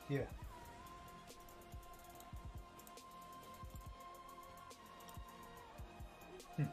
Yeah. Hmm.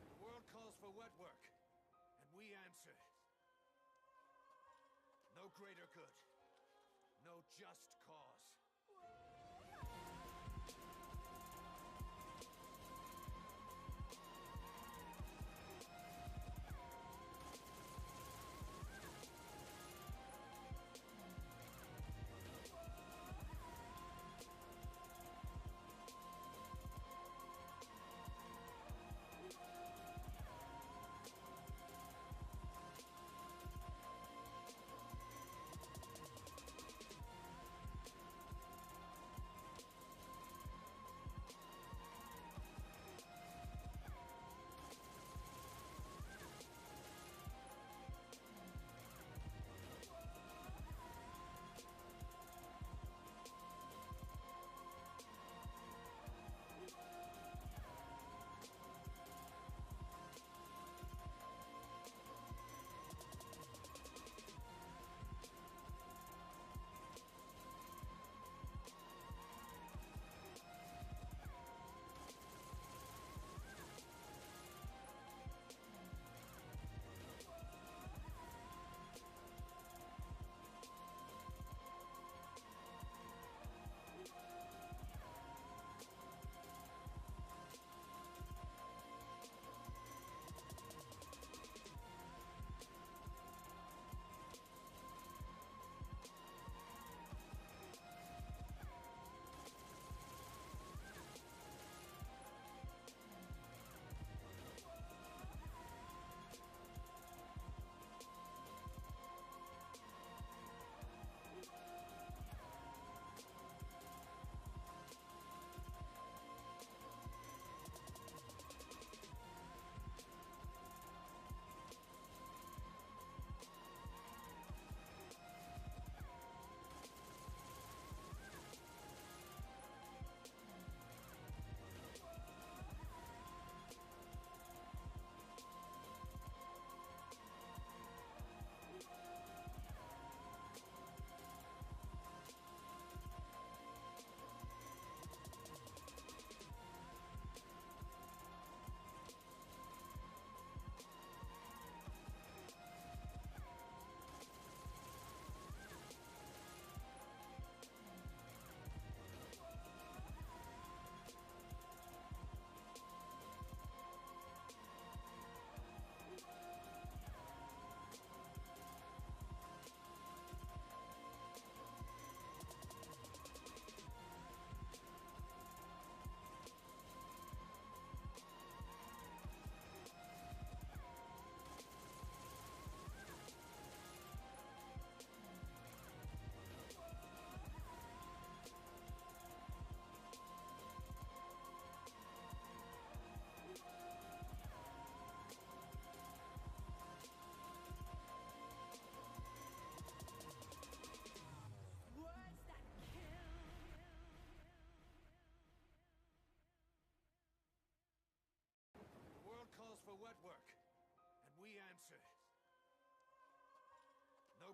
The world calls for wet work, and we answer. No greater good. No just cause.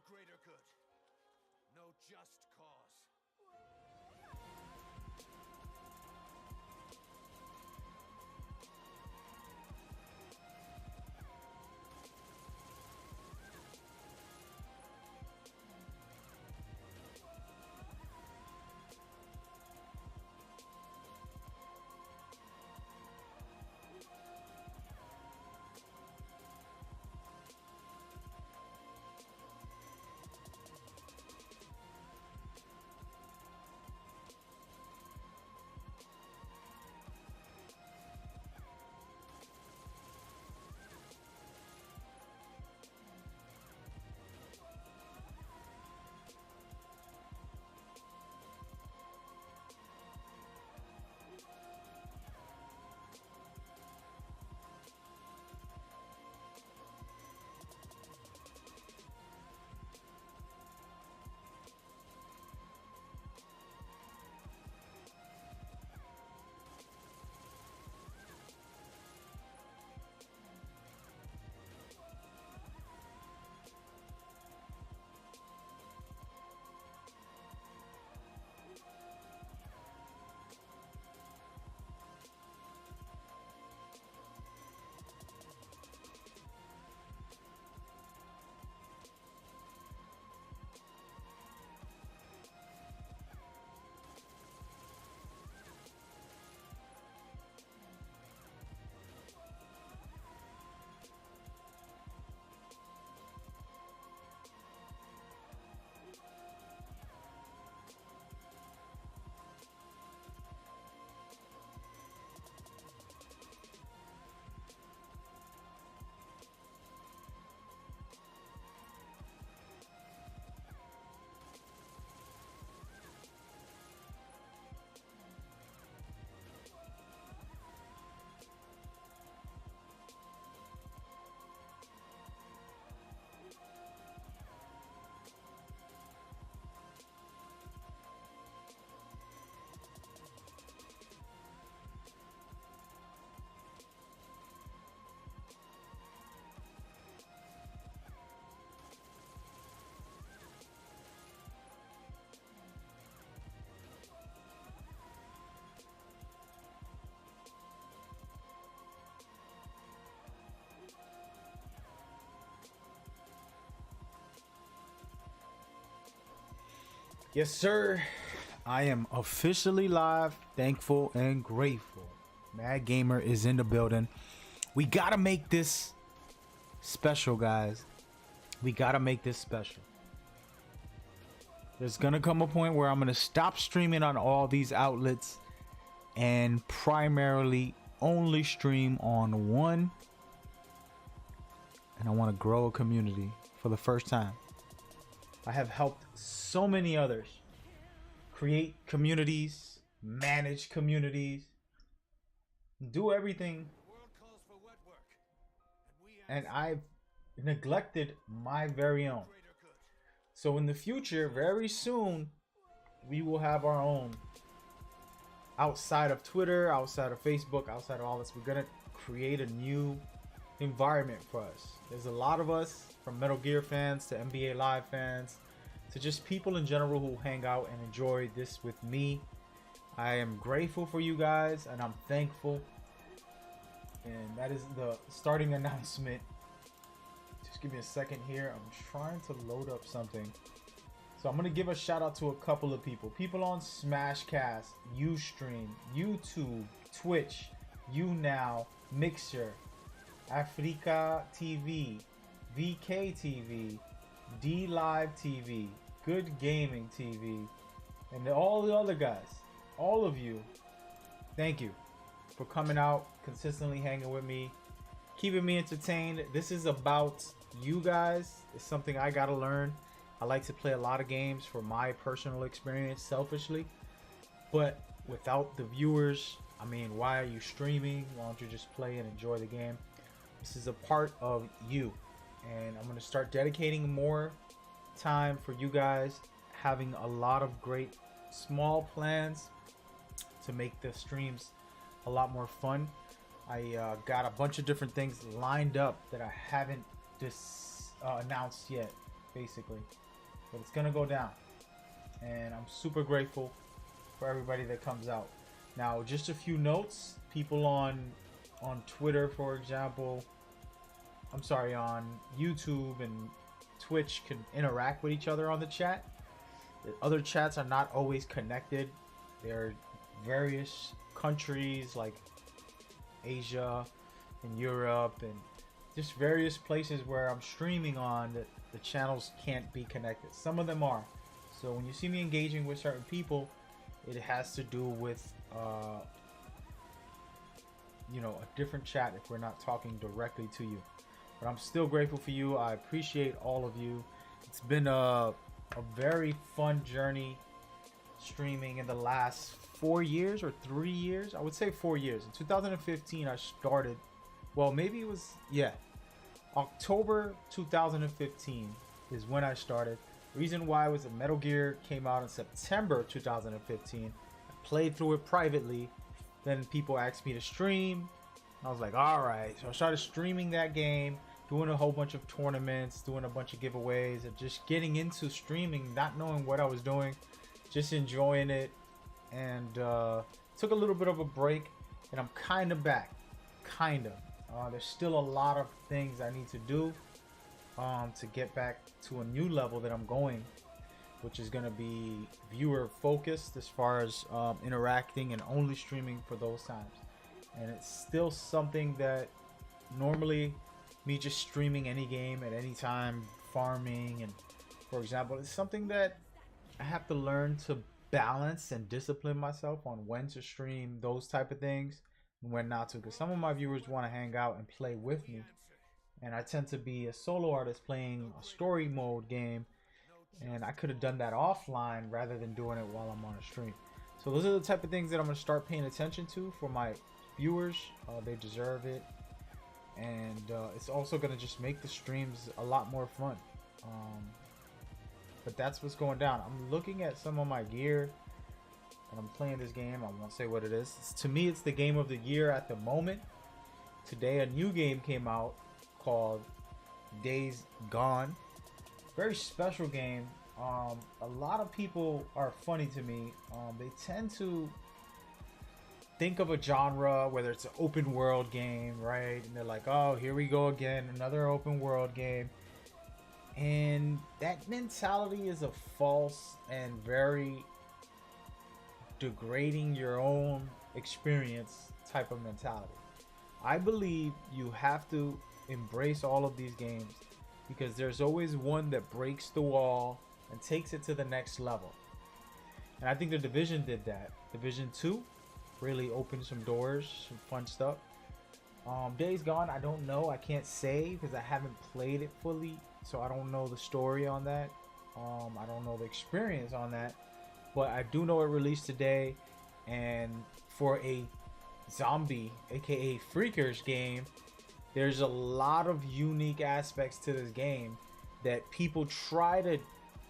greater good. No just cause. Yes, sir. I am officially live, thankful and grateful. Mad Gamer is in the building. We gotta make this special, guys. We gotta make this special. There's gonna come a point where I'm gonna stop streaming on all these outlets and primarily only stream on one. And I want to grow a community for the first time. I have helped so many others create communities, manage communities, do everything, The world calls for wet work, and we and answer I've neglected my very own. greater good. So in the future, very soon, we will have our own. Outside of Twitter, outside of Facebook, outside of all this, we're gonna create a new environment for us. There's a lot of us, from Metal Gear fans to NBA Live fans to just people in general who hang out and enjoy this with me. I am grateful for you guys and I'm thankful. And that is the starting announcement. Just give me a second here. I'm trying to load up something. So I'm going to give a shout out to a couple of people. People on Smashcast, Ustream, YouTube, Twitch, YouNow, Mixer, Africa TV, VK TV, D Live TV, Good Gaming TV, and all the other guys. All of you, thank you for coming out, consistently hanging with me, keeping me entertained. This is about you guys. It's something I gotta learn. I like to play a lot of games for my personal experience selfishly, but without the viewers, I mean, why are you streaming? Why don't you just play and enjoy the game? This is a part of you, and I'm going to start dedicating more time for you guys, having a lot of great small plans to make the streams a lot more fun. I got a bunch of different things lined up that I haven't announced yet, basically. but it's gonna go down, and I'm super grateful for everybody that comes out. Now, just a few notes. People on Twitter, for example, I'm sorry, on YouTube and Twitch can interact with each other on the chat. The other chats are not always connected. There are various countries like Asia and Europe and just various places where I'm streaming on that the channels can't be connected. Some of them are. So when you see me engaging with certain people, it has to do with you know, a different chat if we're not talking directly to you. But I'm still grateful for you. I appreciate all of you. It's been a very fun journey streaming in the last 4 years or 3 years. I would say 4 years. In 2015 I started, well, maybe it was, yeah, October 2015 is when I started. Reason why was that Metal Gear came out in September 2015. I played through it privately. Then people asked me to stream. I was like, all right. So I started streaming that game, doing a whole bunch of tournaments, doing a bunch of giveaways, and just getting into streaming, not knowing what I was doing, just enjoying it. And took a little bit of a break, and I'm kind of back. Kind of. There's still a lot of things I need to do to get back to a new level that I'm going, which is going to be viewer focused as far as interacting and only streaming for those times. And it's still something that normally me just streaming any game at any time, farming, and for example, it's something that I have to learn to balance and discipline myself on when to stream those type of things and when not to, because some of my viewers want to hang out and play with me, and I tend to be a solo artist playing a story mode game, and I could have done that offline rather than doing it while I'm on a stream. So those are the type of things that I'm going to start paying attention to for my viewers. They deserve it, and it's also going to just make the streams a lot more fun. But that's what's going down. I'm looking at some of my gear, and I'm playing this game. I won't say what it is. To me, it's the game of the year at the moment. Today, a new game came out called Days Gone. Very special game. A lot of people are funny to me. They tend to think of a genre, whether it's an open world game, right? And they're like, oh, here we go again, another open world game. And that mentality is a false and very degrading your own experience type of mentality. I believe you have to embrace all of these games, because there's always one that breaks the wall and takes it to the next level. And I think the Division did that. Division 2 really opened some doors, some fun stuff. Days Gone, I don't know. I can't say because I haven't played it fully, so I don't know the story on that. I don't know the experience on that, but I do know it released today, and for a zombie, aka Freakers game, there's a lot of unique aspects to this game that people try to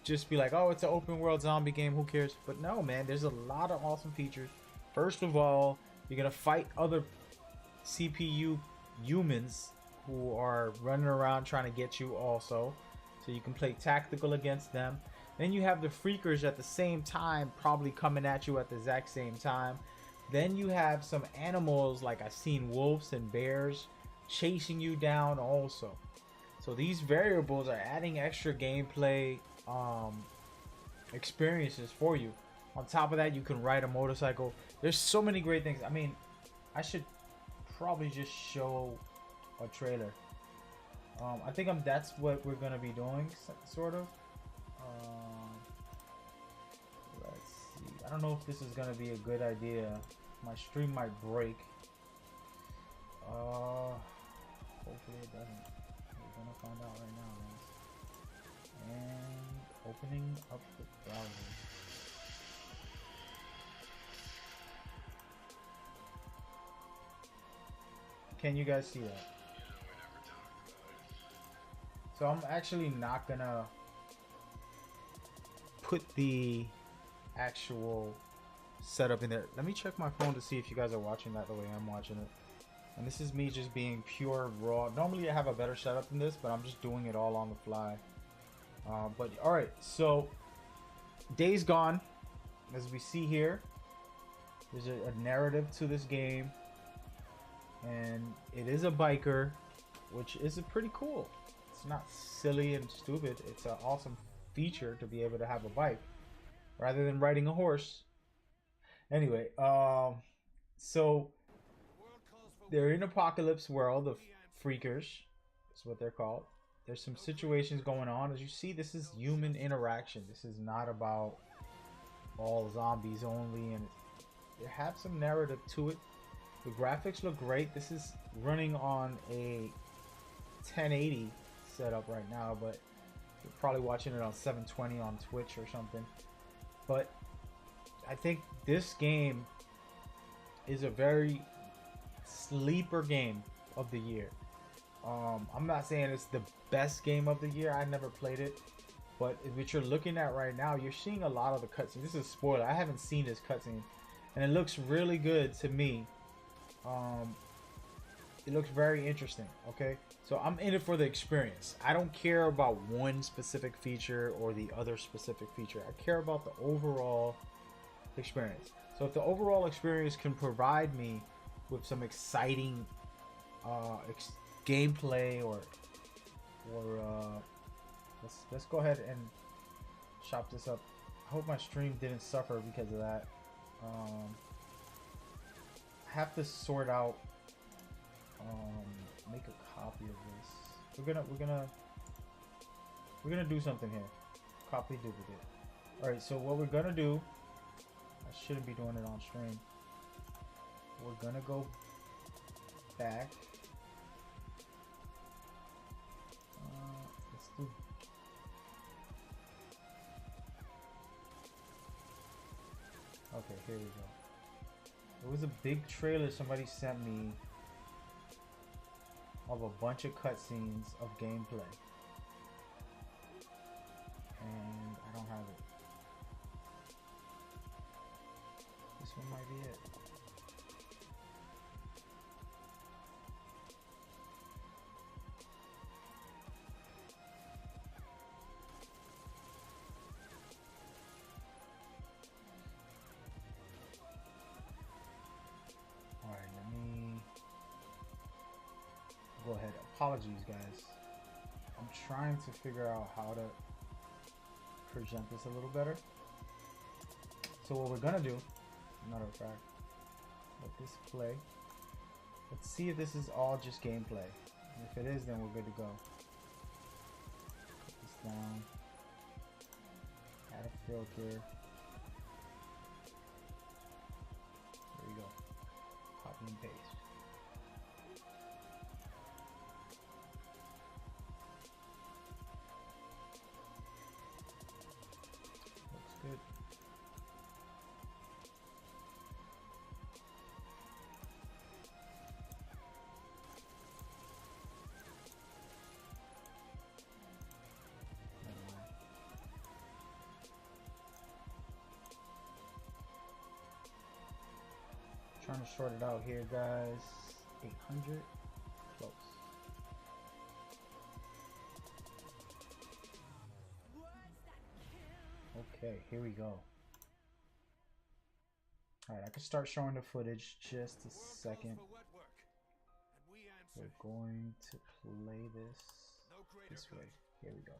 just be like, oh, it's an open world zombie game, who cares? But no, man, there's a lot of awesome features. First of all, you're gonna fight other CPU humans who are running around trying to get you also, so you can play tactical against them. Then you have the Freakers at the same time, probably coming at you at the exact same time. Then you have some animals, like I've seen wolves and bears chasing you down also. So these variables are adding extra gameplay experiences for you. On top of that, you can ride a motorcycle. There's so many great things. I mean, I should probably just show a trailer. I think that's what we're gonna be doing, sort of. Let's see. I don't know if this is gonna be a good idea. My stream might break. Hopefully it doesn't. We're gonna find out right now, guys. And opening up the browser. Can you guys see that? So I'm actually not gonna put the actual setup in there. Let me check my phone to see if you guys are watching that the way I'm watching it. And this is me just being pure raw. Normally I have a better setup than this, but I'm just doing it all on the fly. But all right, so Days Gone, as we see here, there's a narrative to this game, and it is a biker, which is pretty cool. It's not silly and stupid. It's an awesome feature to be able to have a bike rather than riding a horse. Anyway, so they're in apocalypse world of freakers. That's what they're called. There's some situations going on. As you see, this is human interaction. This is not about all zombies only, and they have some narrative to it. The graphics look great. This is running on a 1080 setup right now, but you're probably watching it on 720 on Twitch or something. But I think this game is a very sleeper game of the year. I'm not saying it's the best game of the year. I never played it, but what you're looking at right now, you're seeing a lot of the cutscenes. This is a spoiler. I haven't seen this cutscene, and it looks really good to me. It looks very interesting. Okay, so I'm in it for the experience. I don't care about one specific feature or the other specific feature. I care about the overall experience. So if the overall experience can provide me with some exciting gameplay, or let's go ahead and chop this up. I hope my stream didn't suffer because of that. I have to sort out, make a copy of this. We're gonna do something here. Copy duplicate. All right, so what we're gonna do, I shouldn't be doing it on stream. We're gonna go back. Let's do. Okay, here we go. It was a big trailer somebody sent me of a bunch of cutscenes of gameplay, and I don't have it. This one might be it. Alright, let me go ahead. Apologies, guys. I'm trying to figure out how to present this a little better. So what we're gonna do, matter of fact, let this play. Let's see if this is all just gameplay. And if it is, then we're good to go. Put this down. Add a filter. There you go. Copy and paste. Looks good. Trying to sort it out here, guys. 800, close. Okay, here we go. All right, I can start showing the footage. Just a second. We're going to play this way. Here we go.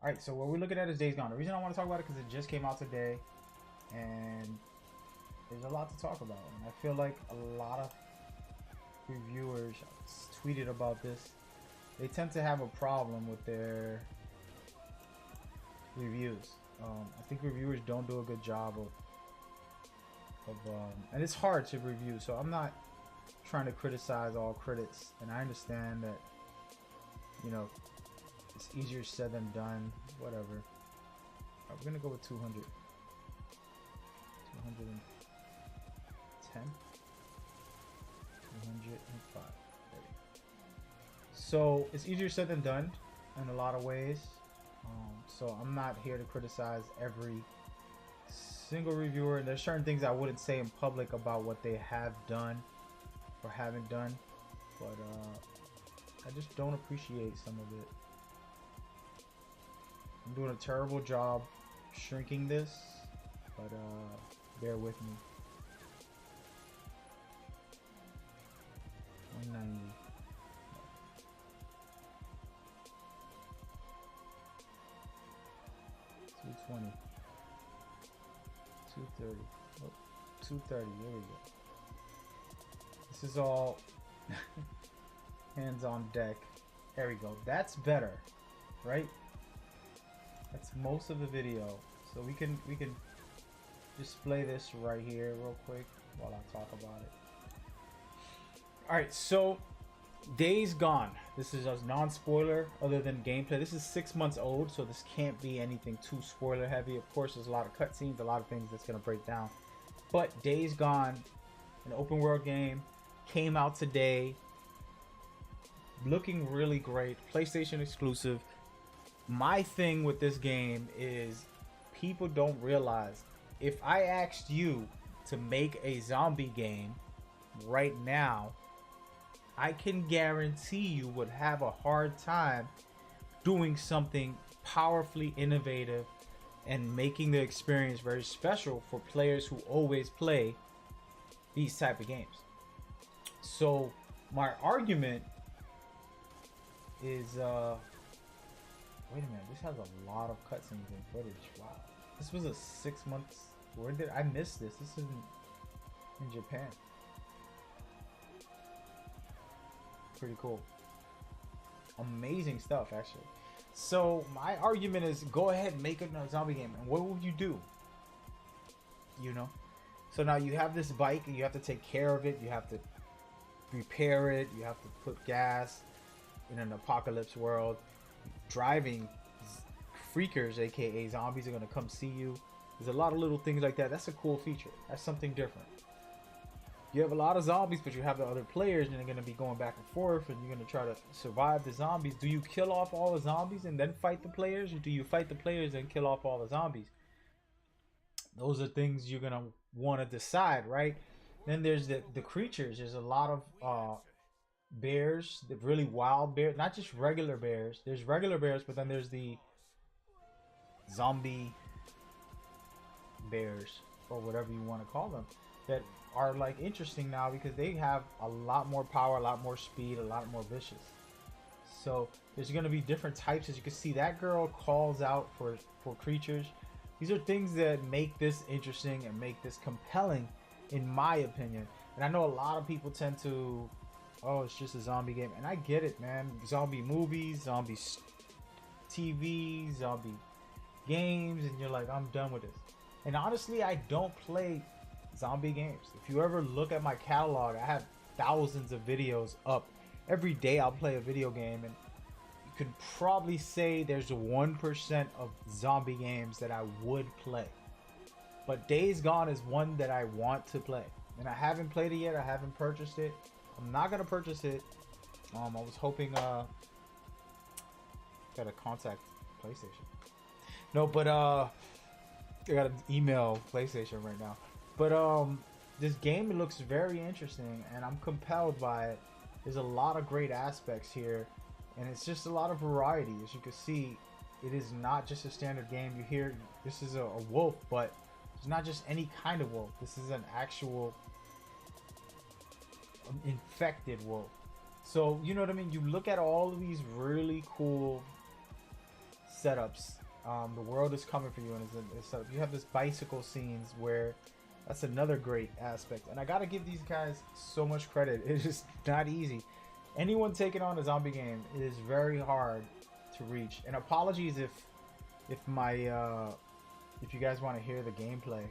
All right, so what we're looking at is Days Gone. The reason I want to talk about it because it just came out today, and there's a lot to talk about, and I feel like a lot of reviewers tweeted about this. They tend to have a problem with their reviews. I think reviewers don't do a good job of and it's hard to review, so I'm not trying to criticize all critics, and I understand that, you know, it's easier said than done, whatever. I'm gonna go with 200. 210, 205. There we go. So it's easier said than done in a lot of ways. So I'm not here to criticize every single reviewer. And there's certain things I wouldn't say in public about what they have done or haven't done, but I just don't appreciate some of it. I'm doing a terrible job shrinking this, but bear with me. 190. 220. 230. Oh, 230. There we go. This is all hands on deck. There we go. That's better, right? That's most of the video. So we can display this right here real quick while I talk about it. All right, so Days Gone. This is a non-spoiler other than gameplay. This is 6 months old, so this can't be anything too spoiler heavy. Of course, there's a lot of cutscenes, a lot of things that's gonna break down. But Days Gone, an open world game, came out today. Looking really great. PlayStation exclusive. My thing with this game is people don't realize if I asked you to make a zombie game right now, I can guarantee you would have a hard time doing something powerfully innovative and making the experience very special for players who always play these type of games. So my argument is wait a minute, this has a lot of cutscenes and footage. Wow. This was a 6 months. Where did I miss this? This isn't in Japan. Pretty cool. Amazing stuff, actually. So my argument is go ahead and make a zombie game. And what will you do? You know? So now you have this bike and you have to take care of it. You have to repair it. You have to put gas in an apocalypse world. Driving freakers, aka zombies, are going to come see you. There's a lot of little things like that. That's a cool feature. That's something different. You have a lot of zombies, but you have the other players, and they're going to be going back and forth, and you're going to try to survive the zombies. Do you kill off all the zombies and then fight the players, or do you fight the players and kill off all the zombies? Those are things you're going to want to decide, right? Then there's the creatures. There's a lot of bears, the really wild bears, not just regular bears. There's regular bears, but then there's the zombie bears, or whatever you want to call them, that are like interesting now because they have a lot more power, a lot more speed, a lot more vicious. So there's going to be different types. As you can see, that girl calls out for creatures. These are things that make this interesting and make this compelling, in my opinion. And I know a lot of people tend to, oh, it's just a zombie game, and I get it, man. Zombie movies, zombie TV, zombie games, and you're like, I'm done with this. And honestly, I don't play zombie games. If you ever look at my catalog, I have thousands of videos up. Every day I'll play a video game, and you could probably say there's 1% of zombie games that I would play. But Days Gone is one that I want to play, and I haven't played it yet. I haven't purchased it. I'm not gonna purchase it. I was hoping gotta contact PlayStation. No, but I gotta email PlayStation right now. But this game looks very interesting, and I'm compelled by it. There's a lot of great aspects here, and it's just a lot of variety. As you can see, it is not just a standard game. You hear this is a wolf, but it's not just any kind of wolf. This is an actual infected wolf. So you know what I mean? You look at all of these really cool setups. The world is coming for you, and you have this bicycle scenes where that's another great aspect. And I gotta give these guys so much credit. It is not easy. Anyone taking on a zombie game, it is very hard to reach. And apologies if you guys want to hear the gameplay.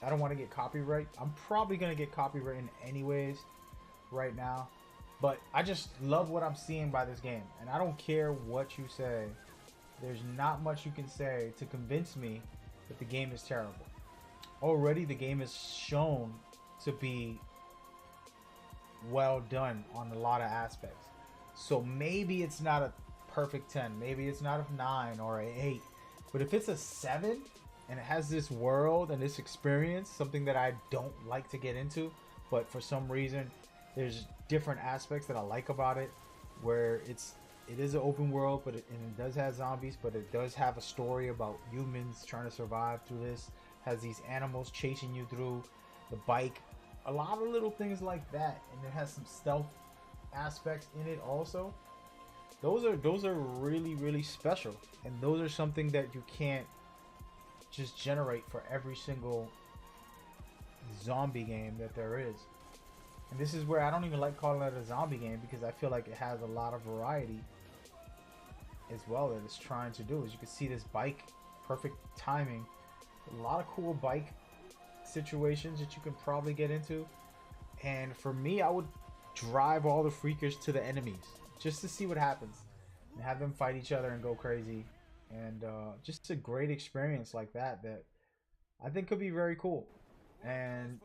I don't want to get copyright. I'm probably gonna get copyrighted anyways right now. But I just love what I'm seeing by this game, and I don't care what you say. There's not much you can say to convince me that the game is terrible. Already the game is shown to be well done on a lot of aspects. So maybe it's not a perfect 10, maybe it's not a 9 or an 8, but if it's a 7 and it has this world and this experience, something that I don't like to get into, but for some reason there's different aspects that I like about it, where it's it is an open world, but and it does have zombies, but it does have a story about humans trying to survive through this. Has these animals chasing you through the bike, a lot of little things like that, and it has some stealth aspects in it also. Those are really, really special, and those are something that you can't just generate for every single zombie game that there is. And this is where I don't even like calling it a zombie game, because I feel like it has a lot of variety as well that it's trying to do. As you can see, this bike, perfect timing, a lot of cool bike situations that you can probably get into. And for me, I would drive all the freakers to the enemies just to see what happens and have them fight each other and go crazy. And just a great experience like that I think could be very cool. And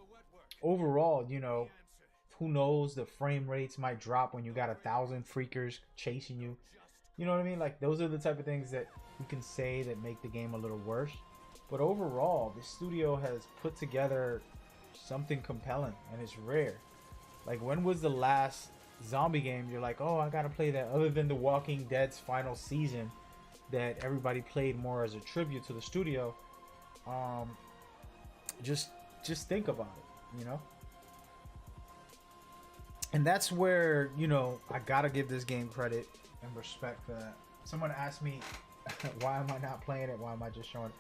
overall, you know, who knows, the frame rates might drop when you got 1,000 freakers chasing you. You know what I mean? Like, those are the type of things that you can say that make the game a little worse. But overall, the studio has put together something compelling, and it's rare. Like, when was the last zombie game you're like, oh, I gotta play that, other than The Walking Dead's final season that everybody played more as a tribute to the studio? Just think about it, you know? And that's where, you know, I gotta give this game credit and respect for that. Someone asked me, why am I not playing it? Why am I just showing it?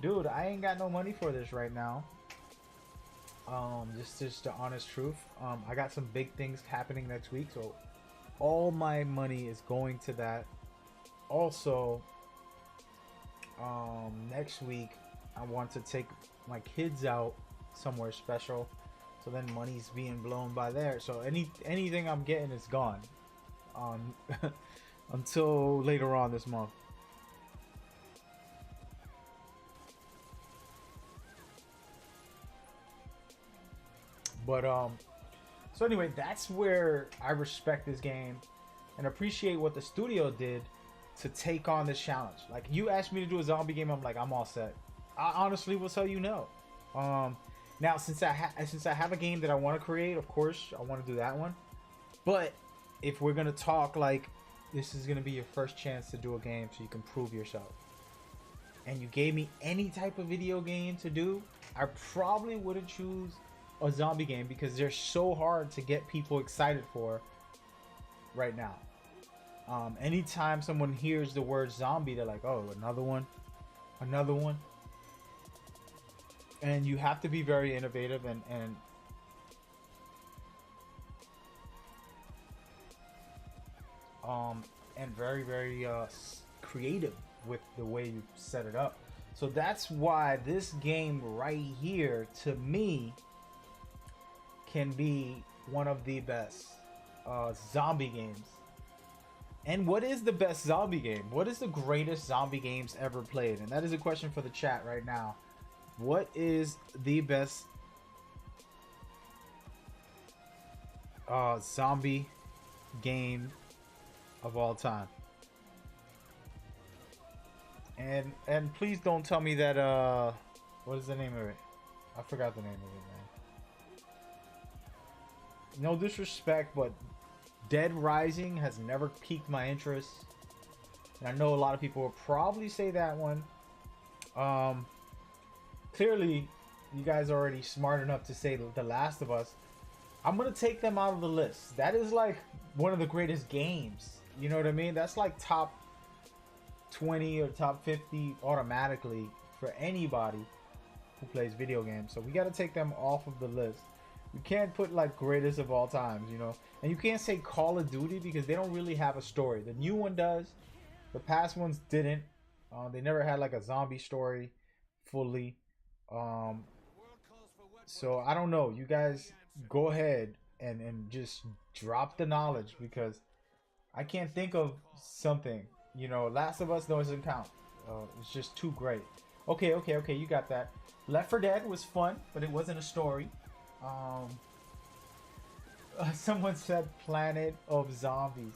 Dude, I ain't got no money for this right now. Just the honest truth. I got some big things happening next week, so all my money is going to that. Also, next week I want to take my kids out somewhere special, so then money's being blown by there. So anything I'm getting is gone until later on this month. But so anyway, that's where I respect this game and appreciate what the studio did to take on this challenge. Like, you asked me to do a zombie game, I'm like, I'm all set. I honestly will tell you no. Now, since I have a game that I want to create, of course I want to do that one. But if we're gonna talk, like, this is gonna be your first chance to do a game so you can prove yourself, and you gave me any type of video game to do, I probably wouldn't choose a zombie game, because they're so hard to get people excited for right now. Anytime someone hears the word zombie, they're like, oh, another one. And you have to be very innovative and very, very creative with the way you set it up. So that's why this game right here, to me, can be one of the best zombie games. And what is the best zombie game? What is the greatest zombie games ever played? And that is a question for the chat right now. What is the best zombie game of all time? And please don't tell me that what is the name of it? I forgot the name of it, man. No disrespect, but Dead Rising has never piqued my interest. And I know a lot of people will probably say that one. Clearly, you guys are already smart enough to say The Last of Us. I'm going to take them out of the list. That is like one of the greatest games. You know what I mean? That's like top 20 or top 50 automatically for anybody who plays video games. So we got to take them off of the list. You can't put like greatest of all times, you know. And you can't say Call of Duty, because they don't really have a story. The new one does. The past ones didn't. They never had like a zombie story fully. So I don't know. You guys go ahead and just drop the knowledge, because I can't think of something. You know, Last of Us doesn't count. It's just too great. Okay, you got that. Left 4 Dead was fun, but it wasn't a story. Someone said Planet of Zombies.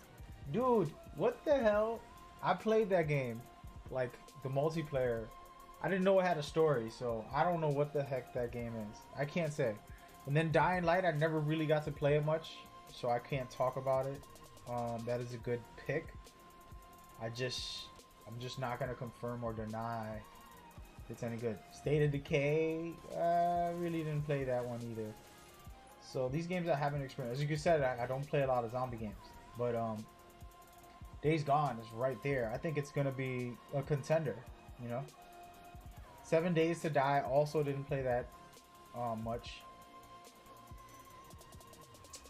Dude, what the hell? I played that game, like the multiplayer. I didn't know it had a story, so I don't know what the heck that game is. I can't say. And then Dying Light, I never really got to play it much, so I can't talk about it. That is a good pick. I'm just not gonna confirm or deny it's any good. State of Decay, really didn't play that one either. So these games I haven't experienced. As you said, I don't play a lot of zombie games, but Days Gone is right there. I think it's gonna be a contender. You know, 7 Days to Die also didn't play that much.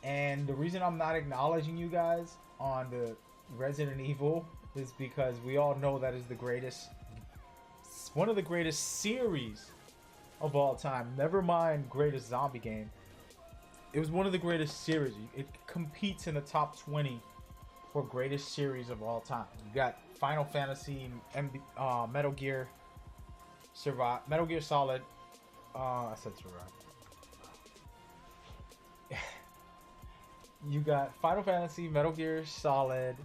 And the reason I'm not acknowledging you guys on the Resident Evil is because we all know that is the greatest, one of the greatest series of all time. Never mind greatest zombie game. It was one of the greatest series. It competes in the top 20 for greatest series of all time. You got Final Fantasy, Metal Gear Solid. I said Survive. You got Final Fantasy, Metal Gear Solid,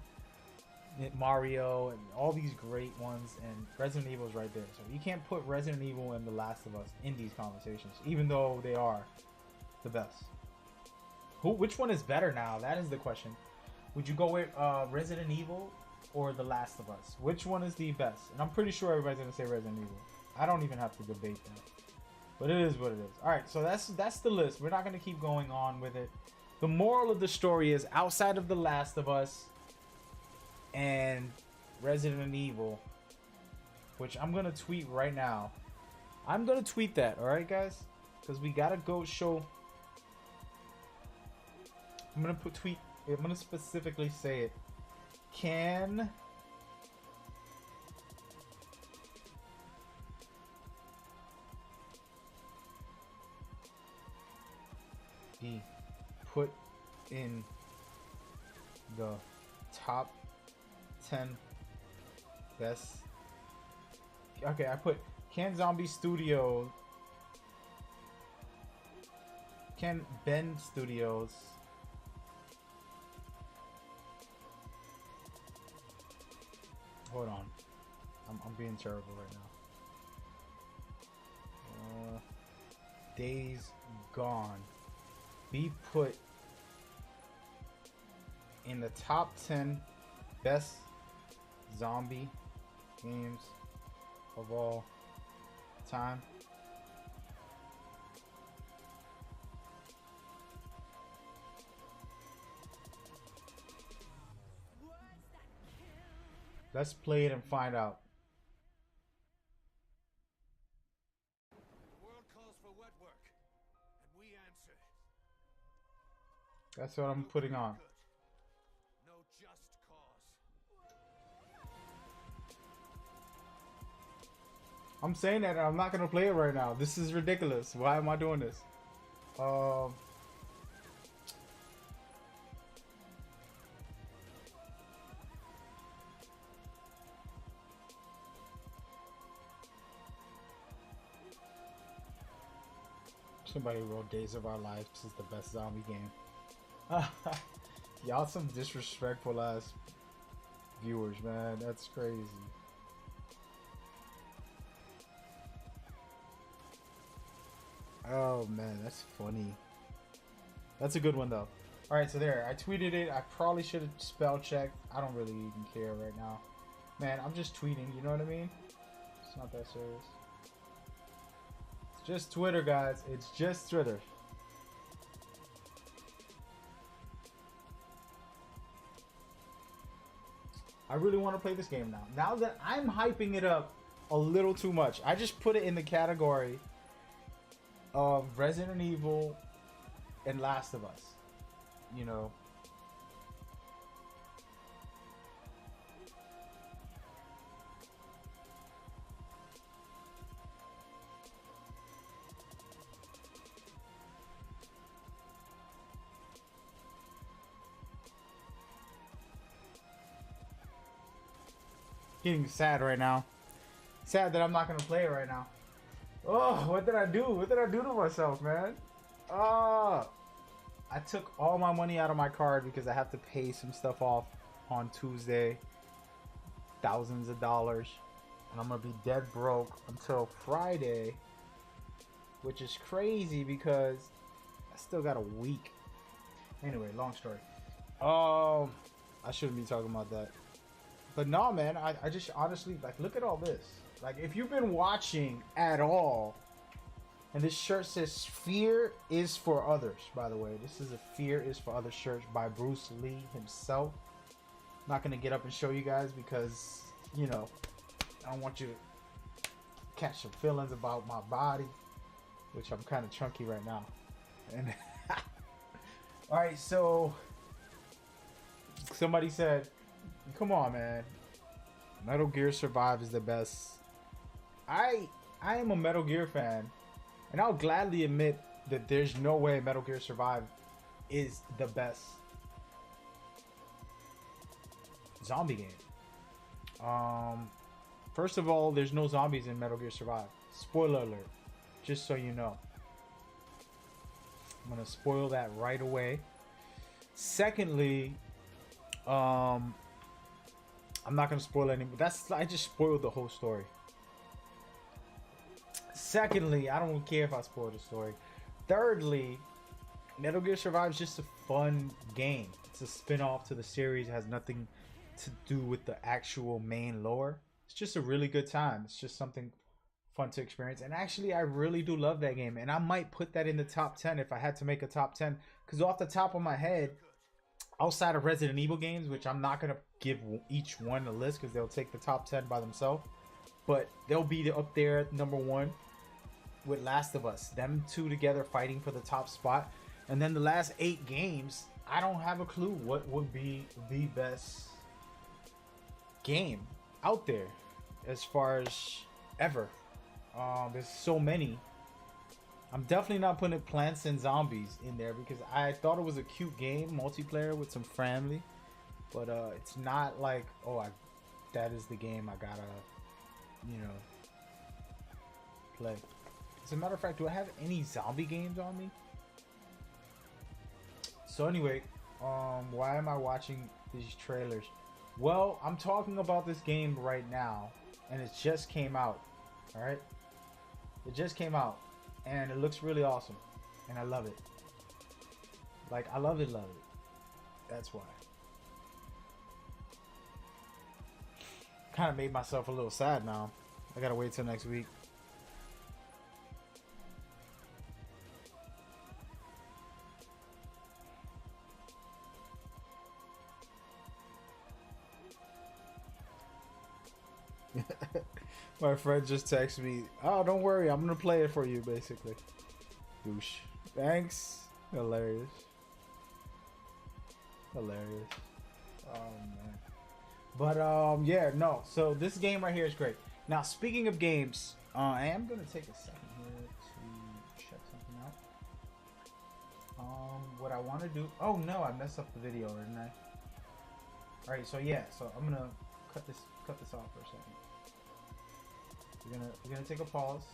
Mario, and all these great ones, and Resident Evil is right there. So you can't put Resident Evil and The Last of Us in these conversations, even though they are the best. Which one is better now? That is the question. Would you go with Resident Evil or The Last of Us? Which one is the best? And I'm pretty sure everybody's gonna say Resident Evil. I don't even have to debate that. But it is what it is. All right, so that's the list. We're not gonna keep going on with it. The moral of the story is, outside of The Last of Us and Resident Evil, which I'm gonna tweet right now. I'm gonna tweet that, all right, guys? Because we gotta go show. I'm gonna specifically say it. Can be put in the top 10 best. Okay, I put Can Bend Studios hold on, I'm being terrible right now. Days Gone be put in the top 10 best zombie games of all time? Let's play it and find out. The world calls for wet work, and we answer. That's what I'm putting on. Good. No just cause. I'm saying that I'm not gonna play it right now. This is ridiculous. Why am I doing this? Somebody wrote Days of Our Lives is the best zombie game. Y'all some disrespectful ass viewers, man. That's crazy. Oh man, that's funny. That's a good one though. Alright, so there. I tweeted it. I probably should have spell checked. I don't really even care right now. Man, I'm just tweeting, you know what I mean? It's not that serious. It's just Twitter, guys. It's just Twitter. I really want to play this game now. Now that I'm hyping it up a little too much. I just put it in the category of Resident Evil and Last of Us. You know. Getting sad right now. Sad that I'm not gonna play it right now. Oh, what did I do? What did I do to myself, man? I took all my money out of my card because I have to pay some stuff off on Tuesday. Thousands of dollars. And I'm gonna be dead broke until Friday. Which is crazy because I still got a week. Anyway, long story. I shouldn't be talking about that. But no, man, I just honestly, like, look at all this. Like, if you've been watching at all, and this shirt says "Fear is for others." By the way, this is a "Fear is for others" shirt by Bruce Lee himself. I'm not gonna get up and show you guys because, you know, I don't want you to catch some feelings about my body, which I'm kind of chunky right now. And all right, so somebody said, "Come on, man, Metal Gear Survive is the best." I am a Metal Gear fan, and I'll gladly admit that there's no way Metal Gear Survive is the best zombie game. First of all, there's no zombies in Metal Gear Survive. Spoiler alert, just so you know. I'm gonna spoil that right away. Secondly, I'm not gonna spoil any. I just spoiled the whole story. Secondly, I don't care if I spoil the story. Thirdly, Metal Gear Survive is just a fun game. It's a spin-off to the series. It has nothing to do with the actual main lore. It's just a really good time. It's just something fun to experience. And actually, I really do love that game. And I might put that in the top 10 if I had to make a top 10. Because off the top of my head, outside of Resident Evil games, which I'm not going to give each one a list because they'll take the top 10 by themselves. But they'll be up there at number 1 with Last of Us. Them two together fighting for the top spot. And then the last 8 games, I don't have a clue what would be the best game out there as far as ever. There's so many. I'm definitely not putting Plants and Zombies in there because I thought it was a cute game, multiplayer with some family, but it's not like, oh, that is the game I gotta, you know, play. As a matter of fact, do I have any zombie games on me? So anyway, why am I watching these trailers? Well, I'm talking about this game right now, and it just came out. All right, it just came out, and it looks really awesome, and I love it. Like, I love it. That's why. Kind of made myself a little sad now. I gotta wait till next week. My friend just texted me, "Oh, don't worry, I'm gonna play it for you," basically. Douche. Thanks. Hilarious. Oh man. But yeah, no. So this game right here is great. Now, speaking of games, I am gonna take a second here to check something out. What I want to do. Oh no, I messed up the video, didn't I? All right. So yeah. So I'm gonna cut this off for a second. We're gonna take a pause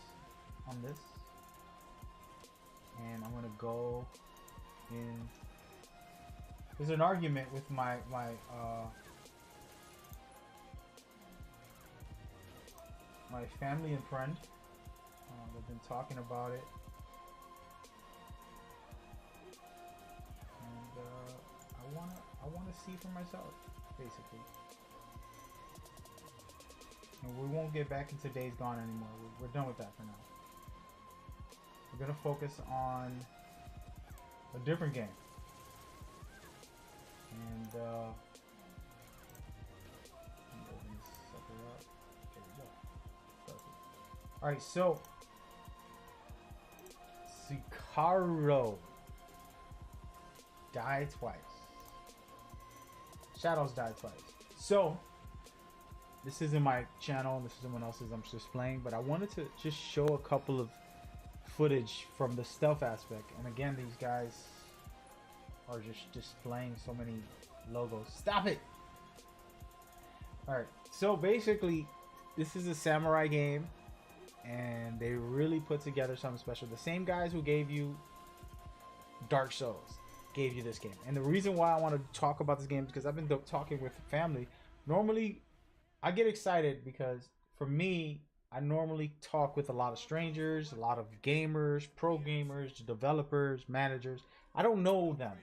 on this, and I'm gonna go in. There's an argument with my family and friend. They've been talking about it, and I wanna see for myself, basically. And we won't get back into Days Gone anymore. We're done with that for now. We're gonna focus on a different game. And open this sucker up. There we go. Perfect. Alright, so Sicario. Die twice. Shadows die twice. So this isn't my channel, this is someone else's, I'm just playing, but I wanted to just show a couple of footage from the stealth aspect. And again, these guys are just displaying so many logos. Stop it! Alright, so basically, this is a samurai game, and they really put together something special. The same guys who gave you Dark Souls gave you this game. And the reason why I want to talk about this game is because I've been talking with family. Normally, I get excited because for me, I normally talk with a lot of strangers, a lot of gamers, pro gamers, developers, managers. I don't know them.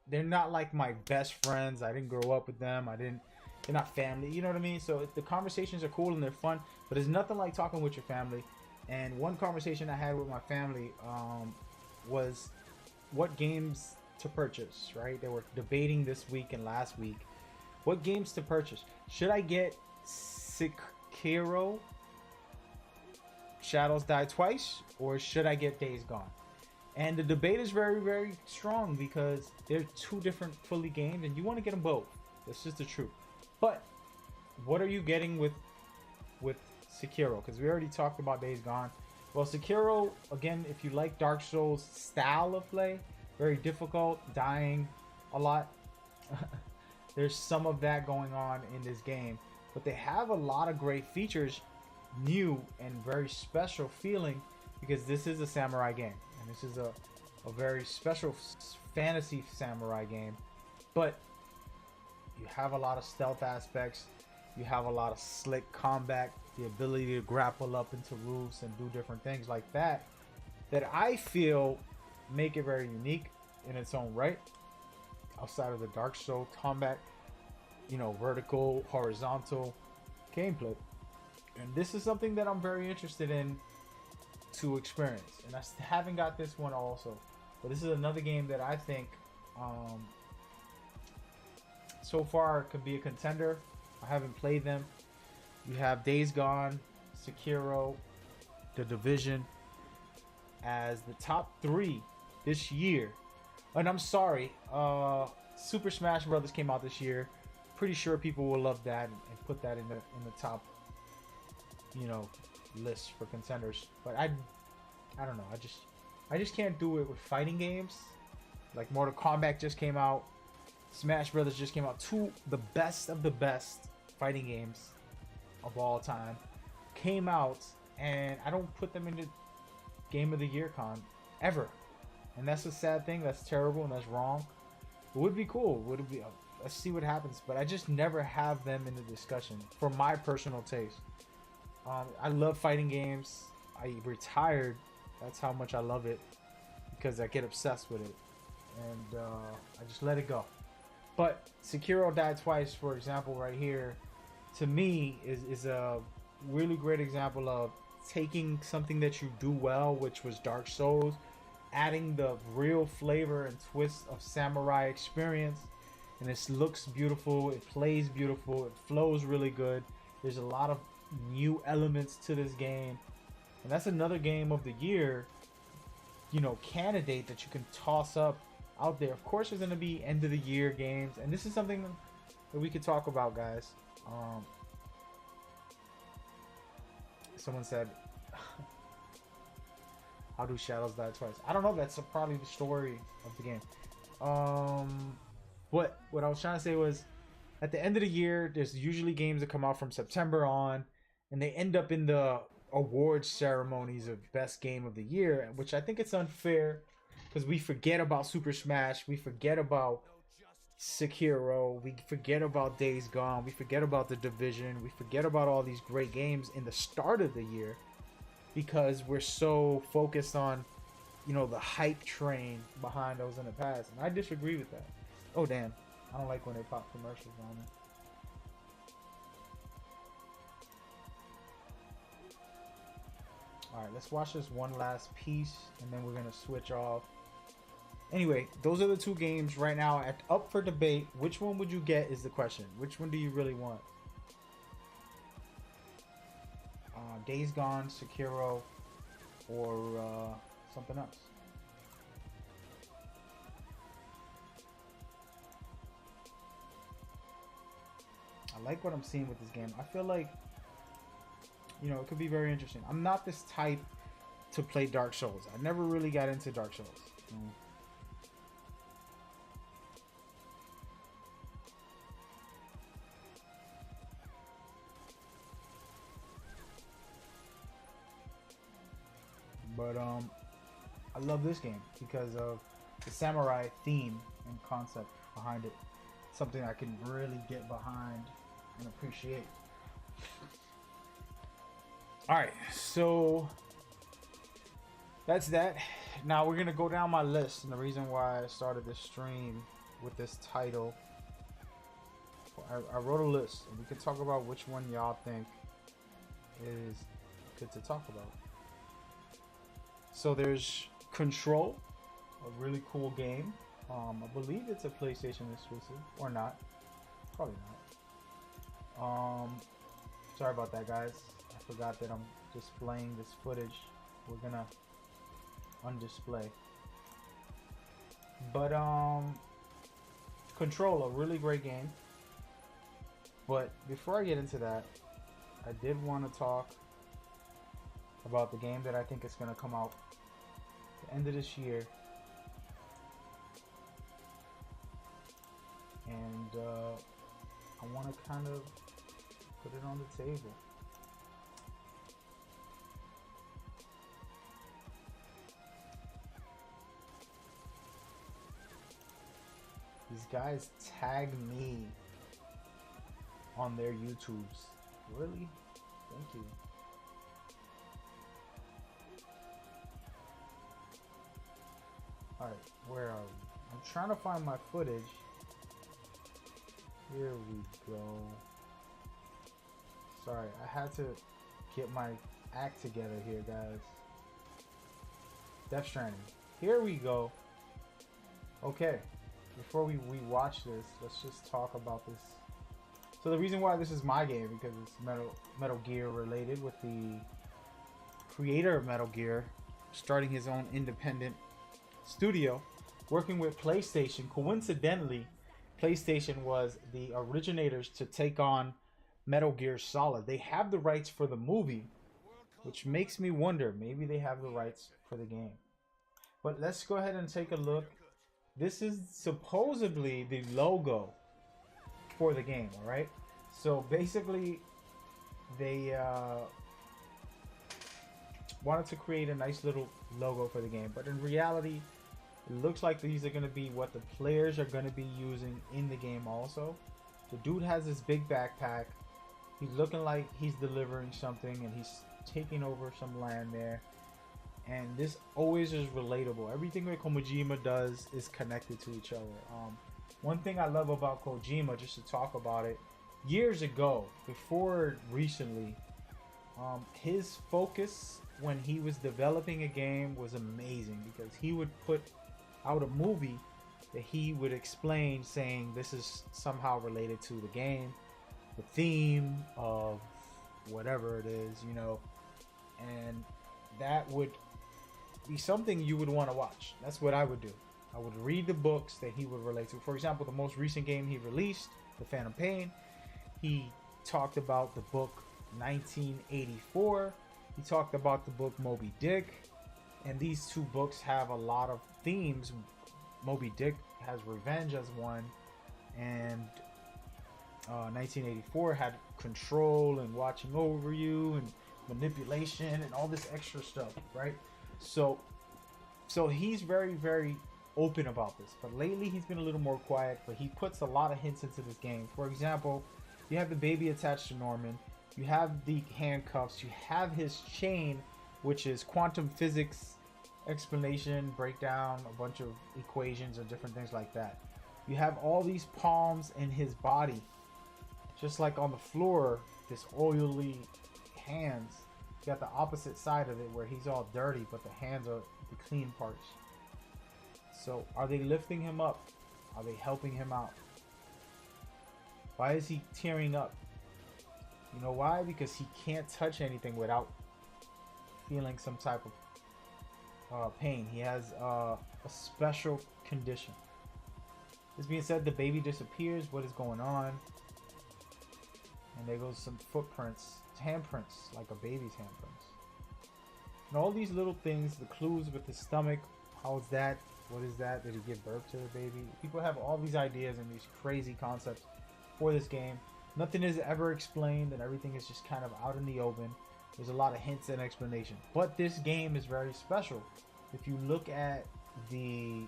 They're not like my best friends. I didn't grow up with them. I didn't, they're not family, you know what I mean? So the conversations are cool and they're fun, but there's nothing like talking with your family. And one conversation I had with my family was what games to purchase, right? They were debating this week and last week what games to purchase. Should I get Sekiro Shadows Die Twice, or should I get Days Gone? And the debate is very, very strong because they're two different fully games and you want to get them both. That's just the truth. But what are you getting with Sekiro? Because we already talked about Days Gone. Well, Sekiro, again, if you like Dark Souls style of play, very difficult, dying a lot. There's some of that going on in this game, but they have a lot of great features, new and very special feeling, because this is a samurai game, and this is a very special fantasy samurai game. But you have a lot of stealth aspects, you have a lot of slick combat, the ability to grapple up into roofs and do different things like that, that I feel make it very unique in its own right, outside of the Dark Souls combat, you know, vertical, horizontal gameplay. And this is something that I'm very interested in to experience, and I haven't got this one also, but this is another game that I think so far could be a contender. I haven't played them. You have Days Gone, Sekiro, The Division as the top 3 this year. And I'm sorry, Super Smash Brothers came out this year. Pretty sure people will love that and put that in the top, you know, list for contenders. But I don't know. I just can't do it with fighting games. Like Mortal Kombat just came out. Smash Brothers just came out. Two the best of the best fighting games of all time came out, and I don't put them into Game of the Year con ever. And that's a sad thing. That's terrible and that's wrong. It would be cool. Would it be? Let's see what happens. But I just never have them in the discussion for my personal taste. I love fighting games. I retired. That's how much I love it, because I get obsessed with it, and I just let it go. But Sekiro Die Twice, for example, right here, to me is a really great example of taking something that you do well, which was Dark Souls, adding the real flavor and twist of samurai experience, and this looks beautiful, it plays beautiful, it flows really good. There's a lot of new elements to this game, and that's another game of the year, you know, candidate that you can toss up out there. Of course, there's going to be end of the year games, and this is something that we could talk about, guys. Someone said, how do Shadows Die Twice? I don't know. That's probably the story of the game. What I was trying to say was, at the end of the year, there's usually games that come out from September on, and they end up in the awards ceremonies of best game of the year, which I think it's unfair, because we forget about Super Smash, we forget about Sekiro, we forget about Days Gone, we forget about The Division, we forget about all these great games in the start of the year, because we're so focused on, you know, the hype train behind those in the past, and I disagree with that. Oh damn, I don't like when they pop commercials on me. Alright, let's watch this one last piece, and then we're gonna switch off. Anyway, those are the two games right now up for debate. Which one would you get is the question. Which one do you really want? Days Gone, Sekiro, or something else? I like what I'm seeing with this game. I feel like, you know, it could be very interesting. I'm not this type to play Dark Souls. I never really got into Dark Souls. But I love this game because of the samurai theme and concept behind it. Something I can really get behind and appreciate. Alright, so that's that. Now we're gonna go down my list, and the reason why I started this stream with this title, I wrote a list, and we can talk about which one y'all think is good to talk about. So there's Control, a really cool game. I believe it's a PlayStation exclusive, or not. Probably not. Sorry about that, guys. I forgot that I'm displaying this footage. We're gonna undisplay. But Control, a really great game. But before I get into that, I did want to talk about the game that I think is gonna come out at the end of this year. And I want to kind of put it on the table. These guys tag me on their YouTubes. Really? Thank you. Alright, where are we? I'm trying to find my footage. Here we go. Sorry, I had to get my act together here, guys. Death Stranding. Here we go. Okay, before we watch this, let's just talk about this. So the reason why this is my game, because it's Metal Gear related, with the creator of Metal Gear starting his own independent studio, working with PlayStation. Coincidentally, PlayStation was the originators to take on Metal Gear Solid. They have the rights for the movie, which makes me wonder, maybe they have the rights for the game. But let's go ahead and take a look. This is supposedly the logo for the game, all right? So basically, they wanted to create a nice little logo for the game, but in reality, it looks like these are going to be what the players are going to be using in the game also. The dude has this big backpack. He's looking like he's delivering something, and he's taking over some land there. And this always is relatable. Everything that Kojima does is connected to each other. One thing I love about Kojima, just to talk about it, years ago, before recently, his focus when he was developing a game was amazing, because he would put out a movie that he would explain, saying this is somehow related to the game, the theme of whatever it is, you know, and that would be something you would want to watch. That's what I would do. I would read the books that he would relate to. For example, the most recent game he released, The Phantom Pain, he talked about the book 1984. He talked about the book Moby Dick. And these two books have a lot of themes. Moby Dick has revenge as one, and 1984 had control and watching over you and manipulation and all this extra stuff, right? So he's very, very open about this. But lately he's been a little more quiet, but he puts a lot of hints into this game. For example, you have the baby attached to Norman. You have the handcuffs. You have his chain, which is quantum physics explanation, breakdown, a bunch of equations and different things like that. You have all these palms in his body, just like on the floor, this oily hands. You got the opposite side of it where he's all dirty, but the hands are the clean parts. So are they lifting him up? Are they helping him out? Why is he tearing up? You know why? Because he can't touch anything without feeling some type of pain. He has a special condition. This being said, the baby disappears. What is going on? And there goes some footprints, handprints, like a baby's handprints. And all these little things, the clues with the stomach. How is that? What is that? Did he give birth to the baby? People have all these ideas and these crazy concepts for this game. Nothing is ever explained, and everything is just kind of out in the open. There's a lot of hints and explanation. But this game is very special. If you look at the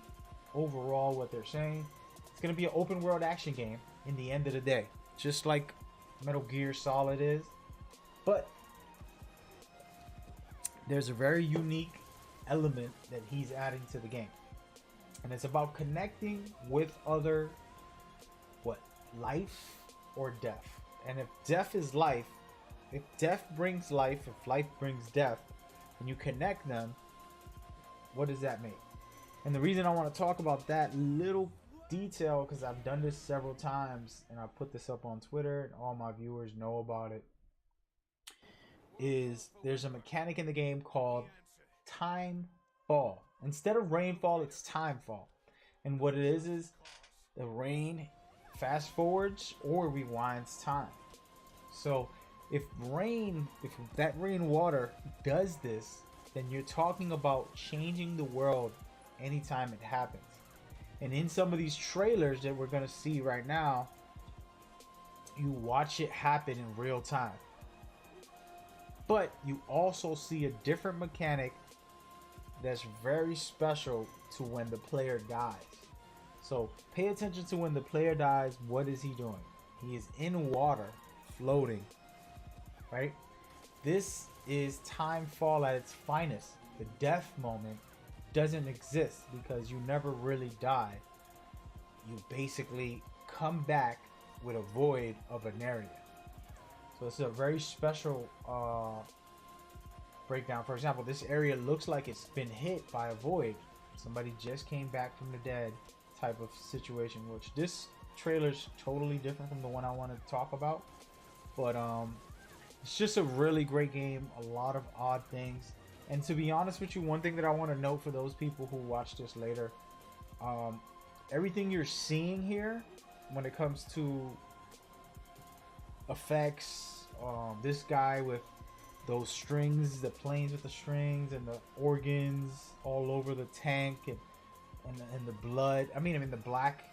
overall what they're saying, it's going to be an open world action game in the end of the day. Just like Metal Gear Solid is. But there's a very unique element that he's adding to the game. And it's about connecting with other life or death. And if death is life, if death brings life, if life brings death, and you connect them, what does that make? And the reason I want to talk about that little detail, because I've done this several times and I put this up on Twitter and all my viewers know about it, is there's a mechanic in the game called time fall. Instead of rainfall, it's time fall. And what it is the rain fast forwards or rewinds time. So if that rainwater does this, then you're talking about changing the world anytime it happens. And in some of these trailers that we're going to see right now, you watch it happen in real time. But you also see a different mechanic that's very special to when the player dies. So pay attention to when the player dies. What is he doing? He is in water, floating, right? This is time fall at its finest. The death moment doesn't exist because you never really die. You basically come back with a void of an area. So it's a very special breakdown. For example, this area looks like it's been hit by a void. Somebody just came back from the dead type of situation, which this trailer's totally different from the one I want to talk about. But it's just a really great game. A lot of odd things. And to be honest with you, one thing that I want to note for those people who watch this later, everything you're seeing here when it comes to effects, this guy with those strings, the planes with the strings and the organs all over the tank, and the blood, I mean the black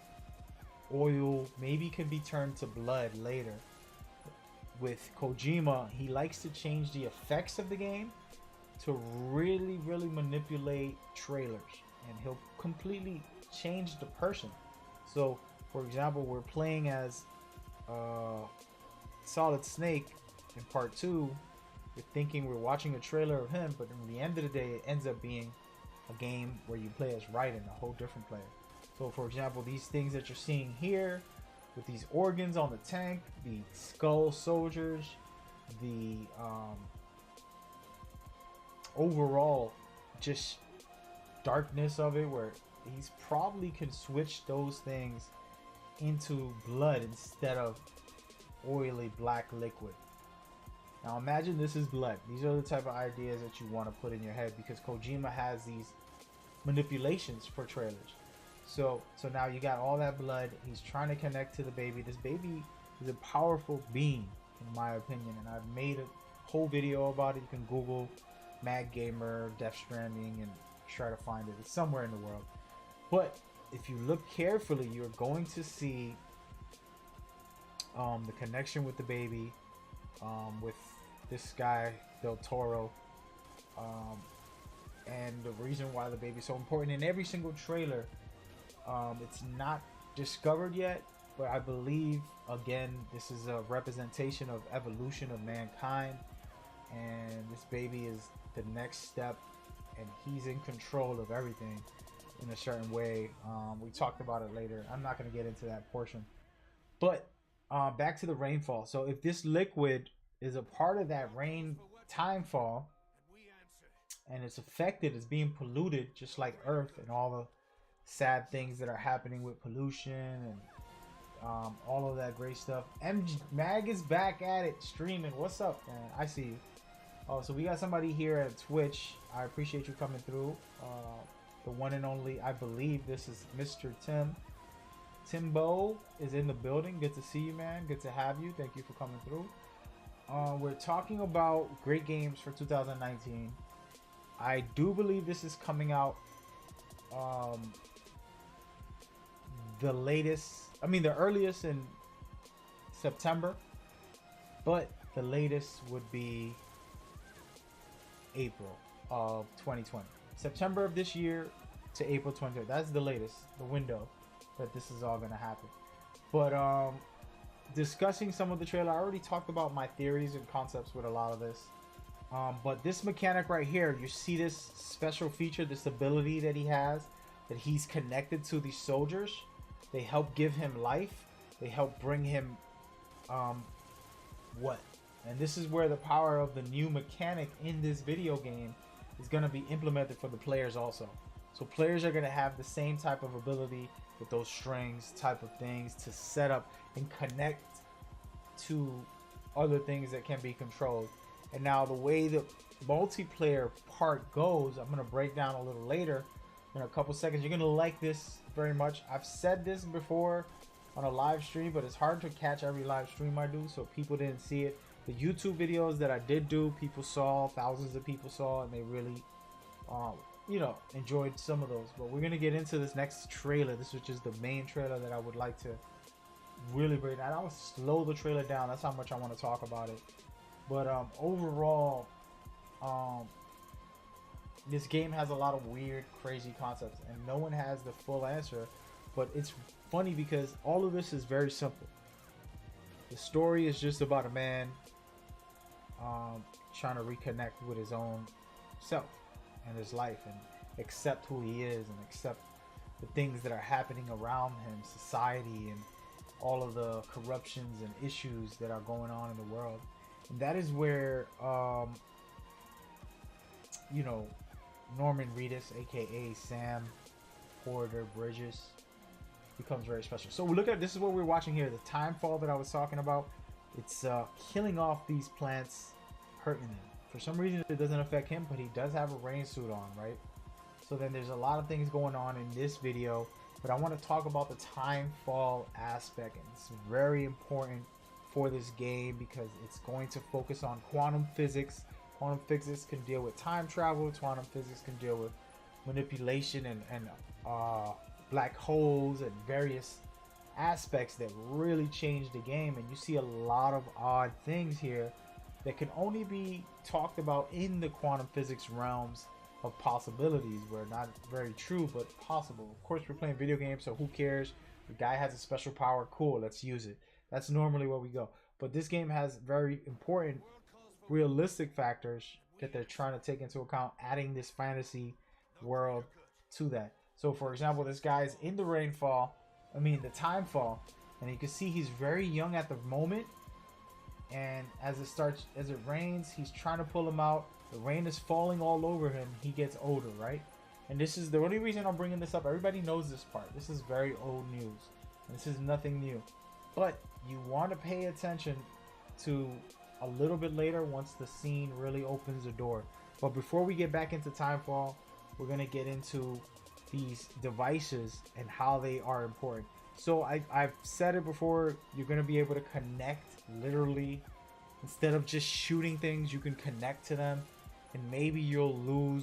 oil maybe can be turned to blood later. With Kojima, he likes to change the effects of the game to really manipulate trailers, and he'll completely change the person. So for example, we're playing as Solid Snake in part 2. You're thinking we're watching a trailer of him, but in the end of the day it ends up being a game where you play as Raiden, a whole different player. So for example, these things that you're seeing here with these organs on the tank, the skull soldiers, the overall just darkness of it, where he's probably can switch those things into blood instead of oily black liquid. Now imagine this is blood. These are the type of ideas that you want to put in your head, because Kojima has these manipulations for trailers. So now you got all that blood. He's trying to connect to the baby. This baby is a powerful being, in my opinion, and I've made a whole video about it. You can Google Mad Gamer Death Stranding and try to find it. It's somewhere in the world. But if you look carefully, you're going to see the connection with the baby, with this guy Del Toro, and the reason why the baby's so important in every single trailer. It's not discovered yet, but I believe, again, this is a representation of evolution of mankind, and this baby is the next step, and he's in control of everything in a certain way. We talked about it later. I'm not going to get into that portion, but back to the rainfall. So if this liquid is a part of that rain time fall, and it's affected, it's being polluted just like Earth, and all the sad things that are happening with pollution and all of that great stuff. Mag is back at it streaming. What's up, man? I see you. Oh, so we got somebody here at Twitch. I appreciate you coming through. The one and only, I believe this is Mr. Tim. Timbo is in the building. Good to see you, man. Good to have you. Thank you for coming through. We're talking about great games for 2019. I do believe this is coming out the earliest in September, but the latest would be April of 2020. September of this year to April 2020. That's the latest, the window that this is all going to happen. But discussing some of the trailer, I already talked about my theories and concepts with a lot of this. But this mechanic right here, you see this special feature, this ability that he has, that he's connected to these soldiers. They help give him life. They help bring him um, what. And this is where the power of the new mechanic in this video game is going to be implemented for the players also. So players are going to have the same type of ability with those strings type of things to set up and connect to other things that can be controlled. And now the way the multiplayer part goes, I'm going to break down a little later in a couple seconds. You're going to like this very much. I've said this before on a live stream, but it's hard to catch every live stream I do, so people didn't see it. The YouTube videos that I did do, people saw, thousands of people saw, and they really you know, enjoyed some of those. But we're gonna get into this next trailer, this which is the main trailer that I would like to really break down. I will slow the trailer down, that's how much I want to talk about it. But overall, this game has a lot of weird, crazy concepts, and no one has the full answer. But it's funny because all of this is very simple. The story is just about a man trying to reconnect with his own self and his life, and accept who he is, and accept the things that are happening around him, society, and all of the corruptions and issues that are going on in the world. And that is where you know, Norman Reedus, aka Sam Porter Bridges, becomes very special. So we look at, this is what we're watching here, the time fall that I was talking about. It's killing off these plants, hurting them. For some reason it doesn't affect him, but he does have a rain suit on, right? So then there's a lot of things going on in this video, but I want to talk about the time fall aspect, and it's very important for this game because it's going to focus on quantum physics. Quantum physics can deal with time travel, quantum physics can deal with manipulation and black holes and various aspects that really change the game. And you see a lot of odd things here that can only be talked about in the quantum physics realms of possibilities, where not very true but possible. Of course, we're playing video games, so who cares? The guy has a special power, cool, let's use it. That's normally where we go. But this game has very important realistic factors that they're trying to take into account, adding this fantasy world to that. So for example, this guy's in the the time fall, and you can see he's very young at the moment, and as it rains, he's trying to pull him out. The rain is falling all over him. He gets older, right? And this is the only reason I'm bringing this up. Everybody knows this part. This is very old news. This is nothing new. But you want to pay attention to a little bit later once the scene really opens the door. But before we get back into Timefall, we're going to get into these devices and how they are important. So I've said it before, you're going to be able to connect literally. Instead of just shooting things, you can connect to them, and maybe you'll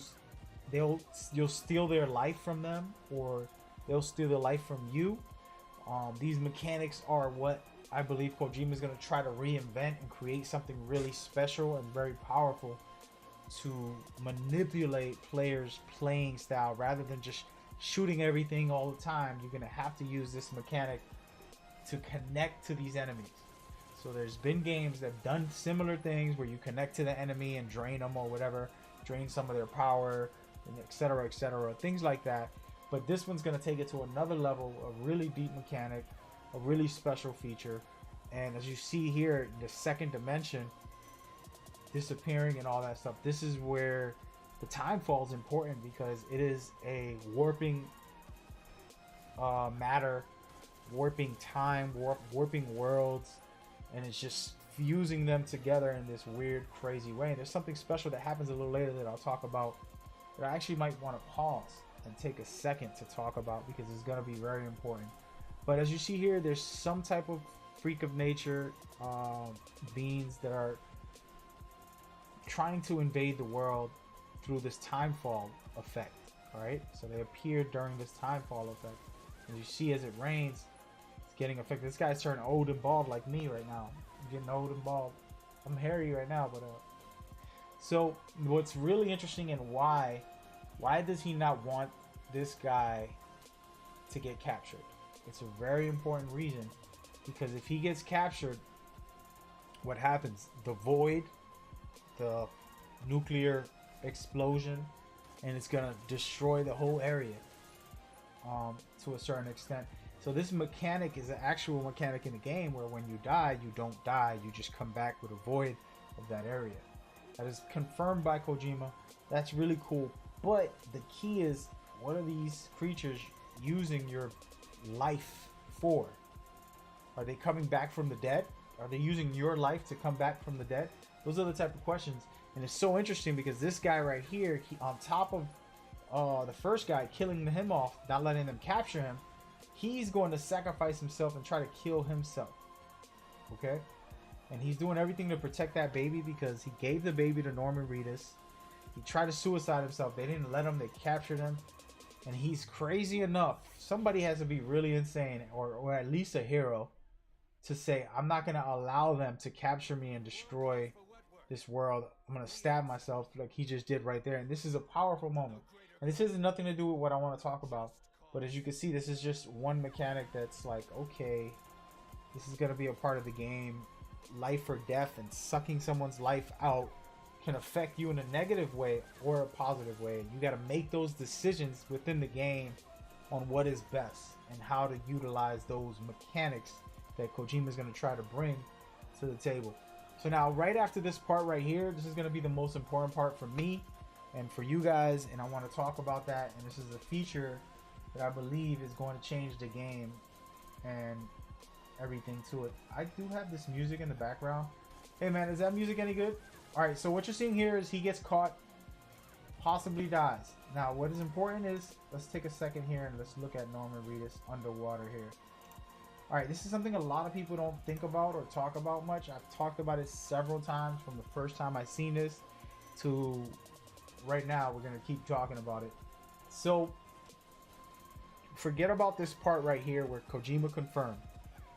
steal their life from them, or they'll steal their life from you. These mechanics are what I believe Kojima is going to try to reinvent and create something really special and very powerful to manipulate players' playing style. Rather than just shooting everything all the time, you're going to have to use this mechanic to connect to these enemies. So there's been games that have done similar things where you connect to the enemy and drain them or whatever, drain some of their power, and etc, things like that. But this one's going to take it to another level, a really deep mechanic, a really special feature. And as you see here, the second dimension disappearing and all that stuff, this is where the time fall is important, because it is a warping matter, warping time, warping worlds, and it's just fusing them together in this weird, crazy way. And there's something special that happens a little later that I'll talk about, that I actually might want to pause and take a second to talk about, because it's going to be very important. But as you see here, there's some type of freak of nature beings that are trying to invade the world through this timefall effect. All right, so they appear during this timefall effect, and you see as it rains, it's getting affected. This guy's turning old and bald like me right now. I'm getting old and bald. I'm hairy right now, but so what's really interesting, and why does he not want this guy to get captured? It's a very important reason, because if he gets captured, what happens? The void, the nuclear explosion, and it's gonna destroy the whole area to a certain extent. So this mechanic is an actual mechanic in the game where when you die, you don't die. You just come back with a void of that area. That is confirmed by Kojima. That's really cool. But the key is, what are these creatures using your life for? Are they coming back from the dead? Are they using your life to come back from the dead? Those are the type of questions. And it's so interesting because this guy right here, he, on top of the first guy killing him off, not letting them capture him, he's going to sacrifice himself and try to kill himself. Okay? And he's doing everything to protect that baby because he gave the baby to Norman Reedus. He tried to suicide himself. They didn't let him. They captured him. And he's crazy enough. Somebody has to be really insane, or at least a hero, to say, I'm not going to allow them to capture me and destroy this world. I'm going to stab myself like he just did right there. And this is a powerful moment. And this has nothing to do with what I want to talk about. But as you can see, this is just one mechanic that's like, okay, this is going to be a part of the game. Life or death, and sucking someone's life out can affect you in a negative way or a positive way. You got to make those decisions within the game on what is best and how to utilize those mechanics that Kojima is going to try to bring to the table. So now, right after this part right here, this is going to be the most important part for me and for you guys, and I want to talk about that. And this is a feature that I believe is going to change the game and everything to it. I do have this music in the background. Hey man, is that music any good? Alright, so what you're seeing here is he gets caught, possibly dies. Now what is important is, let's take a second here and let's look at Norman Reedus underwater here. Alright, this is something a lot of people don't think about or talk about much. I've talked about it several times, from the first time I seen this to right now. We're going to keep talking about it. So forget about this part right here where Kojima confirmed.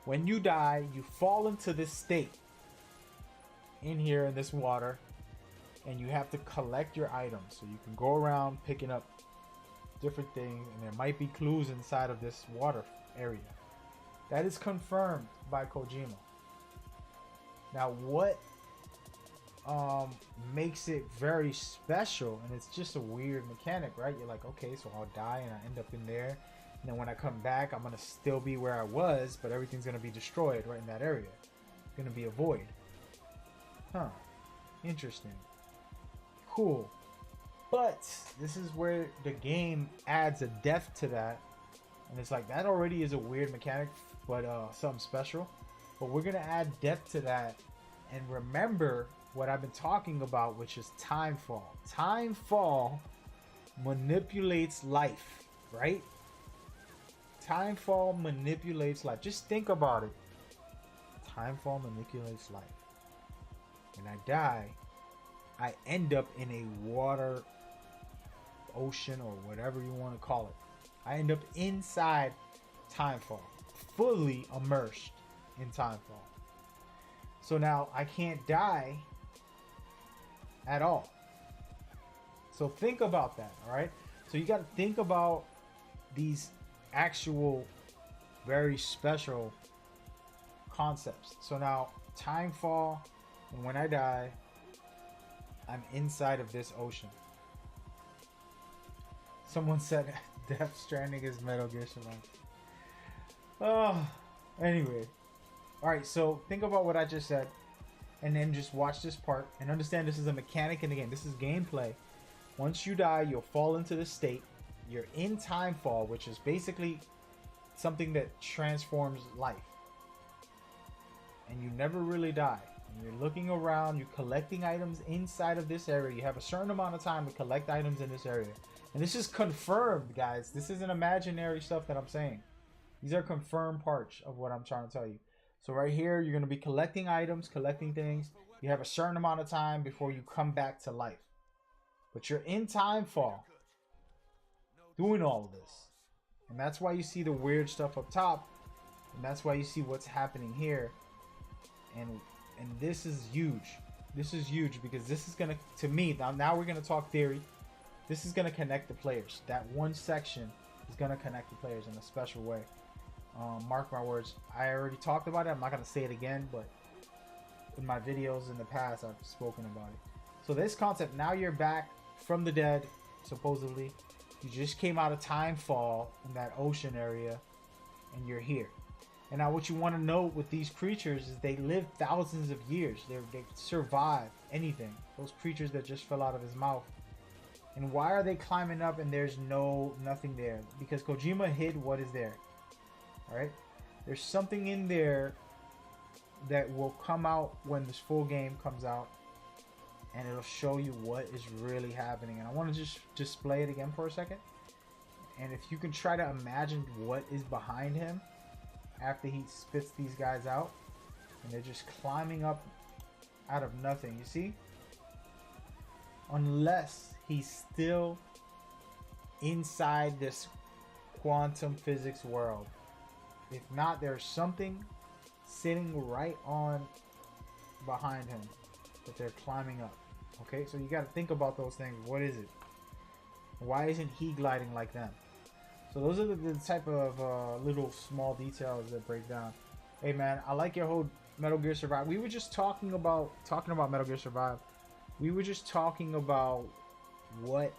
When you die, you fall into this state in here in this water, and you have to collect your items. So you can go around picking up different things, and there might be clues inside of this water area. That is confirmed by Kojima. Now what makes it very special, and it's just a weird mechanic, right? You're like, okay, so I'll die and I end up in there. And then when I come back, I'm going to still be where I was, but everything's going to be destroyed right in that area. It's going to be a void. Huh. Interesting. Cool. But this is where the game adds a depth to that. And it's like, that already is a weird mechanic, but something special. But we're going to add depth to that. And remember what I've been talking about, which is Timefall. Timefall manipulates life, right? Timefall manipulates life. Just think about it. Timefall manipulates life. When I die, I end up in a water, ocean, or whatever you want to call it. I end up inside Timefall, fully immersed in Timefall. So now I can't die at all. So think about that, all right? So you got to think about these actual very special concepts. So now Timefall, and when I die, I'm inside of this ocean. Someone said Death Stranding is Metal Gear Solid. Oh, anyway. Alright, so think about what I just said, and then just watch this part and understand this is a mechanic in the game. This is gameplay. Once you die, you'll fall into this state. You're in Timefall, which is basically something that transforms life. And you never really die. And you're looking around, you're collecting items inside of this area. You have a certain amount of time to collect items in this area. And this is confirmed, guys. This isn't imaginary stuff that I'm saying. These are confirmed parts of what I'm trying to tell you. So right here, you're going to be collecting items, collecting things. You have a certain amount of time before you come back to life. But you're in Timefall, doing all of this. And that's why you see the weird stuff up top. And that's why you see what's happening here. And this is huge. This is huge because this is going to me, now we're going to talk theory. This is going to connect the players. That one section is going to connect the players in a special way. Mark my words. I already talked about it. I'm not going to say it again, but in my videos in the past, I've spoken about it. So this concept, now you're back from the dead, supposedly. You just came out of Timefall in that ocean area. and you're here. And now what you want to know with these creatures is they live thousands of years. They survive anything. Those creatures that just fell out of his mouth. And why are they climbing up and there's nothing there? Because Kojima hid what is there. Alright? There's something in there that will come out when this full game comes out. And it'll show you what is really happening. And I want to just display it again for a second. And if you can try to imagine what is behind him after he spits these guys out, and they're just climbing up out of nothing, you see? Unless he's still inside this quantum physics world. If not, there's something sitting right on behind him that they're climbing up. Okay, so you got to think about those things. What is it? Why isn't he gliding like them? So those are the type of little small details that break down. Hey man, I like your whole Metal Gear Survive. We were just talking about Metal Gear Survive. We were just talking about what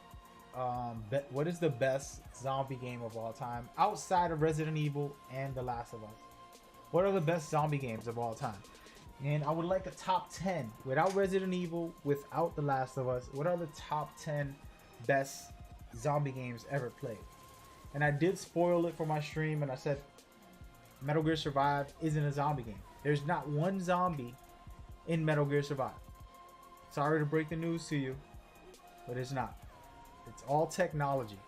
is the best zombie game of all time outside of Resident Evil and The Last of Us. What are the best zombie games of all time? And I would like a top 10 without Resident Evil, without The Last of Us. What are the top 10 best zombie games ever played? And I did spoil it for my stream, and I said Metal Gear Survive isn't a zombie game. There's not one zombie in Metal Gear Survive. Sorry to break the news to you, but it's not. It's all technology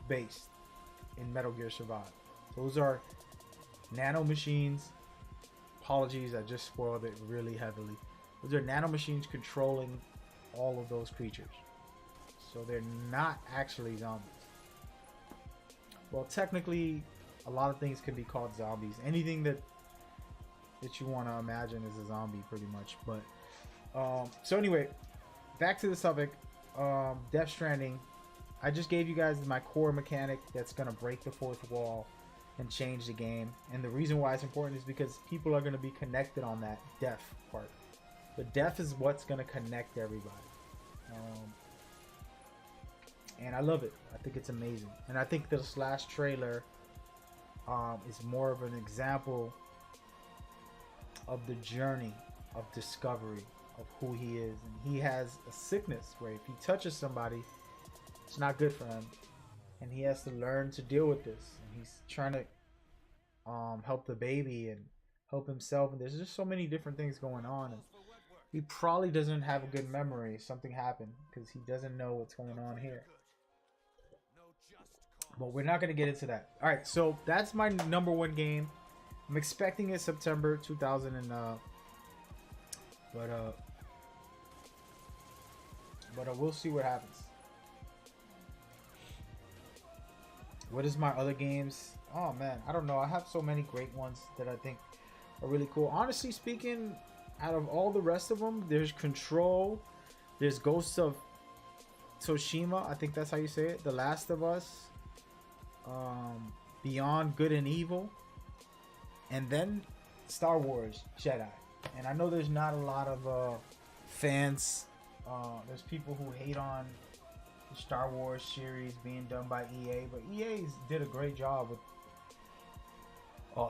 based in Metal Gear Survive. Those are nano machines. Apologies, I just spoiled it really heavily. Those are nano machines controlling all of those creatures. So they're not actually zombies. Well, technically, a lot of things can be called zombies. Anything that you want to imagine is a zombie, pretty much. But so anyway, back to the subject. Death Stranding. I just gave you guys my core mechanic that's gonna break the fourth wall and change the game. And the reason why it's important is because people are gonna be connected on that death part. The death is what's gonna connect everybody. And I love it. I think it's amazing. And I think this last trailer is more of an example of the journey of discovery of who he is. And he has a sickness where if he touches somebody, it's not good for him. And he has to learn to deal with this. And he's trying to help the baby and help himself. And there's just so many different things going on. And he probably doesn't have a good memory. Something happened because he doesn't know what's going on here. But we're not going to get into that. All right, so that's my number one game. I'm expecting it September 2000 and but we'll see what happens. What is my other games? Oh man, I don't know. I have so many great ones that I think are really cool. Honestly speaking, out of all the rest of them, there's Control, there's Ghosts of Tsushima, I think that's how you say it, The Last of Us, Beyond Good and Evil, and then Star Wars Jedi. And I know there's not a lot of fans. There's people who hate on the Star Wars series being done by EA, but EA did a great job with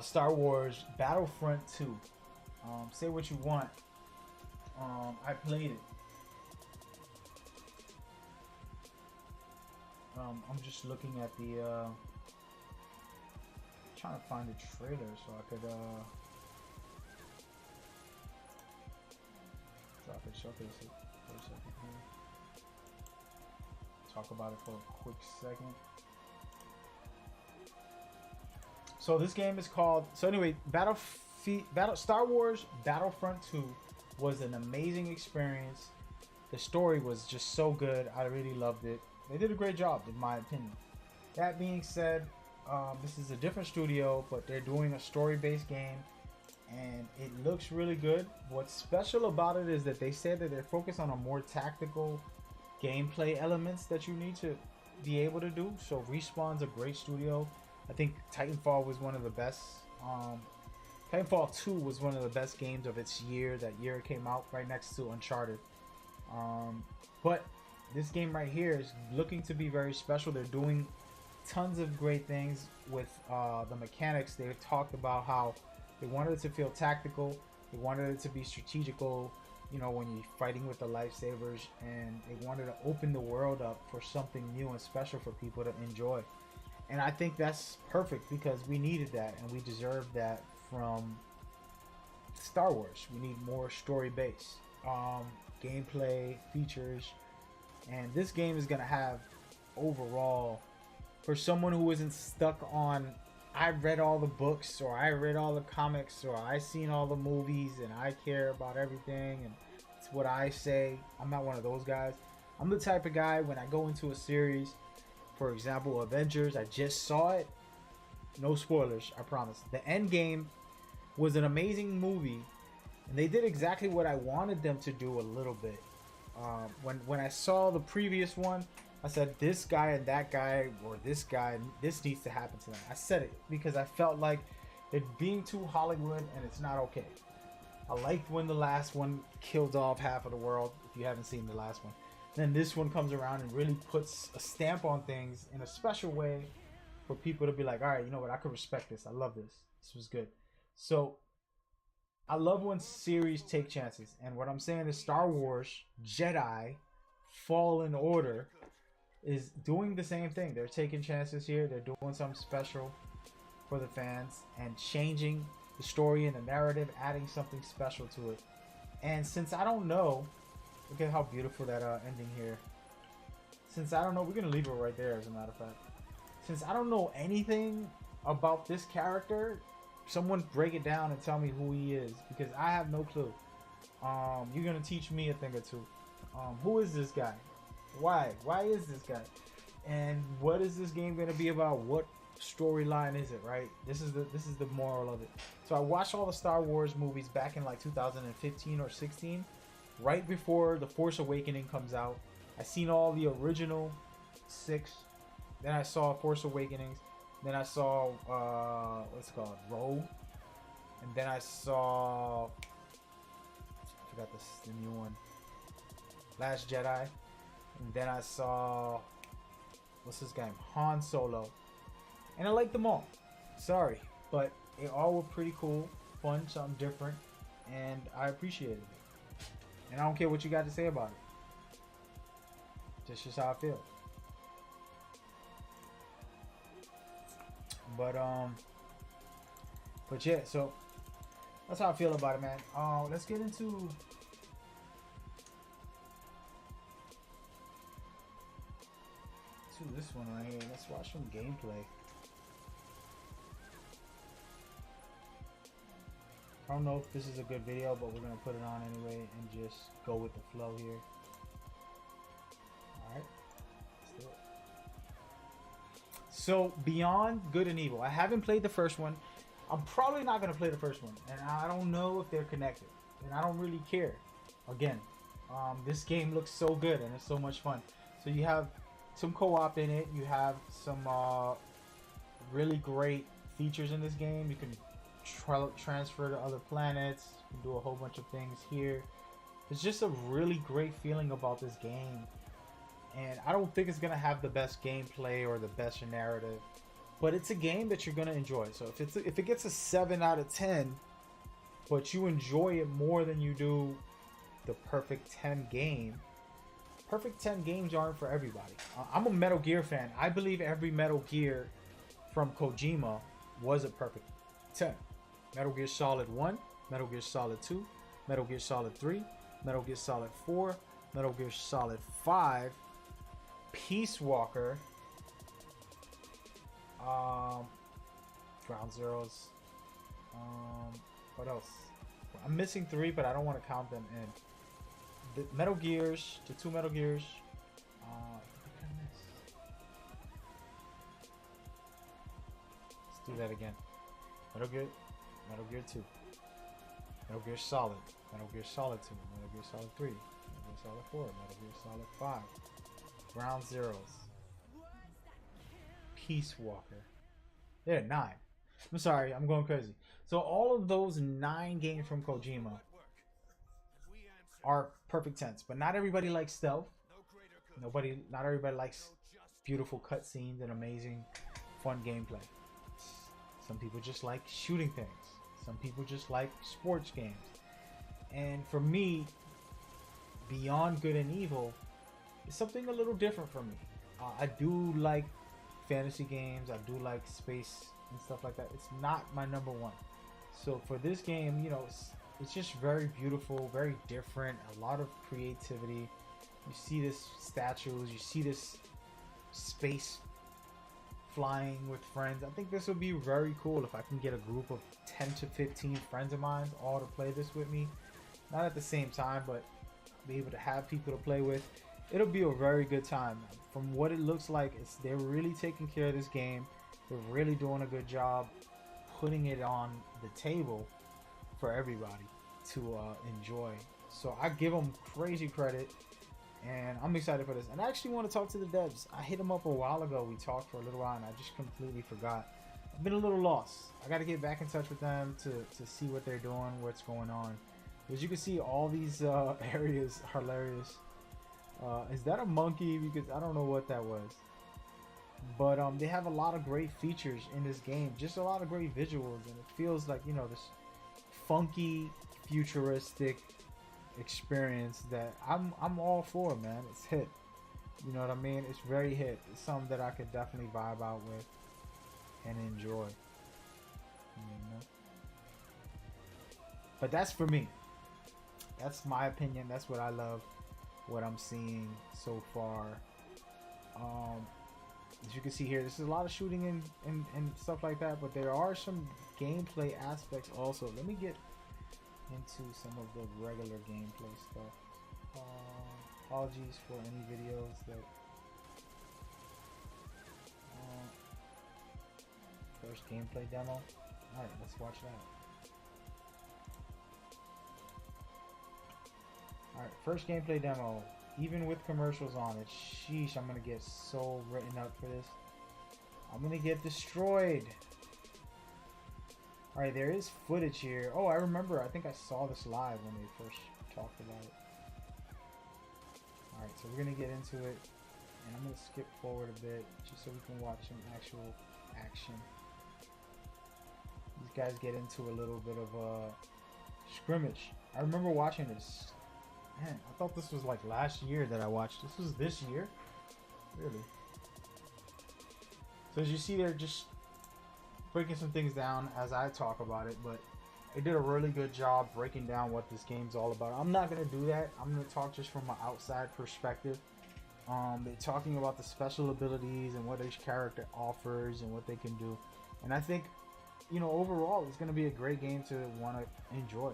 Star Wars Battlefront 2. Say what you want. I played it. I'm just looking at the trying to find the trailer so I could showcase it for a second here. Talk about it for a quick second. So this game is called, so anyway, Star Wars Battlefront 2 was an amazing experience. The story was just so good. I really loved it. They did a great job, in my opinion. That being said, this is a different studio, but they're doing a story-based game, and it looks really good. What's special about it is that they said that they're focused on a more tactical gameplay elements that you need to be able to do. So Respawn's a great studio. I think Titanfall was one of the best. Titanfall 2 was one of the best games of its year. That year it came out, right next to Uncharted. But this game right here is looking to be very special. They're doing tons of great things with the mechanics. They talked about how they wanted it to feel tactical, they wanted it to be strategical, you know, when you're fighting with the lifesavers, and they wanted to open the world up for something new and special for people to enjoy. And I think that's perfect because we needed that and we deserve that from Star Wars. We need more story based gameplay features, and this game is gonna have overall, for someone who isn't stuck on I read all the books or I read all the comics or I seen all the movies and I care about everything and it's what I say. I'm not one of those guys. I'm the type of guy when I go into a series, for example Avengers, I just saw it, no spoilers, I promise. The end game was an amazing movie and they did exactly what I wanted them to do a little bit. When I saw the previous one, I said this guy and that guy, or this guy, this needs to happen to them. I said it because I felt like it being too Hollywood and it's not okay. I liked when the last one killed off half of the world, if you haven't seen the last one. Then this one comes around and really puts a stamp on things in a special way for people to be like, all right, you know what, I could respect this. I love this. This was good. So I love when series take chances. And what I'm saying is Star Wars Jedi Fallen Order is doing the same thing. They're taking chances here. They're doing something special for the fans and changing the story and the narrative, adding something special to it. And since I don't know, look at how beautiful that ending here. Since I don't know, we're gonna leave it right there as a matter of fact. Since I don't know anything about this character, someone break it down and tell me who he is, because I have no clue. You're gonna teach me a thing or two. Who is this guy? Why is this guy, and what is this game going to be about? What storyline is it, right? This is the moral of it. So I watched all the Star Wars movies back in like 2015 or 16, right before The Force Awakening comes out. I seen all the original 6, then I saw Force Awakenings, then I saw what's it called, Rogue, and then I saw, I forgot the new one, Last Jedi. And then I saw, what's this guy, Han Solo, and I liked them all. Sorry, but they all were pretty cool, fun, something different, and I appreciated it. And I don't care what you got to say about it. That's just how I feel. But yeah, so that's how I feel about it, man. Let's get into this one right here. Let's watch some gameplay. I don't know if this is a good video, but we're gonna put it on anyway and just go with the flow here. Alright, let's do it. So, Beyond Good and Evil. I haven't played the first one. I'm probably not gonna play the first one, and I don't know if they're connected, and I don't really care. Again, this game looks so good and it's so much fun. So you have some co-op in it. You have some really great features in this game. You can transfer to other planets. You can do a whole bunch of things here. It's just a really great feeling about this game. And I don't think it's gonna have the best gameplay or the best narrative, but it's a game that you're gonna enjoy. So if it gets a 7 out of 10, but you enjoy it more than you do the Perfect 10 game, Perfect 10 games aren't for everybody. I'm a Metal Gear fan. I believe every Metal Gear from Kojima was a Perfect 10. Metal Gear Solid 1, Metal Gear Solid 2, Metal Gear Solid 3, Metal Gear Solid 4, Metal Gear Solid 5, Peace Walker, Ground Zeroes, what else? I'm missing 3, but I don't want to count them in. The Metal Gears, the 2 Metal Gears. Let's do that again. Metal Gear 2, Metal Gear Solid, Metal Gear Solid 2, Metal Gear Solid 3, Metal Gear Solid 4, Metal Gear Solid 5, Ground Zeroes, Peace Walker. Yeah, 9. I'm sorry, I'm going crazy. So all of those 9 games from Kojima are Perfect 10s, but not everybody likes stealth. Not everybody likes beautiful cutscenes and amazing, fun gameplay. Some people just like shooting things. Some people just like sports games. And for me, Beyond Good and Evil is something a little different for me. I do like fantasy games. I do like space and stuff like that. It's not my number one. So for this game, you know, it's just very beautiful, very different, a lot of creativity. You see this statues, you see this space flying with friends. I think this would be very cool if I can get a group of 10 to 15 friends of mine all to play this with me. Not at the same time, but be able to have people to play with. It'll be a very good time. From what it looks like, they're really taking care of this game. They're really doing a good job putting it on the table for everybody to enjoy. So I give them crazy credit, and I'm excited for this. And I actually want to talk to the devs. I hit them up a while ago. We talked for a little while, and I just completely forgot. I've been a little lost. I got to get back in touch with them to see what they're doing, what's going on. As you can see, all these areas are hilarious. Is that a monkey? Because I don't know what that was. But they have a lot of great features in this game. Just a lot of great visuals. And it feels like, you know, this funky, futuristic experience that I'm all for, man. It's hit. You know what I mean? It's very hit. It's something that I could definitely vibe out with and enjoy. You know? But that's for me. That's my opinion. That's what I love. What I'm seeing so far. As you can see here, this is a lot of shooting and stuff like that, but there are some gameplay aspects also. Let me get into some of the regular gameplay stuff. Apologies for any videos that first gameplay demo. Alright, let's watch that. Alright, first gameplay demo. Even with commercials on it. Sheesh, I'm gonna get so written up for this. I'm gonna get destroyed. Alright, there is footage here. Oh, I remember. I think I saw this live when they first talked about it. Alright, so we're gonna get into it. And I'm gonna skip forward a bit just so we can watch some actual action. These guys get into a little bit of a scrimmage. I remember watching this. Man, I thought this was like last year that I watched. This was this year? Really? So as you see, they're just breaking some things down as I talk about it, but they did a really good job breaking down what this game's all about. I'm not going to do that. I'm going to talk just from my outside perspective. They're talking about the special abilities and what each character offers and what they can do. And I think, you know, overall, it's going to be a great game to want to enjoy.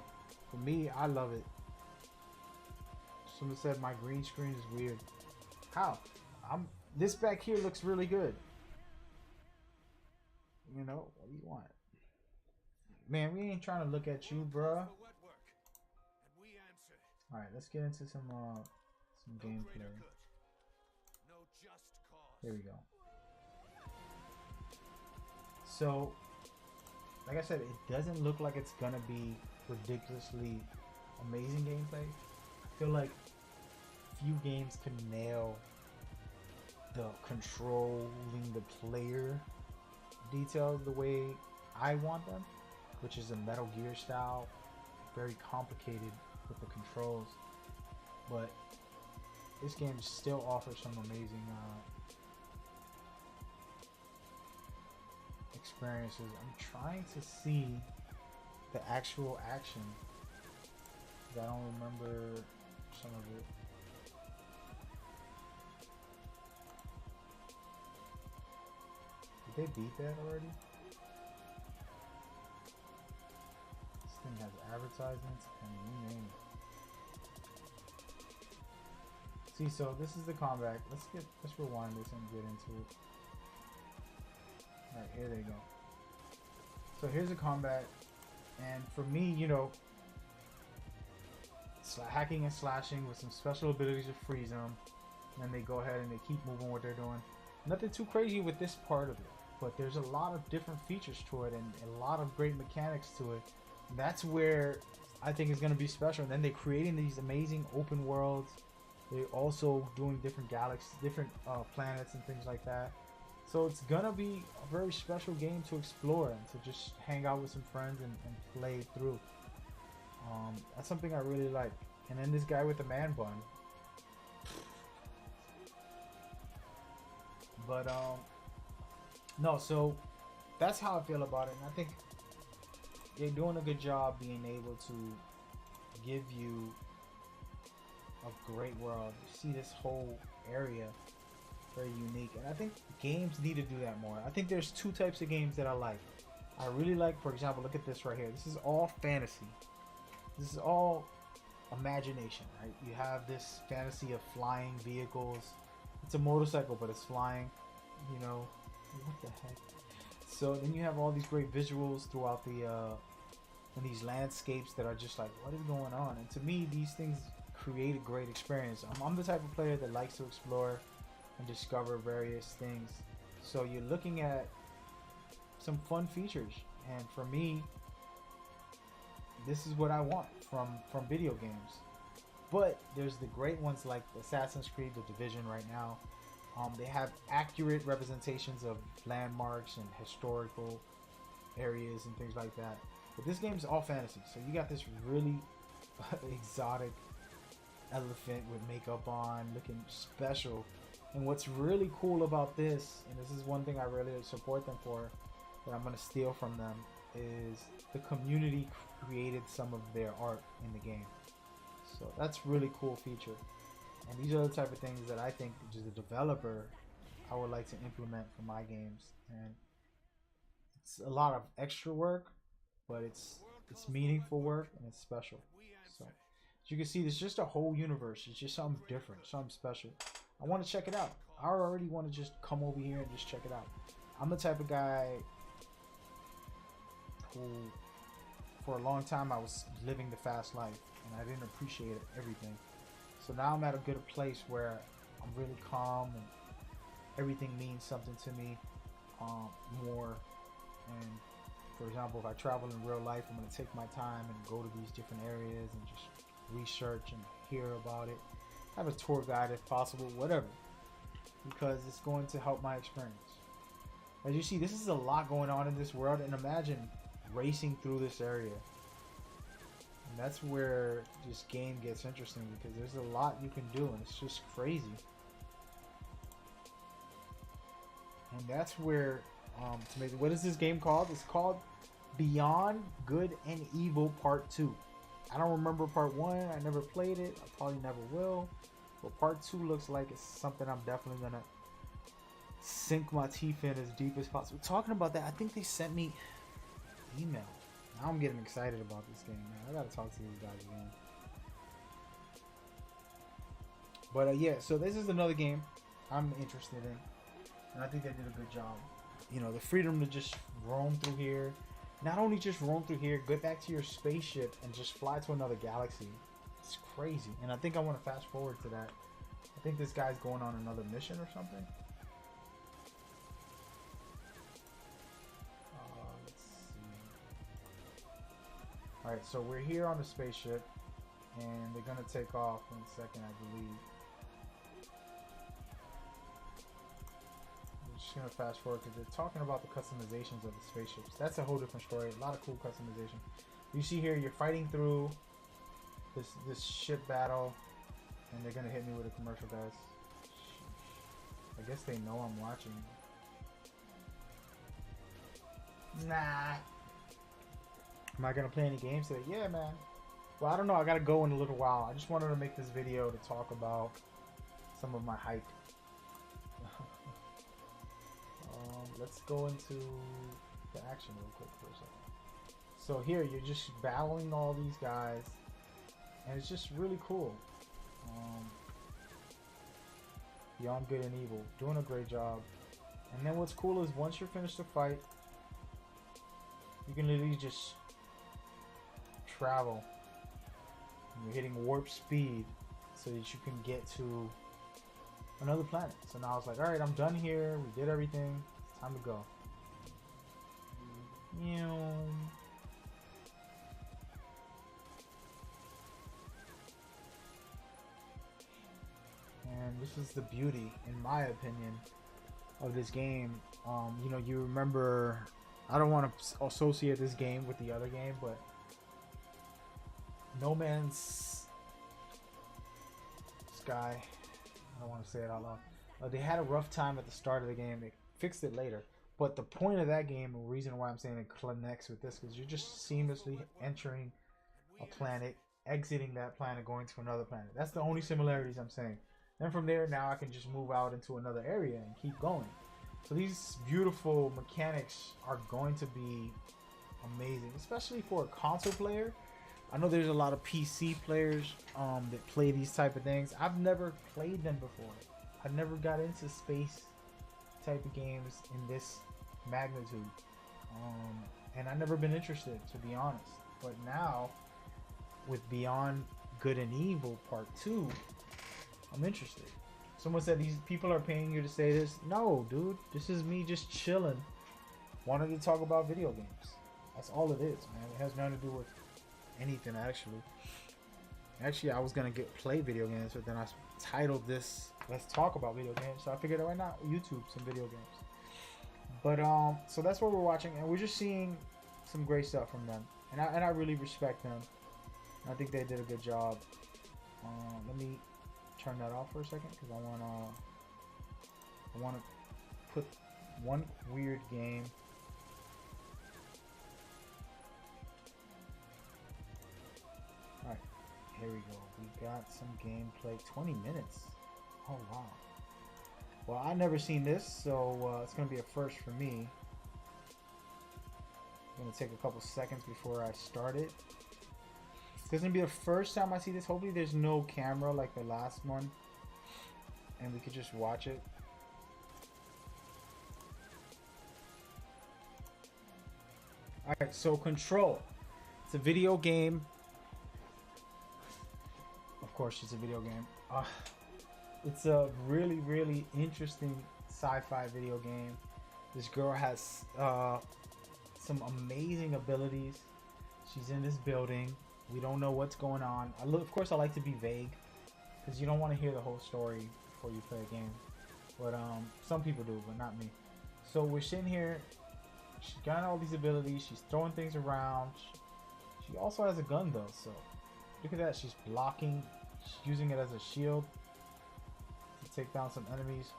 For me, I love it. Someone said my green screen is weird. How? This back here looks really good. You know, what do you want? Man, we ain't trying to look at you, bruh. Alright, let's get into some gameplay. Here we go. So, like I said, it doesn't look like it's gonna be ridiculously amazing gameplay. I feel like few games can nail the controlling the player details the way I want them, which is a Metal Gear style, very complicated with the controls. But this game still offers some amazing experiences. I'm trying to see the actual action. I don't remember some of it. Did they beat that already? This thing has advertisements and you name it. See, so this is the combat. Let's rewind this and get into it. Alright, here they go. So here's the combat, and for me, you know, hacking and slashing with some special abilities to freeze them. And then they go ahead and they keep moving what they're doing. Nothing too crazy with this part of it, but there's a lot of different features to it and a lot of great mechanics to it. That's where I think is going to be special. And then they're creating these amazing open worlds They're also doing different galaxies, different planets and things like that. So it's gonna be a very special game to explore and to just hang out with some friends and play through. That's something I really like. And then this guy with the man bun. But no, so that's how I feel about it, and I think they're doing a good job being able to give you a great world. You see this whole area very unique, and I think games need to do that more. I think there's two types of games that I like. I really like, for example, look at this right here. This is all fantasy. This is all imagination, right? You have this fantasy of flying vehicles. It's a motorcycle, but it's flying. You know, what the heck? So then you have all these great visuals throughout the and these landscapes that are just like, what is going on? And to me, these things create a great experience. I'm the type of player that likes to explore and discover various things. So you're looking at some fun features, and for me, this is what I want from video games. But there's the great ones like Assassin's Creed, The Division right now. They have accurate representations of landmarks and historical areas and things like that. But this game is all fantasy, so you got this really exotic elephant with makeup on, looking special. And what's really cool about this, and this is one thing I really support them for, that I'm going to steal from them, is the community created some of their art in the game. So that's really cool feature. And these are the type of things that I think, as a developer, I would like to implement for my games. And it's a lot of extra work, but it's meaningful work and it's special. So as you can see, there's just a whole universe. It's just something different, something special. I want to check it out. I already want to just come over here and just check it out. I'm the type of guy who, for a long time, I was living the fast life and I didn't appreciate everything. So now I'm at a good place where I'm really calm and everything means something to me more. And for example, if I travel in real life, I'm going to take my time and go to these different areas and just research and hear about it. Have a tour guide if possible, whatever, because it's going to help my experience. As you see, this is a lot going on in this world, and imagine racing through this area. And that's where this game gets interesting, because there's a lot you can do and it's just crazy. And that's where to make, what is this game called? It's called Beyond Good and Evil Part 2. I don't remember Part 1. I never played it. I probably never will. But Part 2 looks like it's something I'm definitely gonna sink my teeth in as deep as possible. Talking about that, I think they sent me email. Now I'm getting excited about this game, man. I gotta talk to these guys again. But yeah, so this is another game I'm interested in, and I think they did a good job. You know, the freedom to just roam through here. Not only just roam through here, get back to your spaceship and just fly to another galaxy. It's crazy. And I think I want to fast forward to that. I think this guy's going on another mission or something. Let's see. Alright, so we're here on the spaceship, and they're going to take off in a second, I believe. Just gonna fast forward because they're talking about the customizations of the spaceships. That's a whole different story. A lot of cool customization. You see here, you're fighting through this ship battle, and they're gonna hit me with a commercial, guys. I guess they know I'm watching. Nah. Am I gonna play any games today? Yeah, man. Well, I don't know. I gotta go in a little while. I just wanted to make this video to talk about some of my hype. Let's go into the action real quick for a second. So here, you're just battling all these guys, and it's just really cool. Beyond Good and Evil, doing a great job. And then what's cool is once you're finished the fight, you can literally just travel. And you're hitting warp speed so that you can get to another planet. So now it's like, alright, I'm done here. We did everything. Time to go. this is the beauty, in my opinion, of this game. You know, you remember, I don't want to associate this game with the other game, but No Man's Sky, I don't want to say it out loud. They had a rough time at the start of the game. They fixed it later. But the point of that game, the reason why I'm saying it connects with this, is you're just seamlessly entering a planet, exiting that planet, going to another planet. That's the only similarities I'm saying. Then from there, now I can just move out into another area and keep going. So these beautiful mechanics are going to be amazing, especially for a console player. I know there's a lot of PC players that play these type of things. I've never played them before. I've never got into space type of games in this magnitude. And I've never been interested, to be honest. But now, with Beyond Good and Evil Part 2, I'm interested. Someone said these people are paying you to say this. No, dude. This is me just chilling, wanting to talk about video games. That's all it is, man. It has nothing to do with anything, actually. Actually, I was going to play video games, but then I titled this, Let's Talk About Video Games. So I figured, why not YouTube some video games? But, so that's what we're watching. And we're just seeing some great stuff from them. And I really respect them. I think they did a good job. Let me turn that off for a second, because I want to put one weird game. Alright, here we go. We got some gameplay. 20 minutes. Oh wow. Well, I've never seen this, so it's gonna be a first for me. I'm gonna take a couple seconds before I start it. This is gonna be the first time I see this. Hopefully there's no camera like the last one, and we could just watch it. Alright, so Control. It's a video game. Of course it's a video game. It's a really, really interesting sci-fi video game. This girl has some amazing abilities. She's in this building. We don't know what's going on. Of course, I like to be vague, because you don't want to hear the whole story before you play a game. But some people do, but not me. So we're sitting here. She's got all these abilities. She's throwing things around. She also has a gun, though. So look at that. She's blocking. She's using it as a shield to take down some enemies.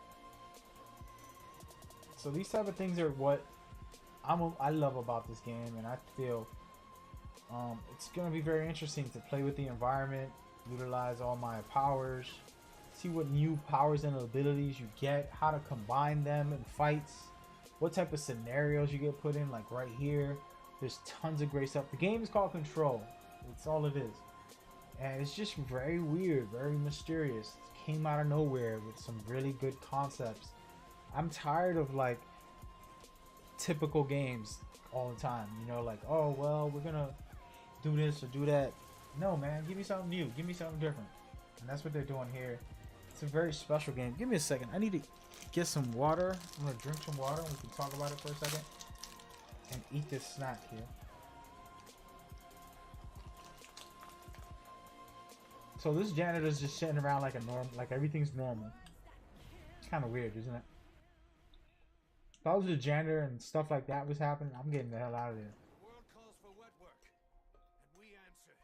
So these type of things are what I love about this game, and I feel it's going to be very interesting to play with the environment, utilize all my powers, see what new powers and abilities you get, how to combine them in fights, what type of scenarios you get put in, like right here. There's tons of great stuff. The game is called Control. It's all it is. And it's just very weird, very mysterious. It came out of nowhere with some really good concepts. I'm tired of like typical games all the time. You know, like, oh, well, we're going to do this or do that. No, man, give me something new. Give me something different. And that's what they're doing here. It's a very special game. Give me a second. I need to get some water. I'm going to drink some water and we can talk about it for a second. And eat this snack here. So this janitor's just sitting around like like everything's normal. It's kind of weird, isn't it? If I was a janitor and stuff like that was happening, I'm getting the hell out of there. The world calls for wet work, and we answer.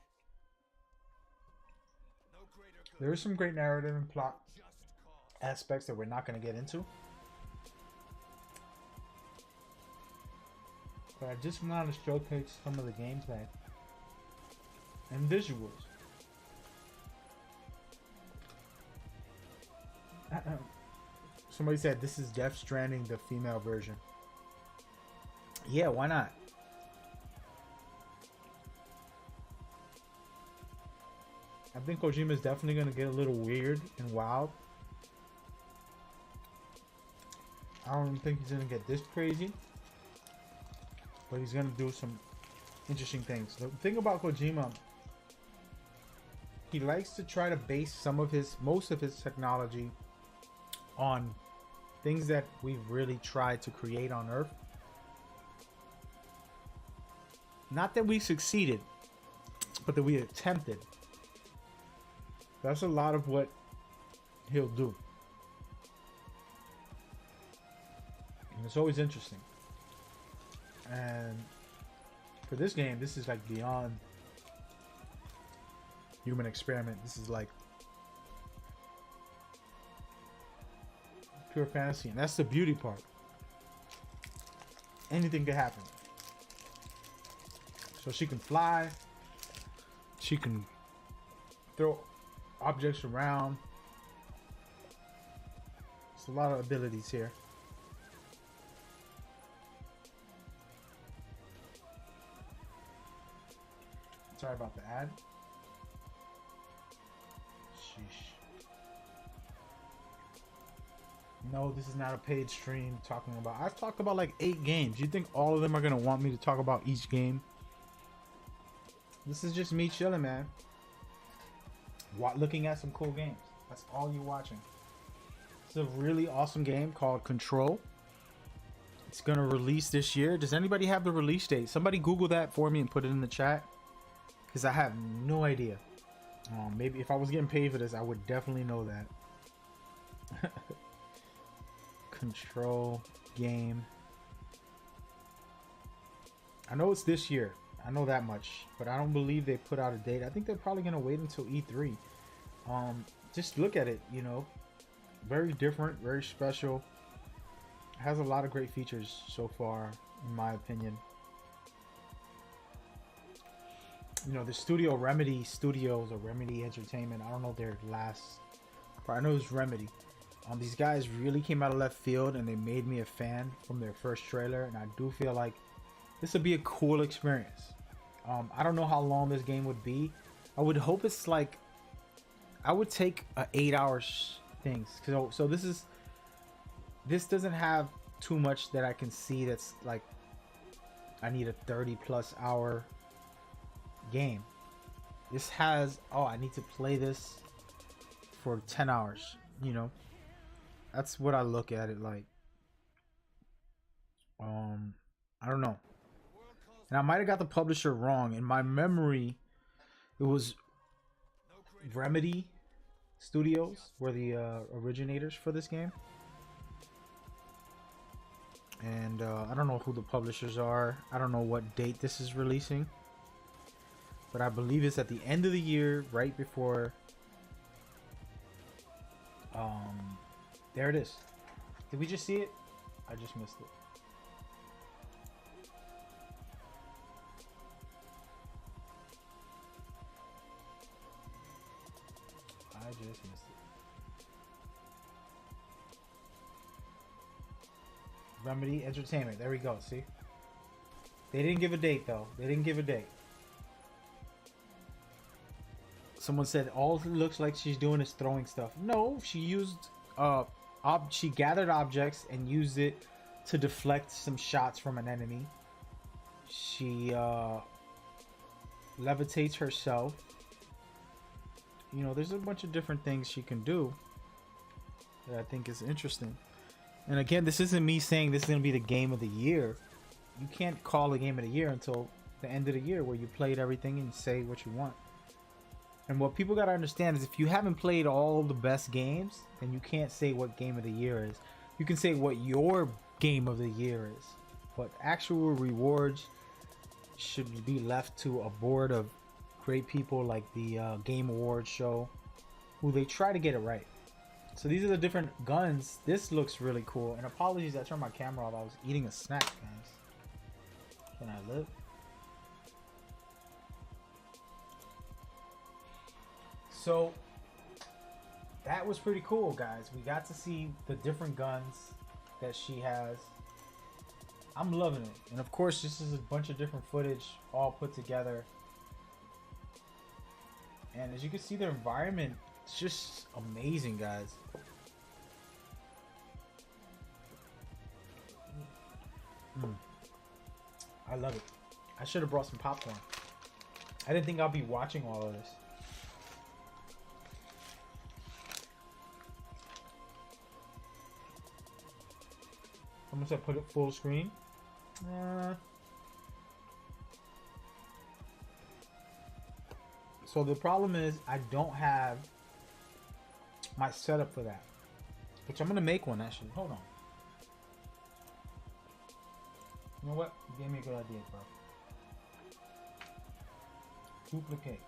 No greater good, There is some great narrative and plot just cause. aspects that we're not going to get into. But I just wanted to showcase some of the gameplay and visuals. Somebody said this is Death Stranding, the female version. Yeah, why not? I think Kojima is definitely going to get a little weird and wild. I don't even think he's going to get this crazy. But he's going to do some interesting things. The thing about Kojima, he likes to try to base most of his technology on things that we've really tried to create on Earth. Not that we succeeded, but that we attempted. That's a lot of what he'll do. it's always interesting. And for this game, this is like beyond human experiment. This is like pure fantasy, and that's the beauty part. Anything can happen. So she can fly, she can throw objects around. There's a lot of abilities here. Sorry about the ad. Sheesh. No, this is not a paid stream talking about. I've talked about like 8 games. You think all of them are gonna want me to talk about each game? This is just me chilling, man. Looking at some cool games. That's all you're watching. It's a really awesome game called Control. It's gonna release this year. Does anybody have the release date? Somebody Google that for me and put it in the chat, because I have no idea. Maybe if I was getting paid for this, I would definitely know that. Control game. I know it's this year. I know that much, but I don't believe they put out a date. I think they're probably gonna wait until E3. Just look at it, you know, very different, very special. It has a lot of great features so far, in my opinion. You know, the studio Remedy Studios or Remedy Entertainment, I don't know their last part. I know it's Remedy. These guys really came out of left field and they made me a fan from their first trailer, and I do feel like this would be a cool experience. I don't know how long this game would be. I would hope it's like, I would take 8 hours things. So this doesn't have too much that I can see that's like I need a 30+ hour game. This has, oh, I need to play this for 10 hours, you know. That's what I look at it like. I don't know. And I might have got the publisher wrong. In my memory, it was Remedy Studios were the originators for this game. And I don't know who the publishers are. I don't know what date this is releasing. But I believe it's at the end of the year, right before. There it is. Did we just see it? I just missed it. I just missed it. Remedy Entertainment. There we go. See? They didn't give a date, though. They didn't give a date. Someone said all it looks like she's doing is throwing stuff. No, she used she gathered objects and used it to deflect some shots from an enemy. She levitates herself. You know, there's a bunch of different things she can do that I think is interesting. And again, this isn't me saying this is going to be the game of the year. You can't call the game of the year until the end of the year, where you played everything and say what you want. And what people got to understand is, if you haven't played all the best games, then you can't say what game of the year is. You can say what your game of the year is, but actual rewards should be left to a board of great people like the Game Awards show, who they try to get it right. So these are the different guns. This looks really cool. And apologies, I turned my camera off. I was eating a snack, guys. Can I live? So that was pretty cool, guys. We got to see the different guns that she has. I'm loving it. And of course, this is a bunch of different footage all put together. And as you can see, the environment is just amazing, guys. I love it. I should have brought some popcorn. I didn't think I'll be watching all of this. Someone said put it full screen. So the problem is I don't have my setup for that, which I'm gonna make one actually. Hold on. You know what? You gave me a good idea, bro. Duplicate.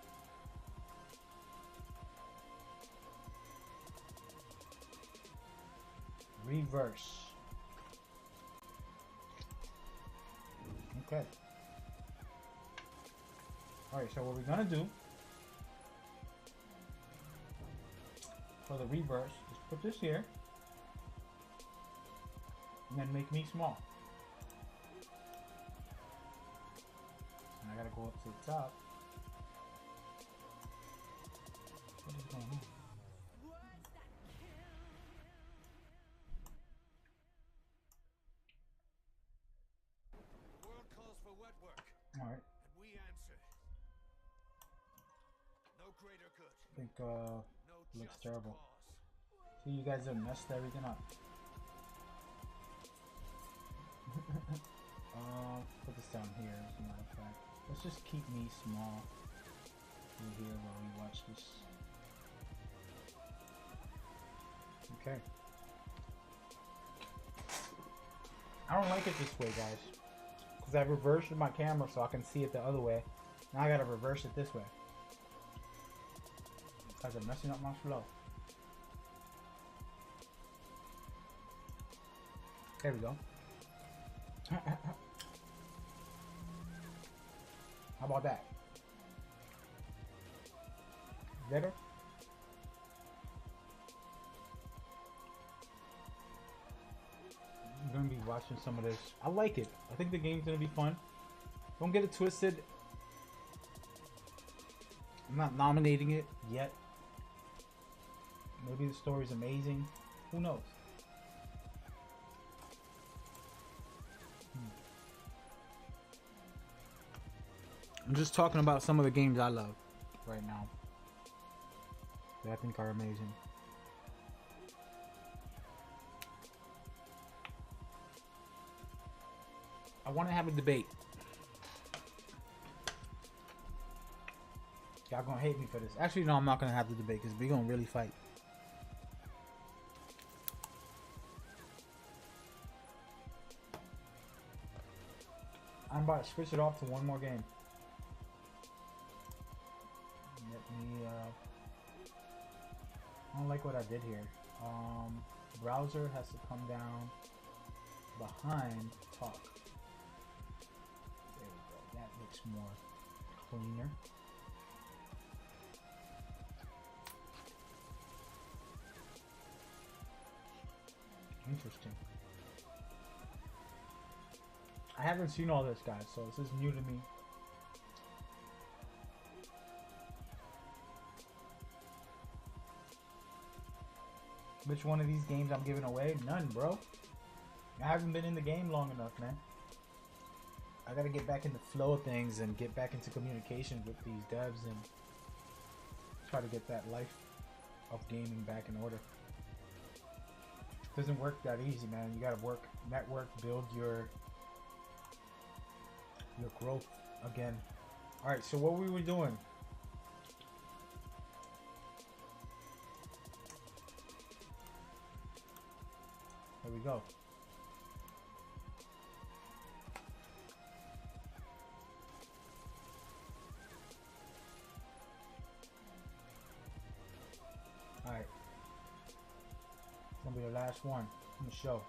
Reverse. Okay. Alright, so what we're gonna do for the reverse is put this here and then make me small. And I gotta go up to the top. What is going on? The world calls for wet work, Alright, and we answer. No greater good, I think no looks just terrible. cause. See, you guys have messed everything up. Put this down here as a matter of fact. Let's just keep me small through here while we watch this. Okay. I don't like it this way, guys. Because I reversed my camera so I can see it the other way. Now I gotta reverse it this way. Guys are messing up my flow. There we go. How about that? Better? I'm gonna be watching some of this. I like it. I think the game's gonna be fun. Don't get it twisted. I'm not nominating it yet. Maybe the story's amazing. Who knows? I'm just talking about some of the games I love right now that I think are amazing. I want to have a debate. Y'all gonna hate me for this. Actually, no, I'm not gonna have the debate because we're gonna really fight. I'm about to switch it off to one more game. Let me, I don't like what I did here. Browser has to come down behind talk. There we go. That looks more cleaner. Interesting. I haven't seen all this, guys, so this is new to me. Which one of these games I'm giving away? None, bro. I haven't been in the game long enough, man. I gotta get back in the flow of things and get back into communication with these devs and try to get that life of gaming back in order. Doesn't work that easy, man. You gotta work, network, build your growth again. All right, so what we were doing? There we go. All right. It's gonna be the last one in the show.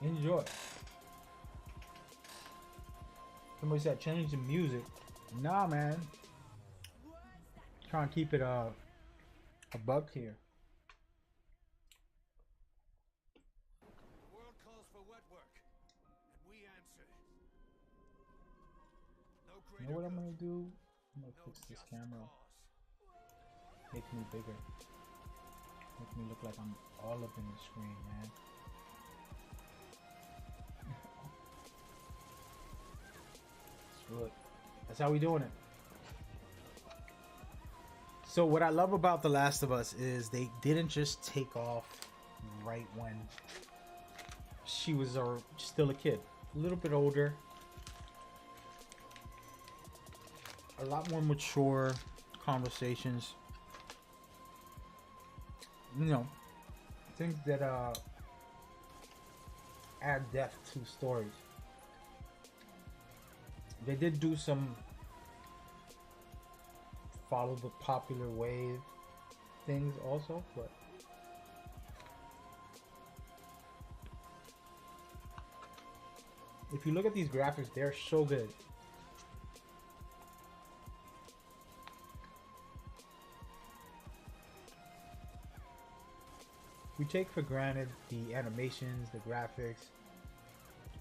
Enjoy. Somebody said change the music. Nah, man. Trying to keep it a buck here. The world calls for wet work, and we answer. No You greater know what I'm good, gonna do? I'm gonna no fix this just camera. cause. Make me bigger. Make me look like I'm all up in the screen, man. Screw it. That's how we doing it. So what I love about The Last of Us is they didn't just take off right when she was still a kid. A little bit older. A lot more mature conversations. You know, things that add depth to stories. They did do some follow the popular wave things also, but if you look at these graphics, they're so good. We take for granted the animations, the graphics,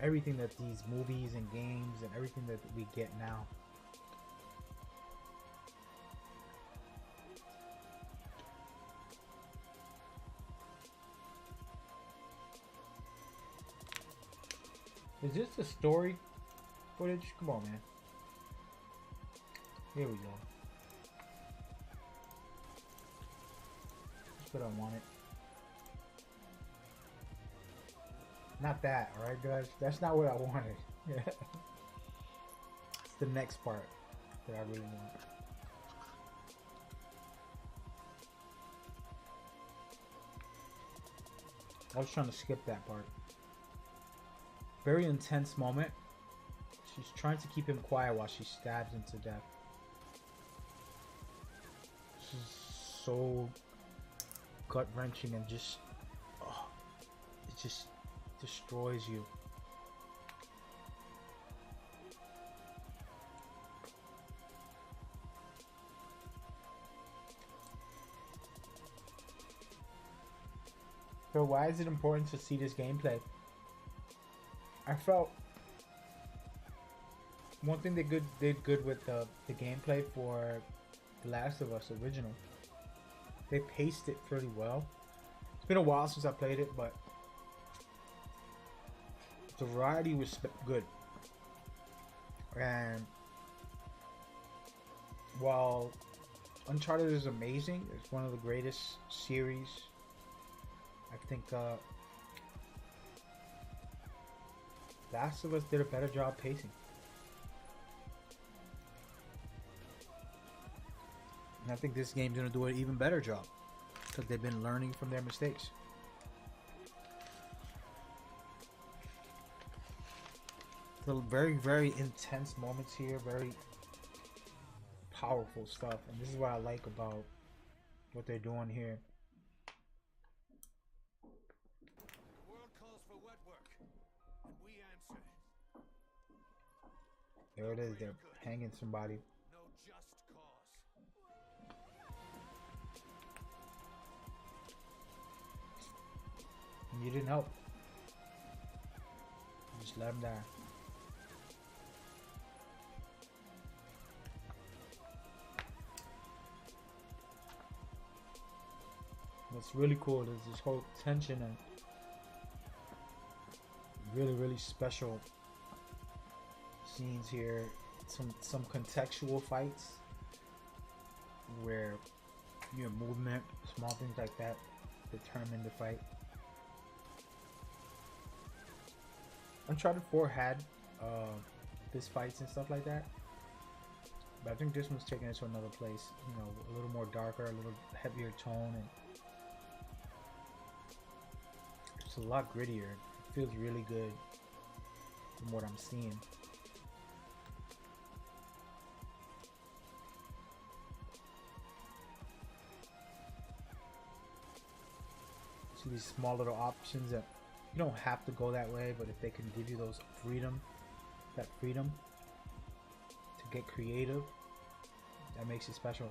everything that these movies and games and everything that we get now. Is this the story footage? Come on, man. Here we go. That's what I wanted. Not that, alright guys? That's not what I wanted. It's the next part that I really want. I was trying to skip that part. Very intense moment. She's trying to keep him quiet while she stabs him to death. This is so gut-wrenching and just... oh, it just destroys you. So why is it important to see this gameplay? I felt one thing they did good with the gameplay for The Last of Us original. They paced it pretty well. It's been a while since I played it, but the variety was good. And while Uncharted is amazing, it's one of the greatest series. I think Last of Us did a better job pacing. And I think this game's gonna do an even better job because they've been learning from their mistakes. The very, very intense moments here, very powerful stuff, and this is what I like about what they're doing here. The world calls for wet work, and we answer. There it is, they're hanging somebody. No just cause. And you didn't help. You just let him die. What's really cool is this whole tension and really, really special scenes here. Some contextual fights where your movement, small things like that, determine the fight. Uncharted 4 had fist fights and stuff like that, but I think this one's taking it to another place. You know, a little more darker, a little heavier tone, and it's a lot grittier. It feels really good from what I'm seeing. See these small little options that you don't have to go that way, but if they can give you those freedom, that freedom to get creative, that makes it special.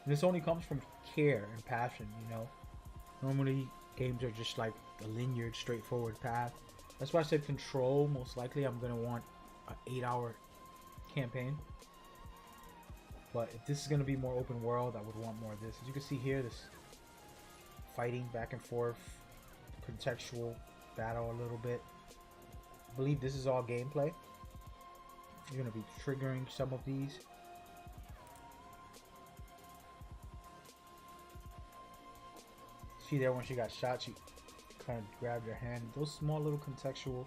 And this only comes from care and passion, you know. Normally games are just like a linear, straightforward path. That's why I said Control. Most likely I'm gonna want an 8-hour campaign, but if this is gonna be more open world, I would want more of this. As you can see here, this fighting back and forth, contextual battle a little bit. I believe this is all gameplay. You're gonna be triggering some of these. See there when she got shot, she kind of grabbed her hand. Those small little contextual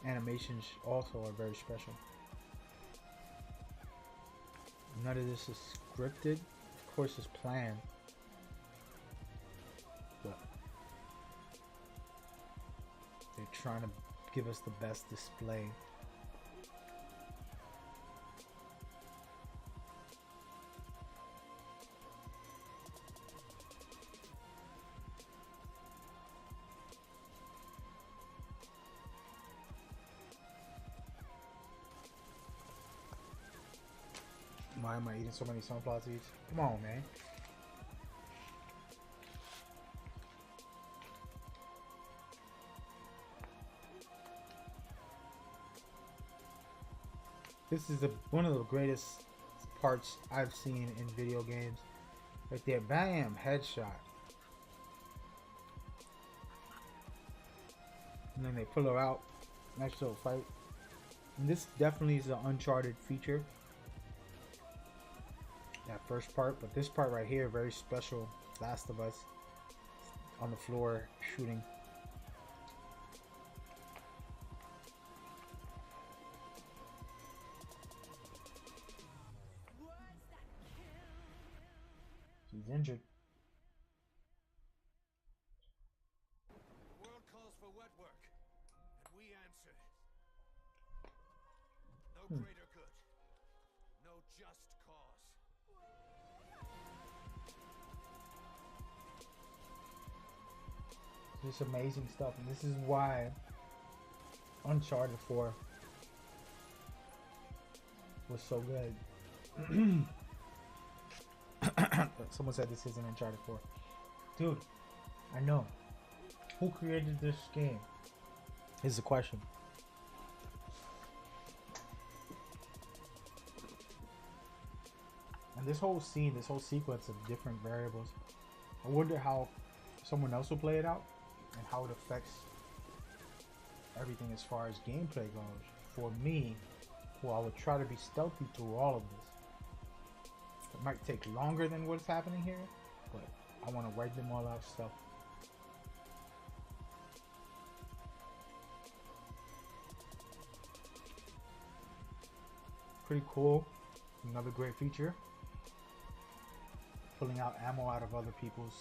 animations also are very special. None of this is scripted. Of course it's planned, but they're trying to give us the best display. Why am I eating so many sunflower seeds? Come on, man. This is one of the greatest parts I've seen in video games. Right there, bam, headshot. And then they pull her out. Nice little fight. And this definitely is an Uncharted feature. That first part, but this part right here, very special. Last of Us on the floor shooting. She's injured. The world calls for wet work, and we answer. No greater good, no just cause. Just amazing stuff, and this is why Uncharted 4 was so good. Someone said this isn't Uncharted 4. Dude, I know. Who created this game? Is the question. And this whole scene, this whole sequence of different variables, I wonder how someone else will play it out and how it affects everything as far as gameplay goes. For me, well, I would try to be stealthy through all of this. It might take longer than what's happening here, but I want to write them all out stuff. Pretty cool. Another great feature. Pulling out ammo out of other people's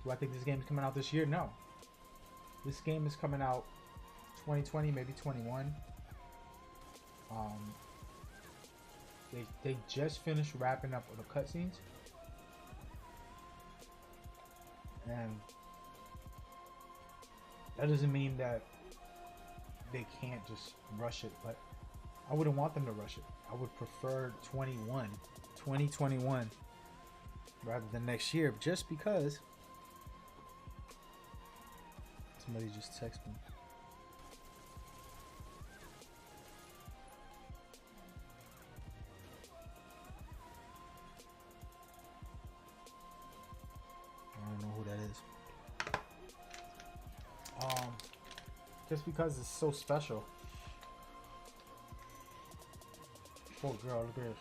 Do I think this game is coming out this year? No. This game is coming out 2020, maybe 21. They just finished wrapping up the cutscenes, and that doesn't mean that they can't just rush it, but I wouldn't want them to rush it. I would prefer 2021 rather than next year, just because somebody just texted me. I don't know who that is. Just because it's so special. Poor girl, look at this.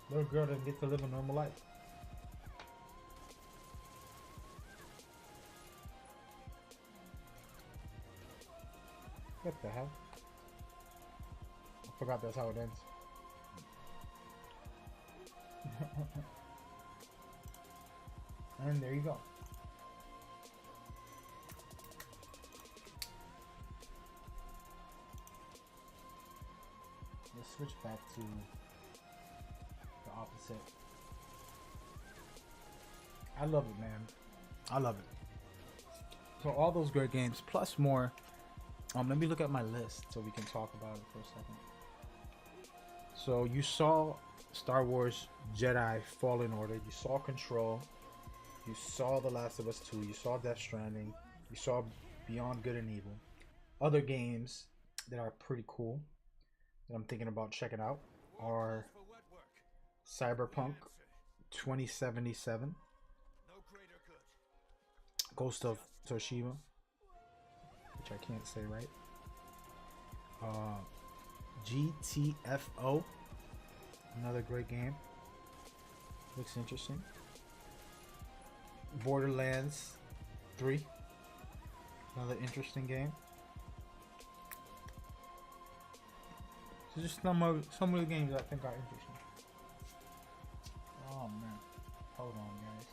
Little girl doesn't get to live a normal life. What the hell? I forgot that's how it ends. And there you go. Let's switch back to the opposite. I love it, man. I love it. So all those great games plus more. Let me look at my list so we can talk about it for a second. So you saw Star Wars Jedi Fallen Order, you saw Control, you saw The Last of Us 2, you saw Death Stranding, you saw Beyond Good and Evil. Other games that are pretty cool that I'm thinking about checking out are Cyberpunk 2077, Ghost of Tsushima, which I can't say right, GTFO, another great game. Looks interesting. Borderlands 3. Another interesting game. So just some of the games I think are interesting. Oh man. Hold on, guys.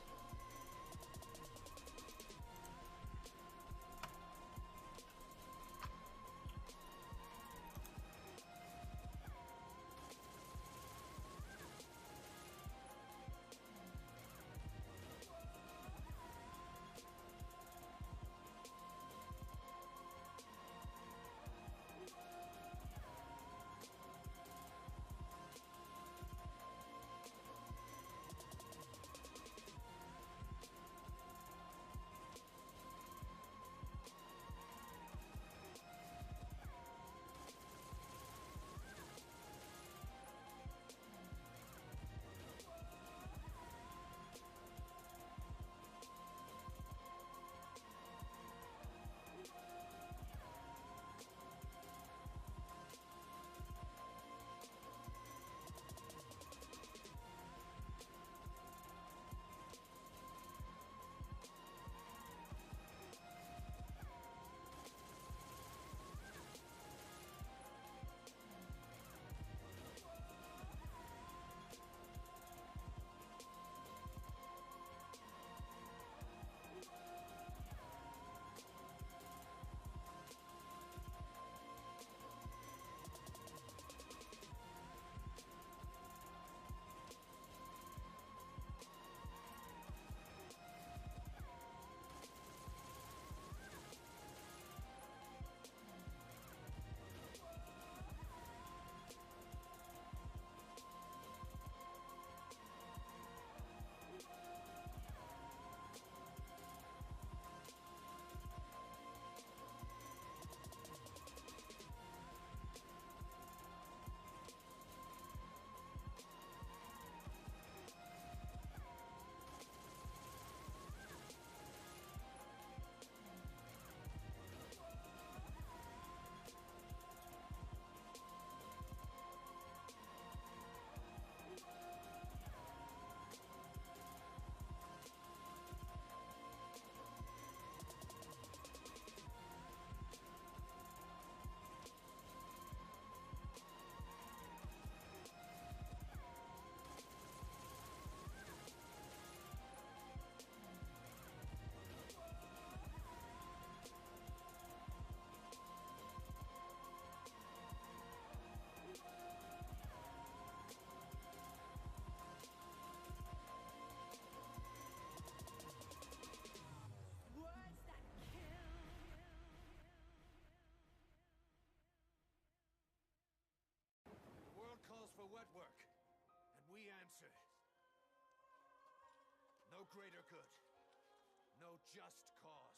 The world calls for wet work, and we answer. No greater good. No just cause.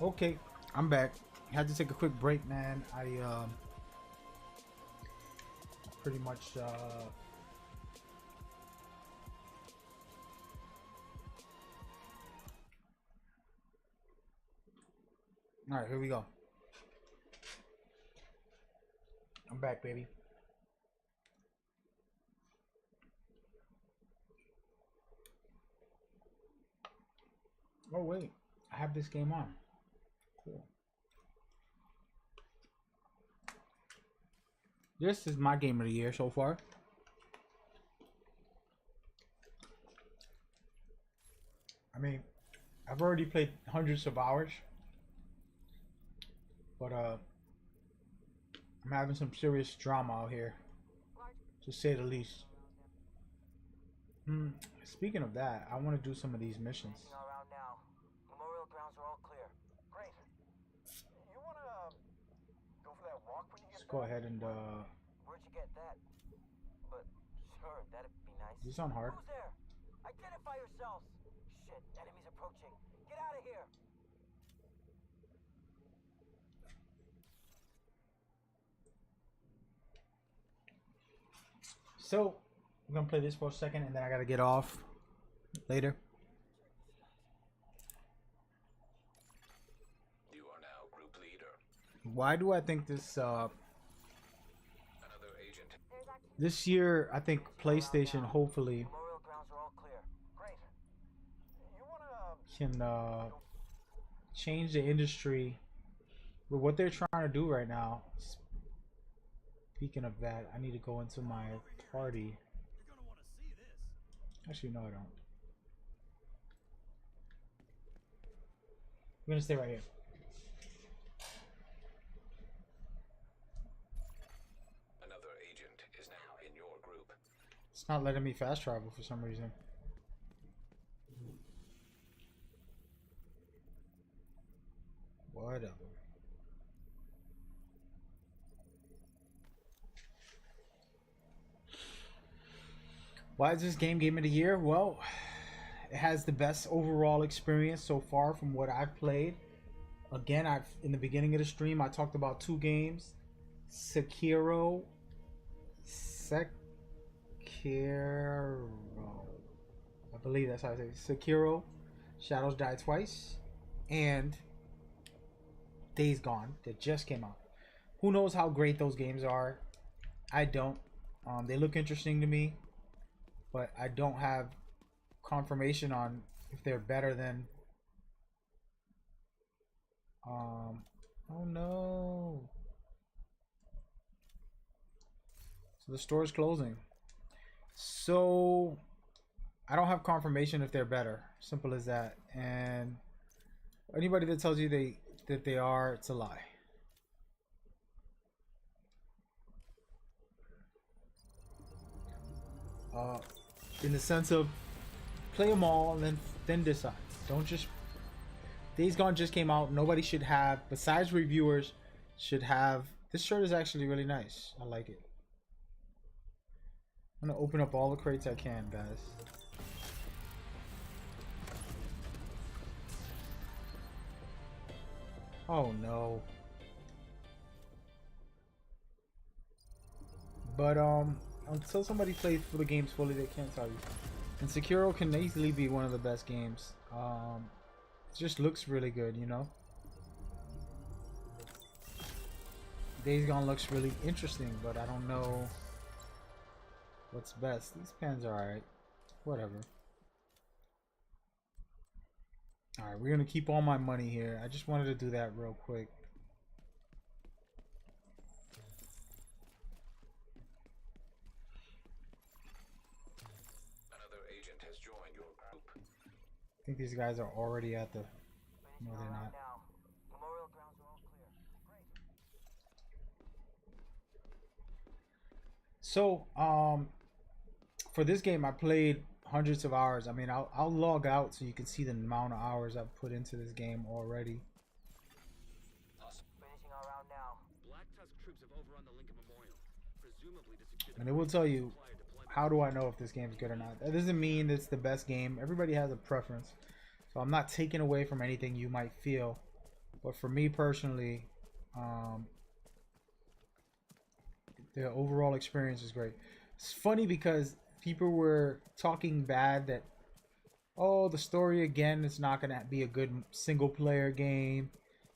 Okay, I'm back. Had to take a quick break, man. I pretty much all right, here we go. I'm back, baby. Oh wait, I have this game on. Cool. This is my game of the year so far. I mean, I've already played hundreds of hours, but I'm having some serious drama out here, to say the least. Speaking of that, I want to do some of these missions. Around now. Memorial grounds are all clear. Great. You wanna go for that walk when you get Let's go ahead and Where'd you get that? But sure, that'd be nice. Is this on hard? Who's there? Identify yourselves. Shit, enemies approaching. Get out of here. So I'm gonna play this for a second, and then I gotta get off later. You are now group leader. Why do I think this Another agent. this year? I think PlayStation hopefully Memorial grounds are all clear. Great. You wanna can change the industry with what they're trying to do right now. Speaking of that, I need to go into my party. Actually, no, I don't. I'm gonna stay right here. Another agent is now in your group. It's not letting me fast travel for some reason. Whatever. Why is this game of the year? Well, it has the best overall experience so far from what I've played. Again, in the beginning of the stream I talked about two games. Sekiro. I believe that's how I say it. Sekiro, Shadows Die Twice, and Days Gone that just came out. Who knows how great those games are? I don't. They look interesting to me, but I don't have confirmation on if they're better than oh no. So the store is closing. So I don't have confirmation if they're better. Simple as that. And anybody that tells you that they are, it's a lie. In the sense of play them all and then decide. Don't just. Days Gone just came out. Nobody should have, besides reviewers, should have. This shirt is actually really nice. I like it. I'm gonna open up all the crates I can, guys. Oh no. But until somebody plays for the games fully, they can't tell you. And Sekiro can easily be one of the best games. It just looks really good, you know. Days Gone looks really interesting, but I don't know what's best. These pens are alright. Whatever. Alright, we're gonna keep all my money here. I just wanted to do that real quick. Another agent has joined your group. I think these guys are already at the. No, they're not. now. Memorial grounds are all clear. Great. So, for this game, I played hundreds of hours. I mean, I'll log out so you can see the amount of hours I've put into this game already. Finishing our round now. Black Tusk troops have overrun the Lincoln Memorial, presumably to secure the And it will tell you, supplier deployment. how do I know if this game's good or not? That doesn't mean it's the best game. Everybody has a preference. So I'm not taking away from anything you might feel. But for me personally, the overall experience is great. It's funny because people were talking bad that, oh, the story again is not gonna be a good single player game.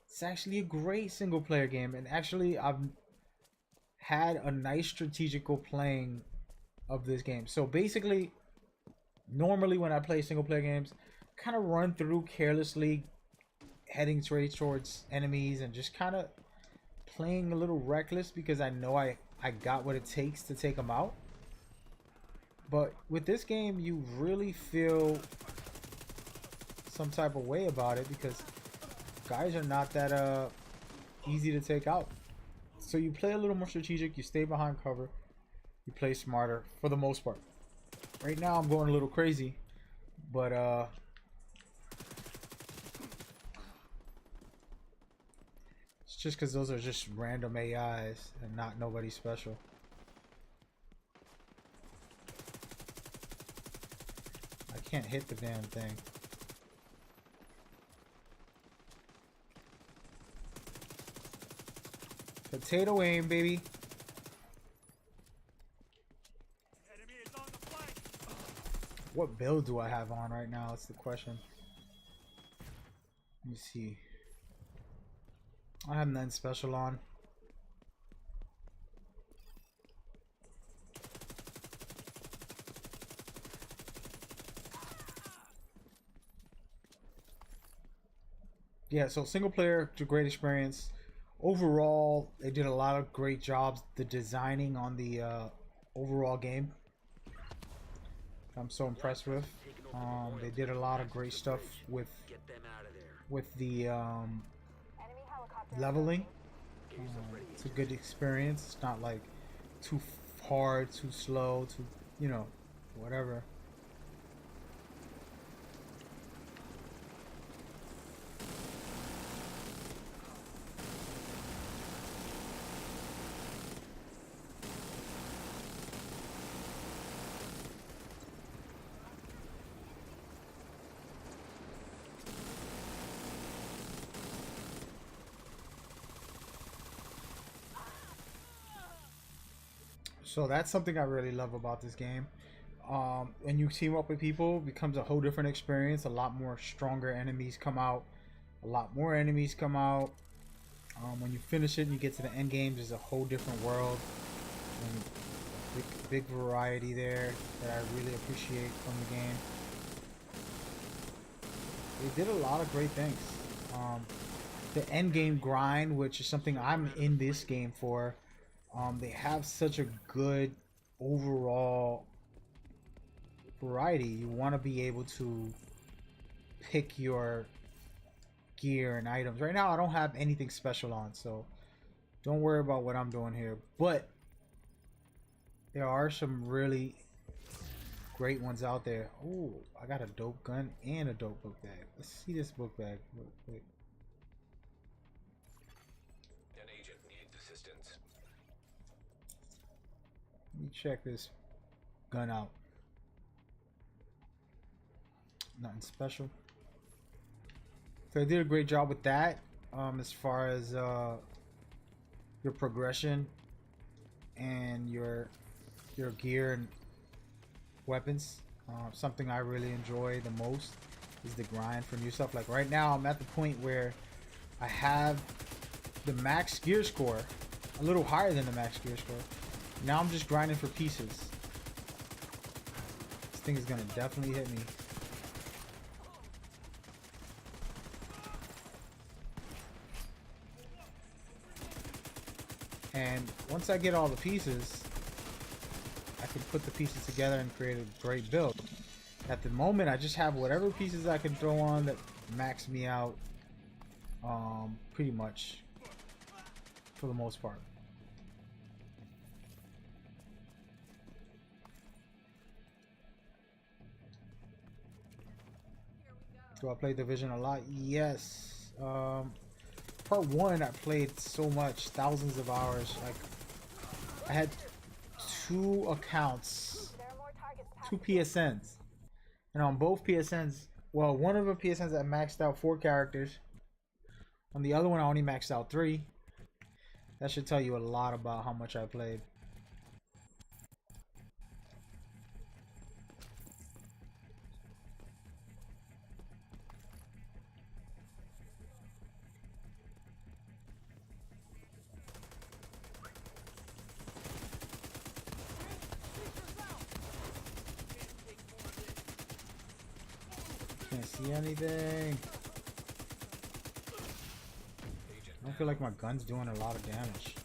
It's actually a great single player game, and actually I've had a nice strategical playing of this game. So basically, normally when I play single player games, kind of run through carelessly, heading straight towards enemies and just kind of playing a little reckless because I know I got what it takes to take them out. But with this game, you really feel some type of way about it because guys are not that easy to take out. So you play a little more strategic, you stay behind cover, you play smarter for the most part. Right now I'm going a little crazy, but it's just because those are just random AIs and not nobody special. I can't hit the damn thing. Potato aim, baby. Enemy is on the flank. What build do I have on right now? That's the question. Let me see. I have nothing special on. Yeah, so single player, it's a great experience. Overall, they did a lot of great jobs. The designing on the overall game, I'm so impressed with. They did a lot of great stuff with Get them out of there. the Enemy helicopter. leveling. Get yourself ready. It's a good experience. It's not like too hard, too slow, too, you know, whatever. So that's something I really love about this game. When you team up with people, it becomes a whole different experience. A lot more stronger enemies come out. A lot more enemies come out. When you finish it and you get to the end game, there's a whole different world. And big variety there that I really appreciate from the game. They did a lot of great things. The end game grind, which is something I'm in this game for. They have such a good overall variety. You want to be able to pick your gear and items. Right now I don't have anything special on, so don't worry about what I'm doing here. But there are some really great ones out there. Oh, I got a dope gun and a dope book bag. Let's see this book bag real quick. An agent needs assistance. Let me check this gun out. Nothing special. So I did a great job with that. As far as your progression and your gear and weapons. Something I really enjoy the most is the grind for new stuff. Like right now I'm at the point where I have the max gear score, a little higher than the max gear score. Now I'm just grinding for pieces. This thing is gonna definitely hit me. And once I get all the pieces, I can put the pieces together and create a great build. At the moment, I just have whatever pieces I can throw on that max me out, pretty much, for the most part. Do I play Division a lot? Yes. Part 1 I played so much, thousands of hours. Like I had 2 accounts, 2 PSNs, and on both PSNs, well, one of the PSNs I maxed out 4 characters. On the other one, I only maxed out 3. That should tell you a lot about how much I played. Can't see anything. I don't feel like my gun's doing a lot of damage.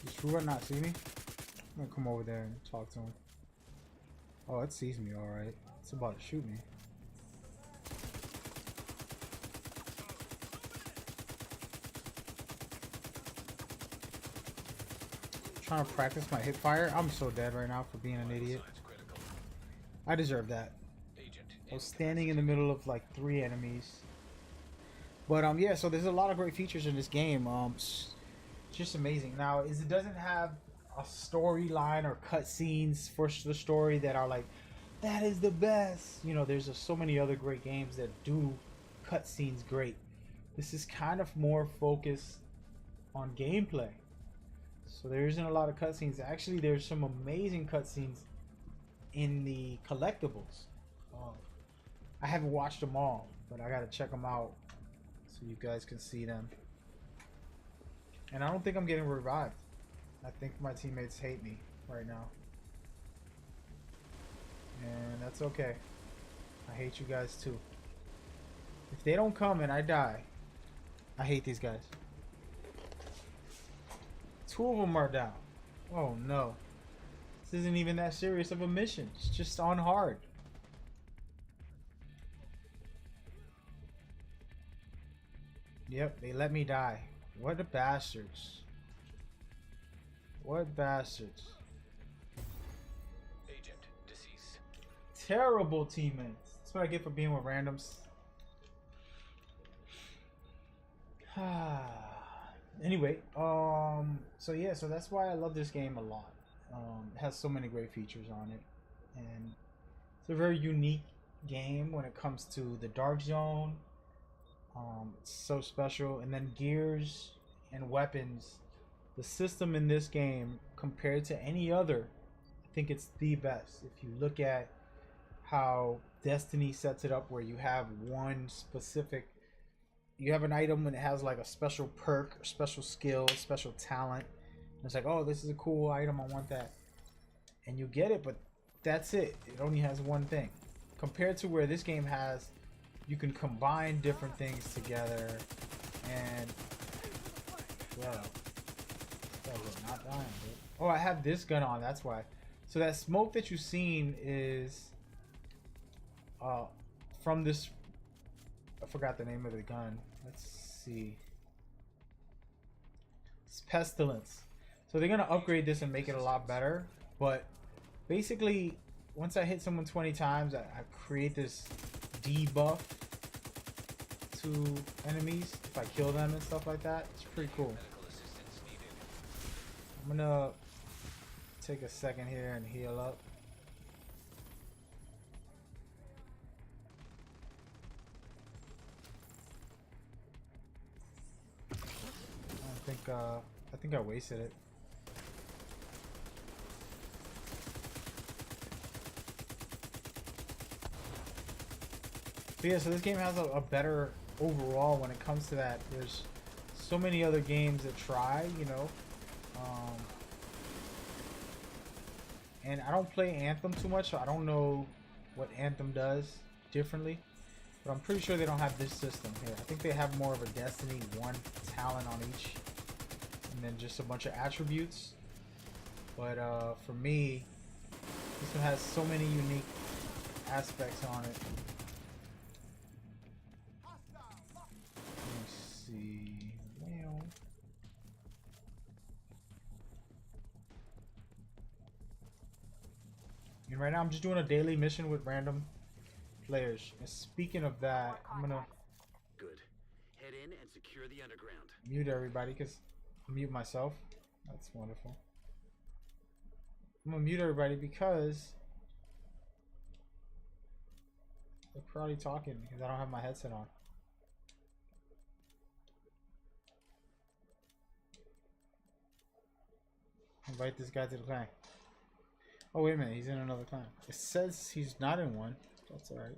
Does Shura not see me? I'm gonna come over there and talk to him. Oh, it sees me alright. It's about to shoot me. Trying to practice my hip fire. I'm so dead right now for being an idiot. I deserve that. I was standing in the middle of like 3 enemies. But yeah, so there's a lot of great features in this game. It's just amazing. Now, it doesn't have a storyline or cutscenes for the story that are like, that is the best. You know, there's just so many other great games that do cutscenes great. This is kind of more focused on gameplay. So there isn't a lot of cutscenes. Actually, there's some amazing cutscenes in the collectibles. I haven't watched them all, but I gotta check them out so you guys can see them. And I don't think I'm getting revived. I think my teammates hate me right now. And that's okay. I hate you guys too. If they don't come and I die, I hate these guys. 2 of them are down. Oh no. This isn't even that serious of a mission. It's just on hard. Yep, they let me die. What the bastards. What bastards. Agent deceased. Terrible teammates. That's what I get for being with randoms. Anyway, so yeah, so that's why I love this game a lot. It has so many great features on it, and it's a very unique game when it comes to the Dark Zone. It's so special, and then gears and weapons. The system in this game, compared to any other, I think it's the best. If you look at how Destiny sets it up, where you have one specific, you have an item and it has like a special perk, or special skill, special talent. And it's like, oh, this is a cool item, I want that. And you get it, but that's it. It only has one thing. Compared to where this game has, you can combine different things together. And, well, not dying, dude. Oh, I have this gun on, that's why. So that smoke that you've seen is from this, I forgot the name of the gun. Let's see. It's Pestilence. So they're gonna upgrade this and make it a lot better. But basically, once I hit someone 20 times, I create this debuff to enemies if I kill them and stuff like that. It's pretty cool. I'm gonna take a second here and heal up. I think I wasted it. But yeah, so this game has a better overall when it comes to that. There's so many other games that try, you know. And I don't play Anthem too much, so I don't know what Anthem does differently. But I'm pretty sure they don't have this system here. I think they have more of a Destiny 1 talent on each. And then just a bunch of attributes. But for me, this one has so many unique aspects on it. Let's see. Well, and right now I'm just doing a daily mission with random players. And speaking of that, I'm gonna Good. Head in and secure the underground. mute everybody because mute myself. That's wonderful. I'm gonna mute everybody because they're probably talking because I don't have my headset on. Invite this guy to the clan. Oh wait a minute, he's in another clan. It says he's not in one. That's alright.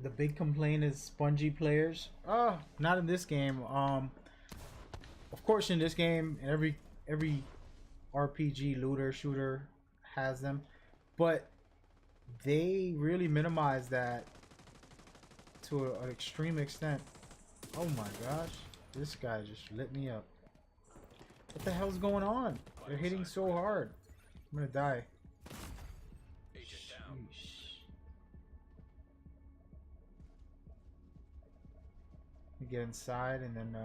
The big complaint is spongy players. Oh, not in this game. Of course, in this game, every RPG looter shooter has them, but they really minimize that to an extreme extent. Oh my gosh, this guy just lit me up. What the hell's going on? They're hitting so hard. I'm gonna die. Sheesh. Get inside and then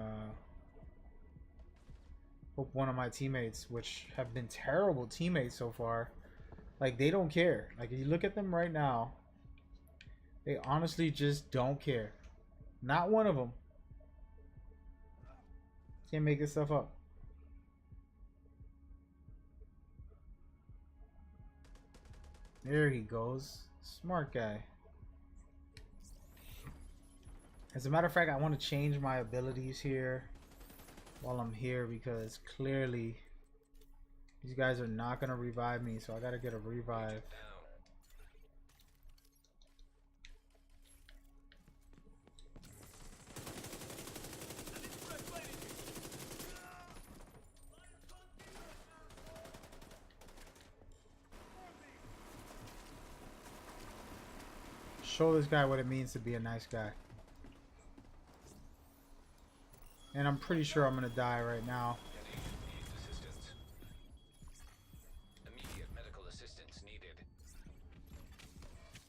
hope one of my teammates, which have been terrible teammates so far, like they don't care. Like if you look at them right now, they honestly just don't care. Not one of them. Can't make this stuff up. There he goes. Smart guy. As a matter of fact, I want to change my abilities here while I'm here because clearly these guys are not going to revive me, so I got to get a revive. Show this guy what it means to be a nice guy. And I'm pretty sure I'm gonna die right now. Immediate medical assistance needed.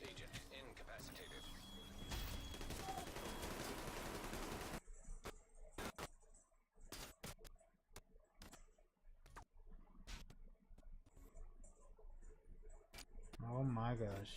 Agent incapacitated. Oh my gosh.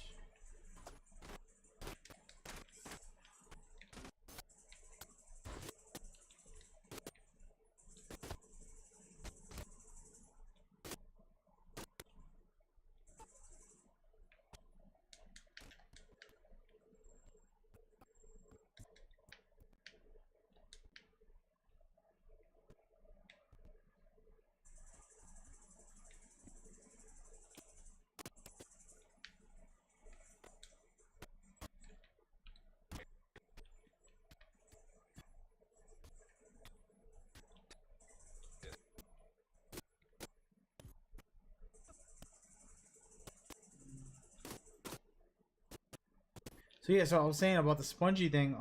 So yeah, so I was saying about the spongy thing,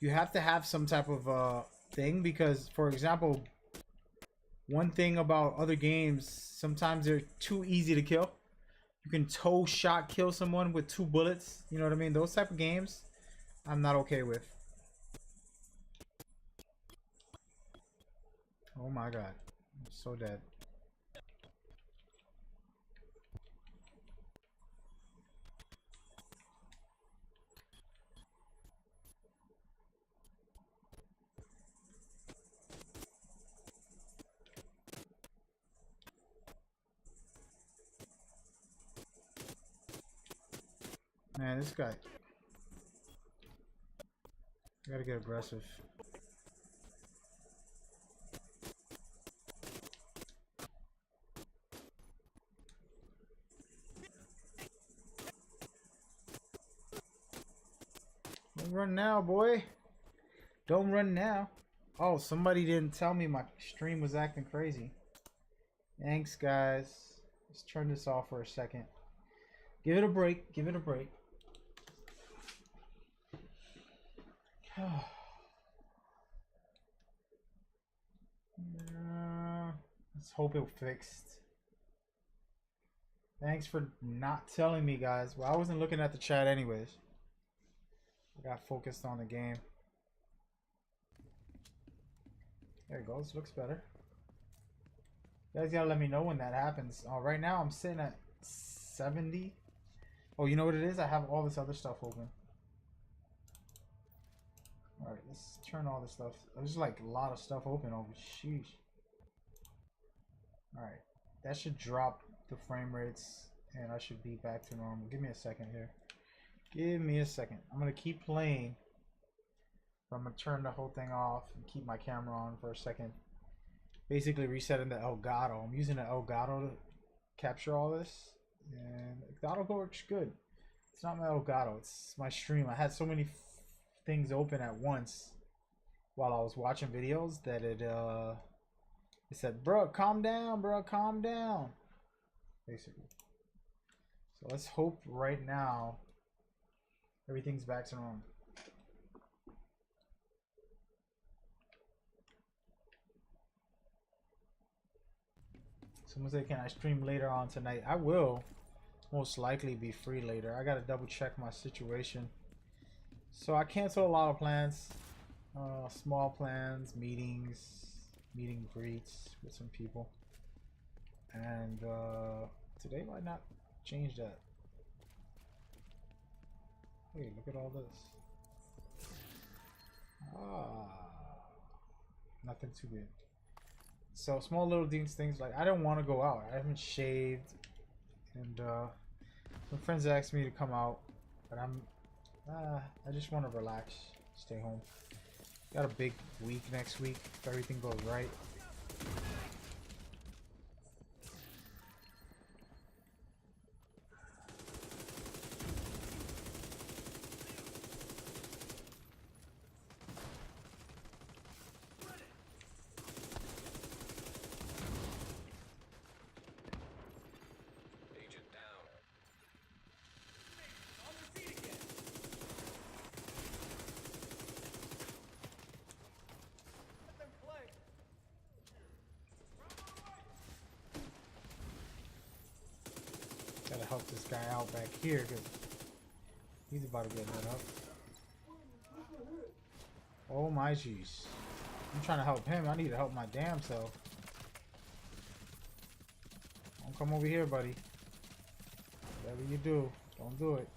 you have to have some type of thing because, for example, one thing about other games, sometimes they're too easy to kill. You can toe shot kill someone with 2 bullets. You know what I mean? Those type of games, I'm not okay with. Oh my god, I'm so dead. Man, this guy. I gotta get aggressive. Don't run now, boy. Don't run now. Oh, somebody didn't tell me my stream was acting crazy. Thanks, guys. Let's turn this off for a second. Give it a break. Give it a break. Let's hope it fixed. Thanks for not telling me, guys. Well, I wasn't looking at the chat anyways. I got focused on the game. There it goes. Looks better. You guys gotta let me know when that happens. Right now I'm sitting at 70. Oh, you know what it is? I have all this other stuff open. Alright, let's turn all this stuff. There's like a lot of stuff open over. Sheesh. Alright. That should drop the frame rates and I should be back to normal. Give me a second here. Give me a second. I'm gonna keep playing. I'm gonna turn the whole thing off and keep my camera on for a second. Basically resetting the Elgato. I'm using the Elgato to capture all this. And Elgato works good. It's not my Elgato, it's my stream. I had so many things open at once while I was watching videos that it said, bro, calm down, bro, calm down. Basically. So let's hope right now everything's back to normal. Someone said, can I stream later on tonight? I will most likely be free later. I gotta double check my situation. So I canceled a lot of plans. Small plans, meetings, meet and greets with some people. And today might not change that. Hey, look at all this. Nothing too big. So small little things like I don't want to go out. I haven't shaved, and some friends asked me to come out, but I just want to relax, stay home. Got a big week next week if everything goes right. Gotta help this guy out back here because he's about to get hit up. Oh my jeez. I'm trying to help him. I need to help my damn self. Don't come over here, buddy. Whatever you do, don't do it.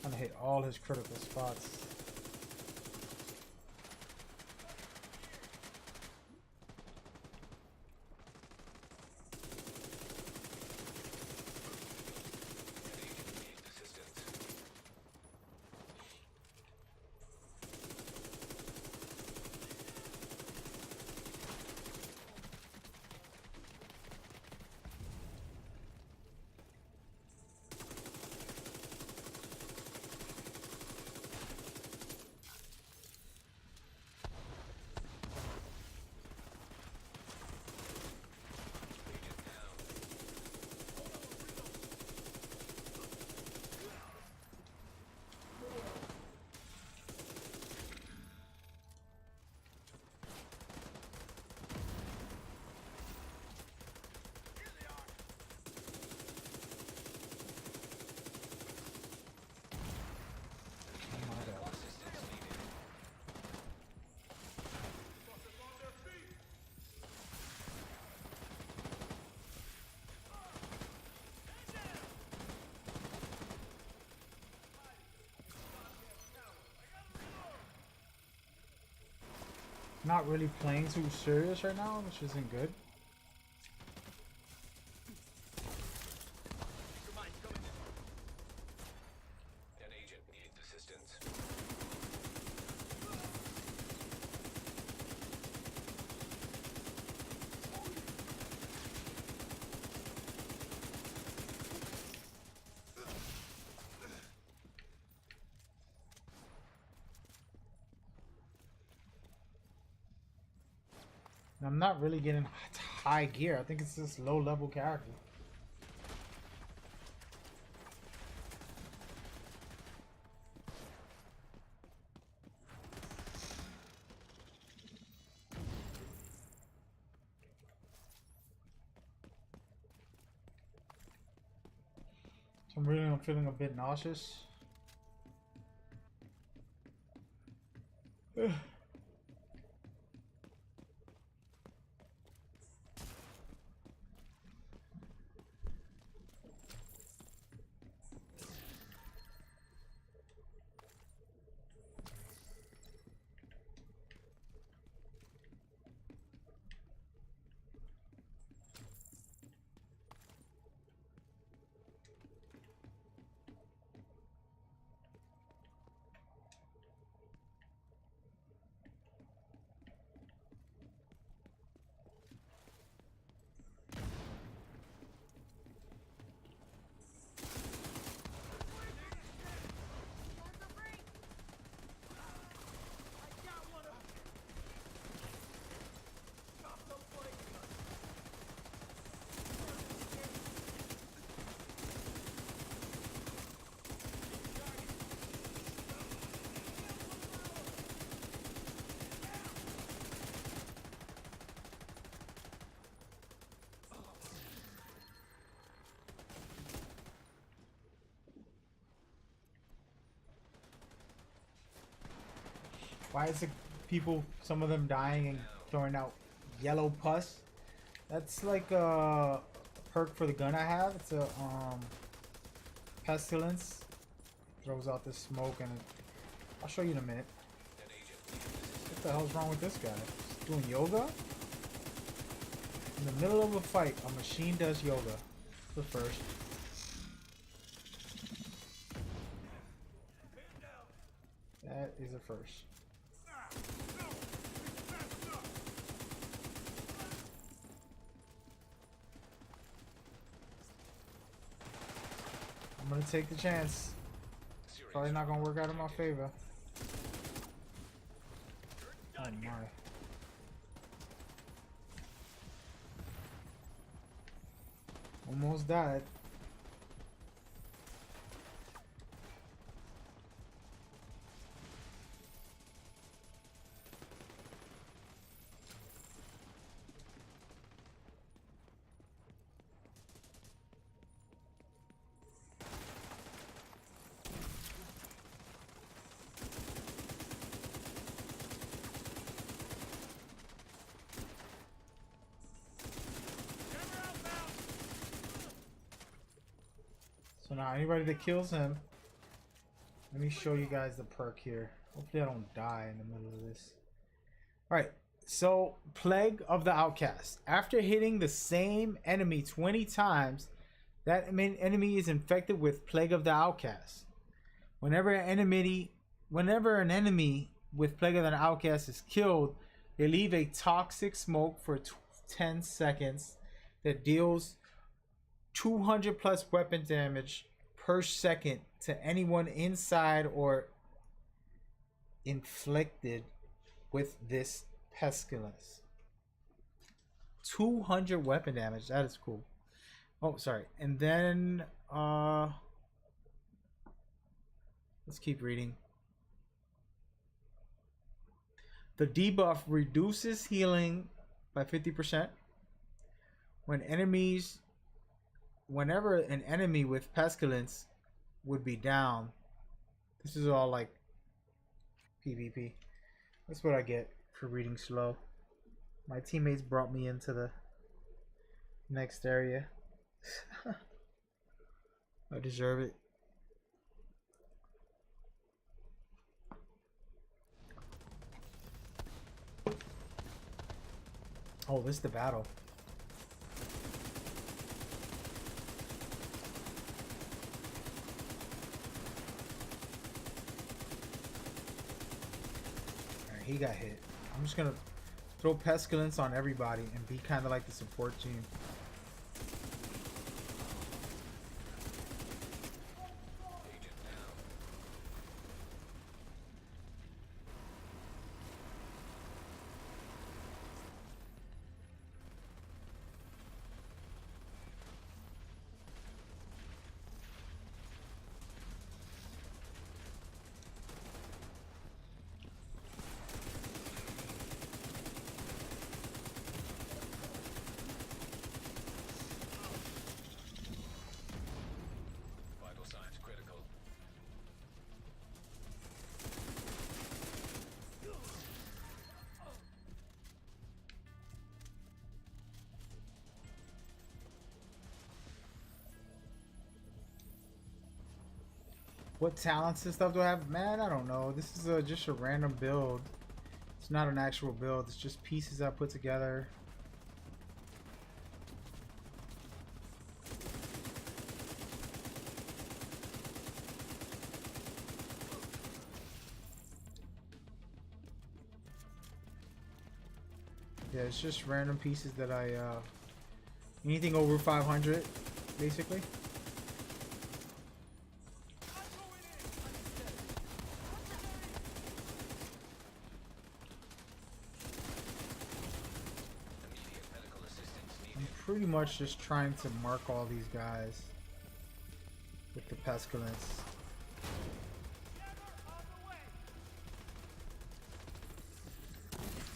Trying to hit all his critical spots. Not really playing too serious right now, which isn't good. An agent needs assistance. And I'm not really getting high gear. I think it's just low level character. So I'm feeling a bit nauseous. Why is it people, some of them dying and throwing out yellow pus? That's like a perk for the gun I have. It's a pestilence. Throws out this smoke and I'll show you in a minute. What the hell's wrong with this guy? He's doing yoga? In the middle of a fight, a machine does yoga. The first. That is a first. I'm gonna take the chance. Probably not gonna work out in my favor. Oh my. Almost died. So now anybody that kills him, let me show you guys the perk here. Hopefully I don't die in the middle of this. Alright, so Plague of the Outcast. After hitting the same enemy 20 times, that enemy is infected with Plague of the Outcast. Whenever an enemy with Plague of the Outcast is killed, they leave a toxic smoke for 10 seconds that deals 200 plus weapon damage per second to anyone inside or inflicted with this pestilence. 200 weapon damage. That is cool. Oh, sorry. And then let's keep reading. The debuff reduces healing by 50% whenever an enemy with pestilence would be down. This is all like PvP. That's what I get for reading slow. My teammates brought me into the next area. I deserve it. Oh, this is the battle. Alright, he got hit. I'm just gonna throw pestilence on everybody and be kind of like the support team. What talents and stuff do I have? Man, I don't know. This is just a random build. It's not an actual build. It's just pieces I put together. Yeah, it's just random pieces that I, anything over 500, basically. Immediate medical assistance I'm needed. pretty much just trying to mark all these guys with the pestilence.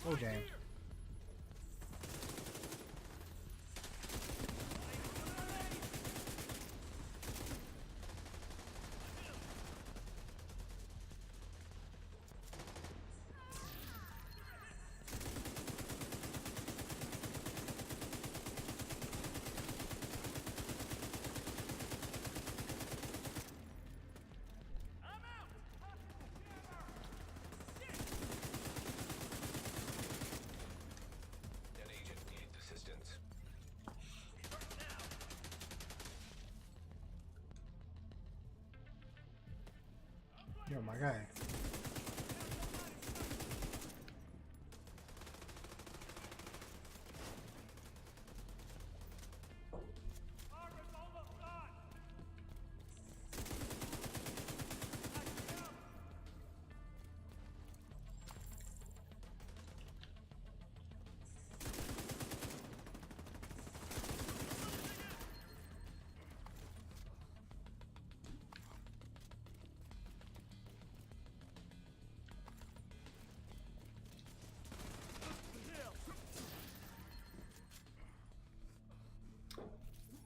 Oh, damn. An agent needs assistance. Yo, my guy.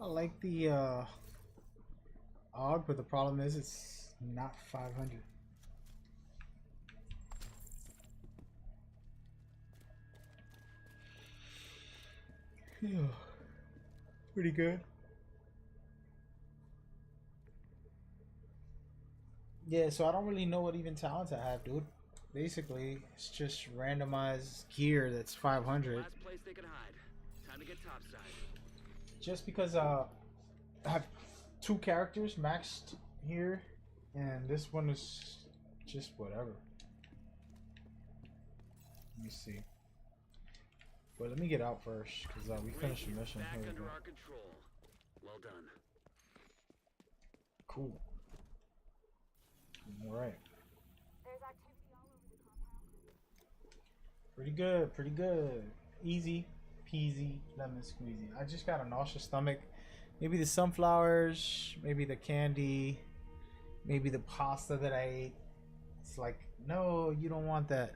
I like the AUG, but the problem is it's not 500. Phew. Pretty good. Yeah, so I don't really know what even talents I have, dude. Basically, it's just randomized gear that's 500. Last place they can hide. Time to get topside. Just because I have 2 characters maxed here, and this one is just whatever. Let me see. But let me get out first, because we finished the mission. Back Here we under go. our control. Well done. Cool. Alright. There's activity all over the compound. Pretty good, pretty good. Easy peasy lemon squeezy. I just got a nauseous stomach. Maybe the sunflowers, maybe the candy, maybe the pasta that I ate. It's like, no, you don't want that.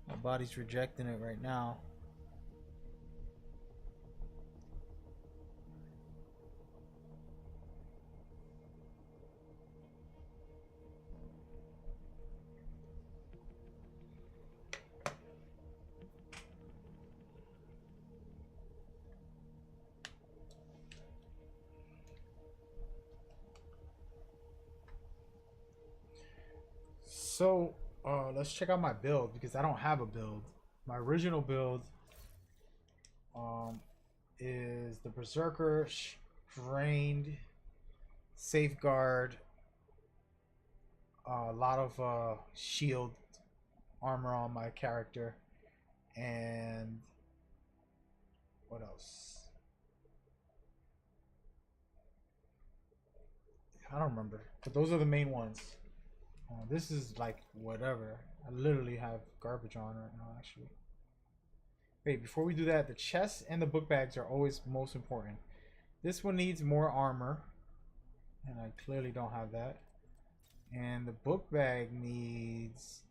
My body's rejecting it right now. So, let's check out my build because I don't have a build. My original build is the Berserker, Strained, Safeguard, a lot of shield armor on my character, and what else? I don't remember, but those are the main ones. This is like whatever. I literally have garbage on right now, actually. Wait, before we do that, the chests and the book bags are always most important. This one needs more armor, and I clearly don't have that. And the book bag needs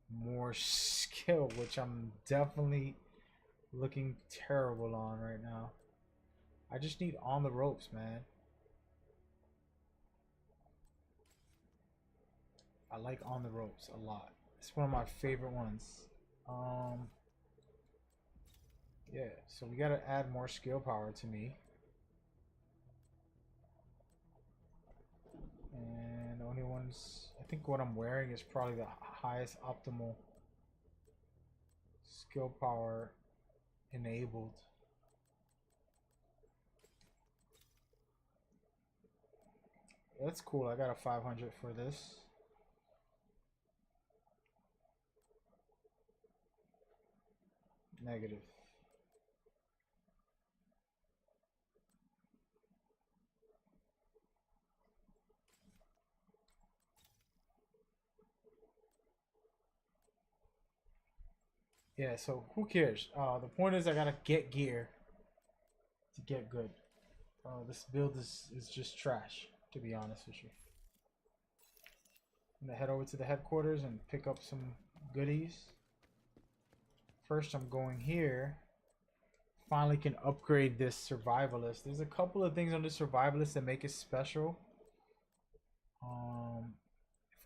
more skill, which I'm definitely looking terrible on right now. I just need on the ropes, man. I like on the ropes a lot. It's one of my favorite ones. Yeah, so we gotta add more skill power to me. And only ones. I think what I'm wearing is probably the highest optimal skill power enabled. That's cool. I got a 500 for this. Negative. Yeah, so who cares? The point is I gotta get gear to get good. This build is just trash, to be honest with you. I'm gonna head over to the headquarters and pick up some goodies. First, I'm going here. Finally can upgrade this survivalist. There's a couple of things on the survivalist that make it special. Of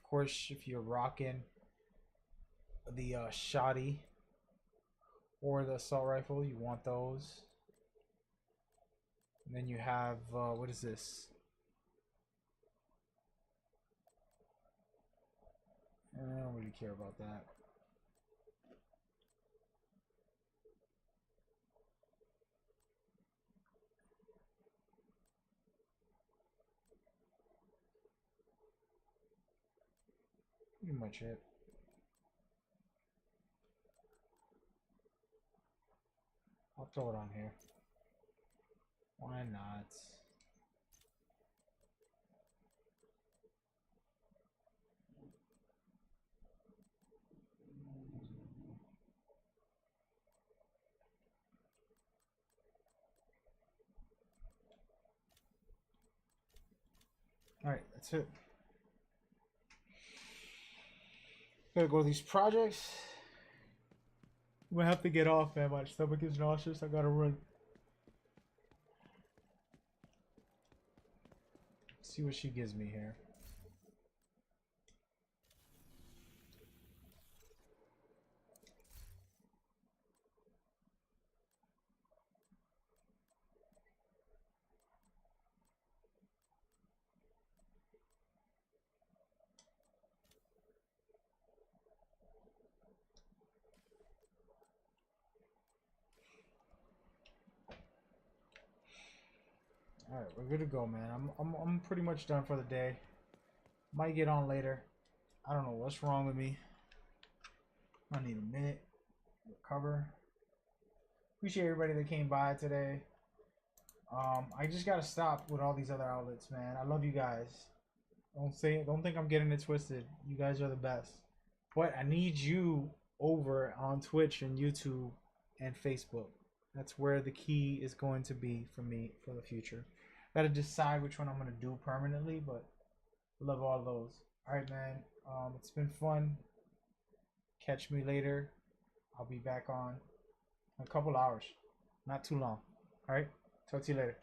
course, if you're rocking the shoddy or the assault rifle, you want those. And then you have what is this? I don't really care about that. Pretty much it. I'll throw it on here. Why not? Alright, that's it. Gotta go to these projects. I'm gonna have to get off, man. My stomach is nauseous. I gotta run. See what she gives me here. All right, we're good to go, man. I'm pretty much done for the day. Might get on later. I don't know what's wrong with me. I need a minute to recover. Appreciate everybody that came by today. I just gotta stop with all these other outlets, man. I love you guys. Don't think I'm getting it twisted. You guys are the best. But I need you over on Twitch and YouTube and Facebook. That's where the key is going to be for me for the future. Gotta decide which one I'm gonna do permanently, but love all of those. All right, man. It's been fun. Catch me later. I'll be back on in a couple hours. Not too long. All right. Talk to you later.